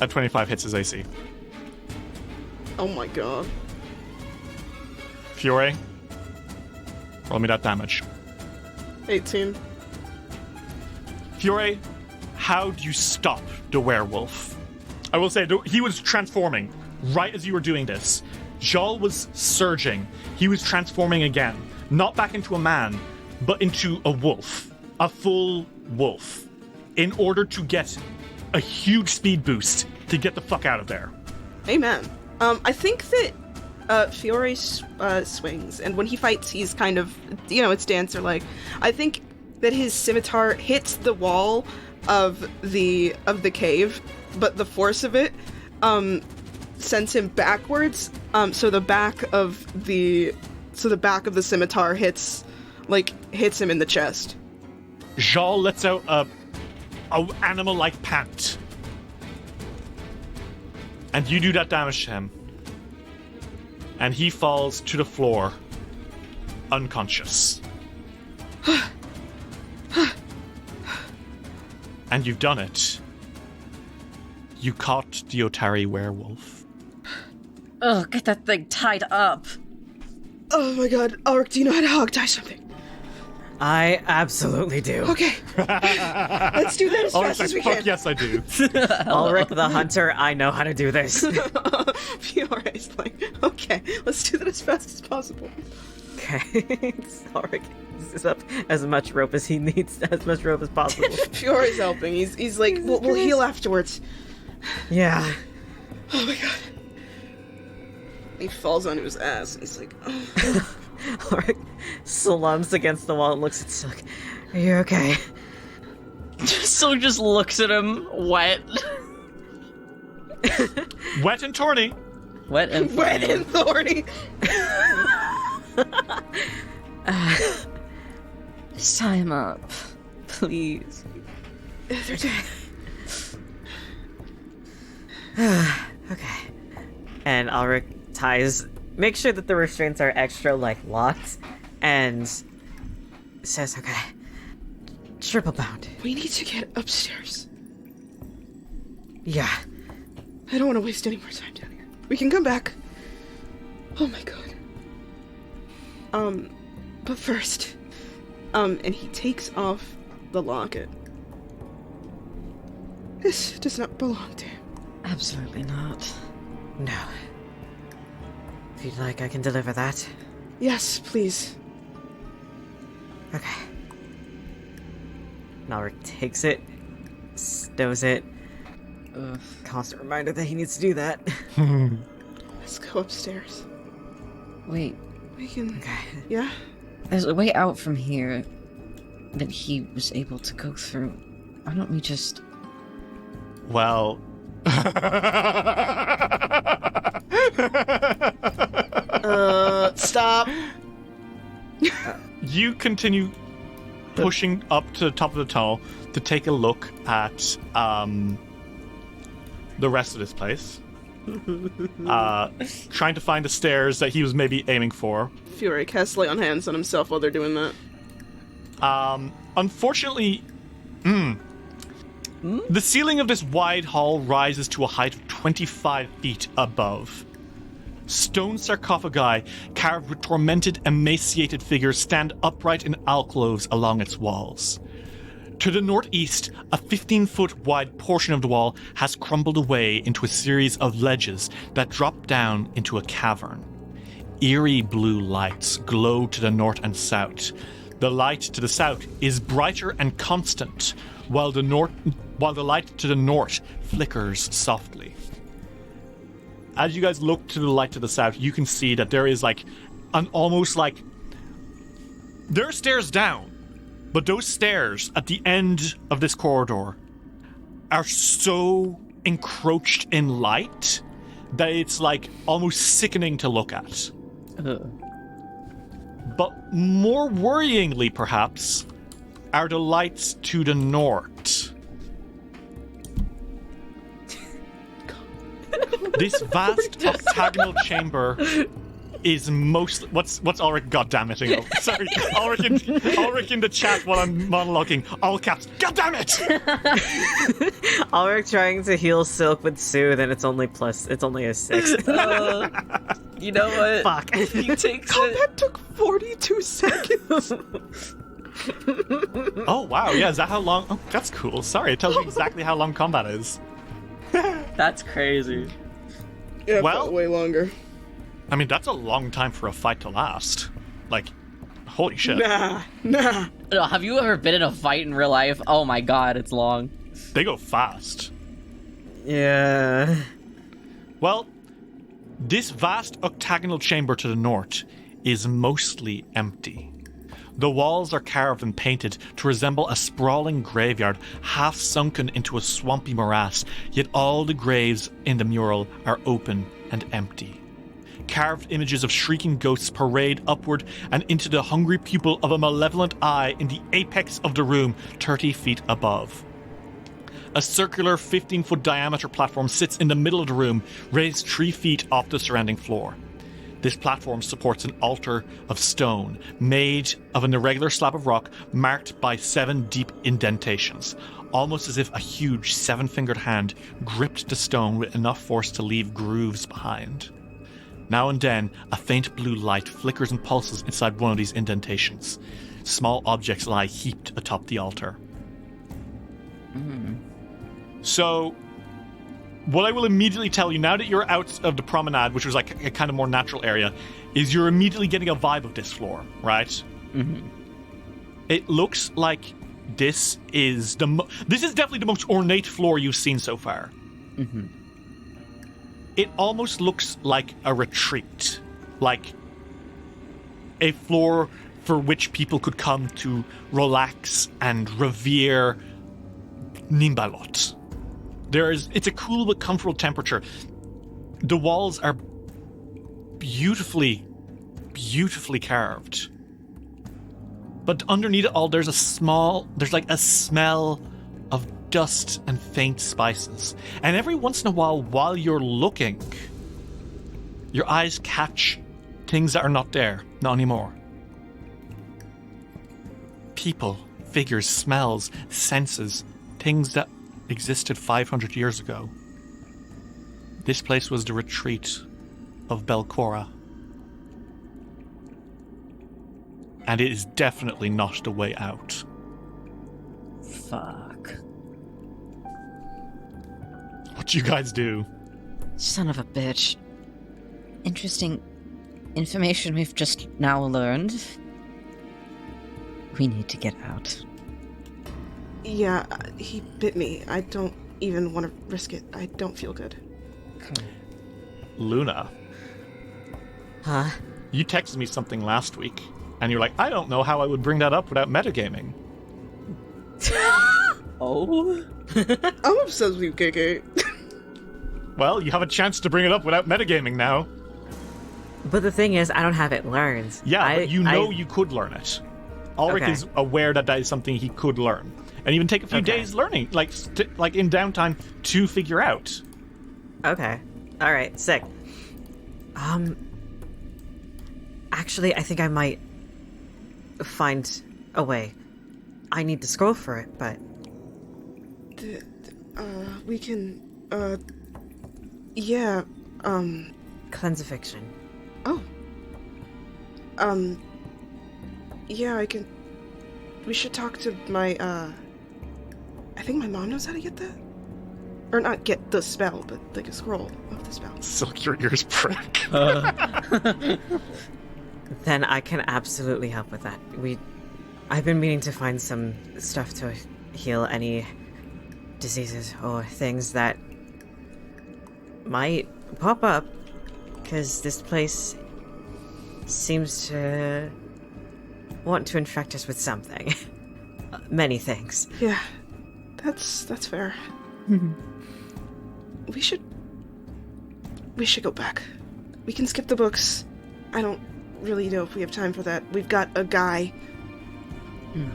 At 25 hits his AC. Oh my god. Fiore, roll me that damage. 18. Fiore, how do you stop the werewolf? I will say, he was transforming right as you were doing this. Jal was surging. He was transforming again. Not back into a man, but into a wolf. A full wolf. In order to get a huge speed boost to get the fuck out of there. Amen. I think that Fiore swings, and when he fights, he's kind of, it's dancer-like. I think that his scimitar hits the wall of the cave, but the force of it sends him backwards. So the back of the scimitar hits him in the chest. Jal lets out a animal-like pant. And you do that damage to him. And he falls to the floor, unconscious. And you've done it. You caught the Otari werewolf. Ugh, get that thing tied up. Oh my god, Ulrich, do you know how to hog tie something? I absolutely do. Okay. Let's do that as fast as we fuck can. yes, I do. Ulrich the Hunter, I know how to do this. Fiore's like, okay, let's do that as fast as possible. Okay. Ulrich uses up as much rope as he needs, as much rope as possible. Fiore's helping. He's like, we'll heal afterwards. Yeah. Oh my god. He falls onto his ass. He's like, oh. Ulrich slumps against the wall and looks at Silk. Are you okay? So just looks at him, wet. Wet and torny. Wet and Wet and thorny. Tie him up, please. Okay. And Ulrich make sure that the restraints are extra, locked, and says, okay, triple bound. We need to get upstairs. Yeah. I don't want to waste any more time down here. We can come back. Oh my god. But first, and he takes off the locket. This does not belong to him. Absolutely not. No. If you'd like, I can deliver that. Yes, please. Okay. Ulrich takes it, stows it. Constant reminder that he needs to do that. Let's go upstairs. Wait, We can... Okay. Yeah? there's a way out from here. that he was able to go through. Why don't we just... Well... Stop. You continue pushing up to the top of the tunnel to take a look at the rest of this place. Trying to find the stairs that he was maybe aiming for. Fury casts Lay on Hands on himself while they're doing that. Unfortunately, the ceiling of this wide hall rises to a height of 25 feet above. Stone sarcophagi carved with tormented, emaciated figures stand upright in alcoves along its walls. To the northeast, a 15-foot wide portion of the wall has crumbled away into a series of ledges that drop down into a cavern. Eerie blue lights glow to the north and south. The light to the south is brighter and constant, while the light to the north flickers softly. As you guys look to the light to the south, you can see that there is there are stairs down, but those stairs at the end of this corridor are so encroached in light that it's almost sickening to look at. But more worryingly, perhaps, are the lights to the north. This vast octagonal chamber is mostly... What's Ulrich goddammit? Oh, sorry, Ulrich in the chat while I'm monologuing. All caps. Goddammit! Ulrich trying to heal Silk with Soothe, and it's only a 6. You know what? Fuck. He takes Combat took 42 seconds. Oh, wow. Yeah, is that how long... Oh, that's cool. Sorry, it tells me exactly how long combat is. That's crazy. Yeah, Well- way longer. I mean, that's a long time for a fight to last. Holy shit. Nah. No, have you ever been in a fight in real life? Oh my god, it's long. They go fast. Yeah. Well, this vast octagonal chamber to the north is mostly empty. The walls are carved and painted to resemble a sprawling graveyard, half sunken into a swampy morass, yet all the graves in the mural are open and empty. Carved images of shrieking ghosts parade upward and into the hungry pupil of a malevolent eye in the apex of the room, 30 feet above. A circular 15-foot diameter platform sits in the middle of the room, raised 3 feet off the surrounding floor. This platform supports an altar of stone, made of an irregular slab of rock marked by 7 deep indentations, almost as if a huge 7-fingered hand gripped the stone with enough force to leave grooves behind. Now and then, a faint blue light flickers and pulses inside one of these indentations. Small objects lie heaped atop the altar. So, what I will immediately tell you, now that you're out of the promenade, which was a kind of more natural area, is you're immediately getting a vibe of this floor, right? Mm-hmm. It looks like this is this is definitely the most ornate floor you've seen so far. Mm-hmm. It almost looks like a retreat, like a floor for which people could come to relax and revere Nimbalot. It's a cool but comfortable temperature. The walls are beautifully carved. But underneath it all, there's a smell of dust and faint spices. And every once in a while you're looking, your eyes catch things that are not there, not anymore. People, figures, smells, senses, things that existed 500 years ago. This place was the retreat of Belcora. And it is definitely not the way out. Fuck. What do you guys do? Son of a bitch. Interesting information we've just now learned. We need to get out. Yeah, he bit me. I don't even want to risk it. I don't feel good. Cool. Luna. Huh? You texted me something last week, and you're like, I don't know how I would bring that up without metagaming. Oh? I'm obsessed with you, KK. Well, you have a chance to bring it up without metagaming now. But the thing is, I don't have it learned. Yeah, but you know you could learn it. Ulrich Okay. is aware that is something he could learn. And even take a few days learning, like in downtime, to figure out. Okay. Alright, sick. Actually, I think I might find a way. I need the scroll for it, but... We can, yeah, Cleansifiction. oh. Yeah, I can... We should talk to my, I think my mom knows how to get that? Or not get the spell, but like a scroll of the spell. Silk, your ears prick. Then I can absolutely help with that. I've been meaning to find some stuff to heal any diseases or things that might pop up, because this place seems to want to infect us with something. Many things. Yeah, that's fair. We should go back. We can skip the books. I don't really know if we have time for that. We've got a guy.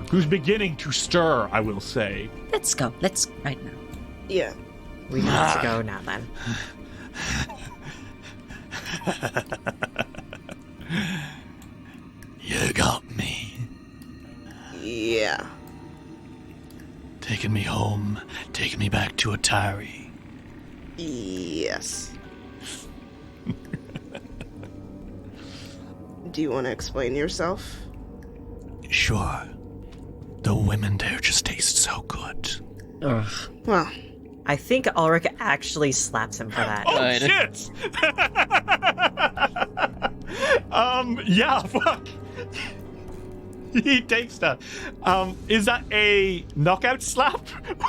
Who's beginning to stir, I will say. Let's go. Let's right now. Yeah. We need to go now then. You got me. Yeah. Taking me home, taking me back to Atari. Yes. Do you want to explain yourself? Sure. The women there just taste so good. Ugh. Well, I think Ulrich actually slaps him for that. Oh, Good. shit! Yeah, fuck. He takes that. Is that a knockout slap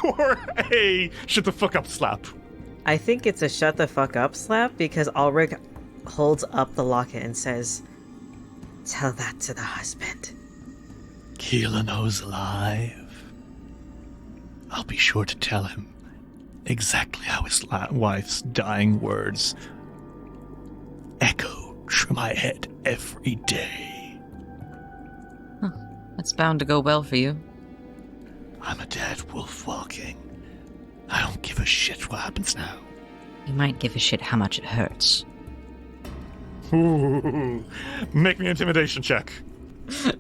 or a shut the fuck up slap? I think it's a shut the fuck up slap because Ulrich holds up the locket and says, "Tell that to the husband." Keelan's alive. I'll be sure to tell him exactly how his wife's dying words echo through my head every day. That's bound to go well for you. I'm a dead wolf walking. I don't give a shit what happens now. You might give a shit how much it hurts. Ooh. Make me an intimidation check.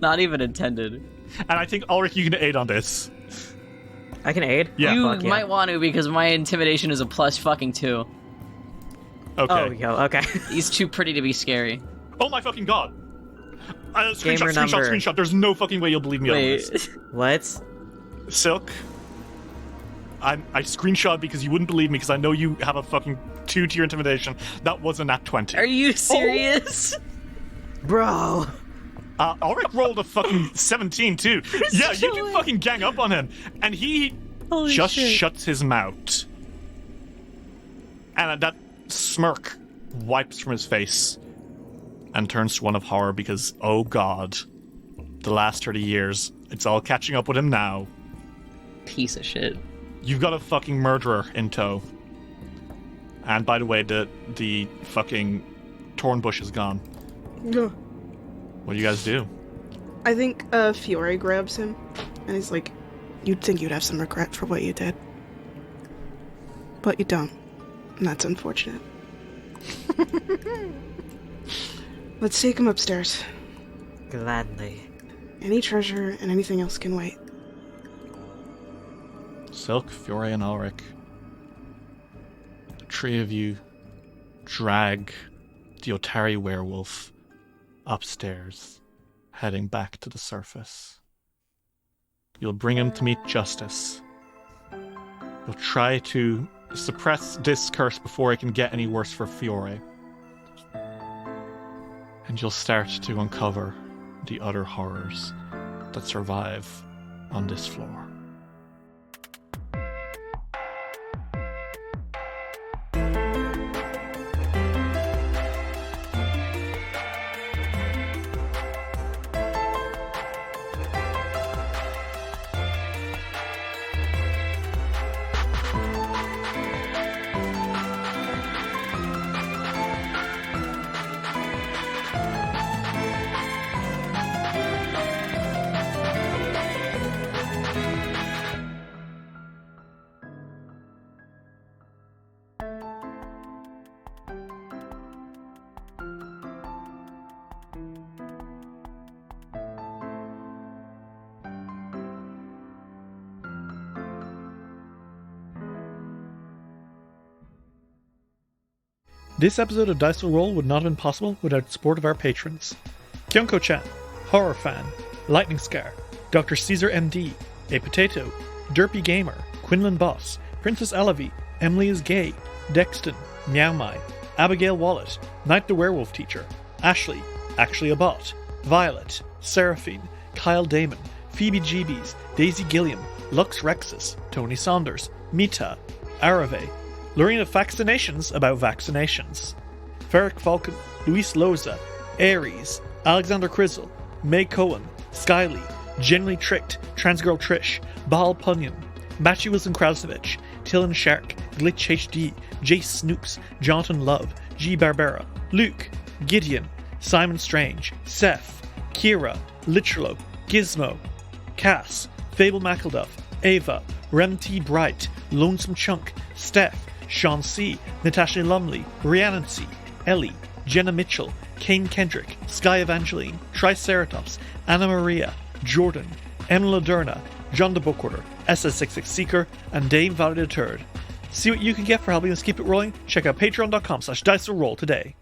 Not even intended. And I think, Ulrich, you can aid on this. I can aid? Yeah. You Fuck yeah. might want to because my intimidation is a plus fucking 2. Okay. Oh, yo, okay. He's too pretty to be scary. Oh my fucking god. Gamer number. Screenshot. There's no fucking way you'll believe me on this. Wait. What? Silk. I screenshot because you wouldn't believe me because I know you have a fucking 2 to your intimidation. That was a nat 20. Are you serious? Bro! Ulrich rolled a fucking 17 too. Yeah, you can joy. fucking gang up on him. And he Holy just shit. shuts his mouth. And that smirk wipes from his face and turns to one of horror because, oh god, the last 30 years, it's all catching up with him now. Piece of shit. You've got a fucking murderer in tow. And by the way, the fucking thorn bush is gone. no. What do you guys do? I think Fiore grabs him and he's like, "You'd think you'd have some regret for what you did. But you don't. And that's unfortunate." Let's take him upstairs. Gladly. Any treasure and anything else can wait. Silk, Fiore, and Ulrich. The three of you drag the Otari werewolf upstairs, heading back to the surface. You'll bring him to meet justice. You'll try to suppress this curse before it can get any worse for Fiore. And you'll start to uncover the other horrors that survive on this floor. This episode of Dice Will Roll would not have been possible without the support of our patrons. Kyonko-chan, Horror Fan, Lightning Scar, Dr. Caesar MD, A Potato, Derpy Gamer, Quinlan Boss, Princess Alavi, Emily is Gay, Dexton, Meow Mai, Abigail Wallet, Knight the Werewolf Teacher, Ashley, Actually a Bot, Violet, Seraphine, Kyle Damon, Phoebe Jeebies, Daisy Gilliam, Lux Rexus, Tony Saunders, Mita, Arave, Lorena Vaccinations about vaccinations, Ferric Falcon, Luis Loza, Aries, Alexander Crizzle, May Cohen, Skyly, Generally Tricked, Transgirl Trish, Bahal Punyan, Matthew Wilson Krasovich, Tillen Shark, Glitch HD, Jace Snoops, Jonathan Love, G. Barbera, Luke, Gideon, Simon Strange, Seth, Kira, Literalo, Gizmo, Cass, Fable McElduff, Ava, Rem T. Bright, Lonesome Chunk, Steph, Sean C., Natasha Lumley, Rhiannon C., Ellie, Jenna Mitchell, Kane Kendrick, Sky Evangeline, Triceratops, Anna Maria, Jordan, Emma Laderna, John the Bookworder, SS66 Seeker, and Dame Valley the Turd. See what you can get for helping us keep it rolling? Check out patreon.com/dicewillroll today.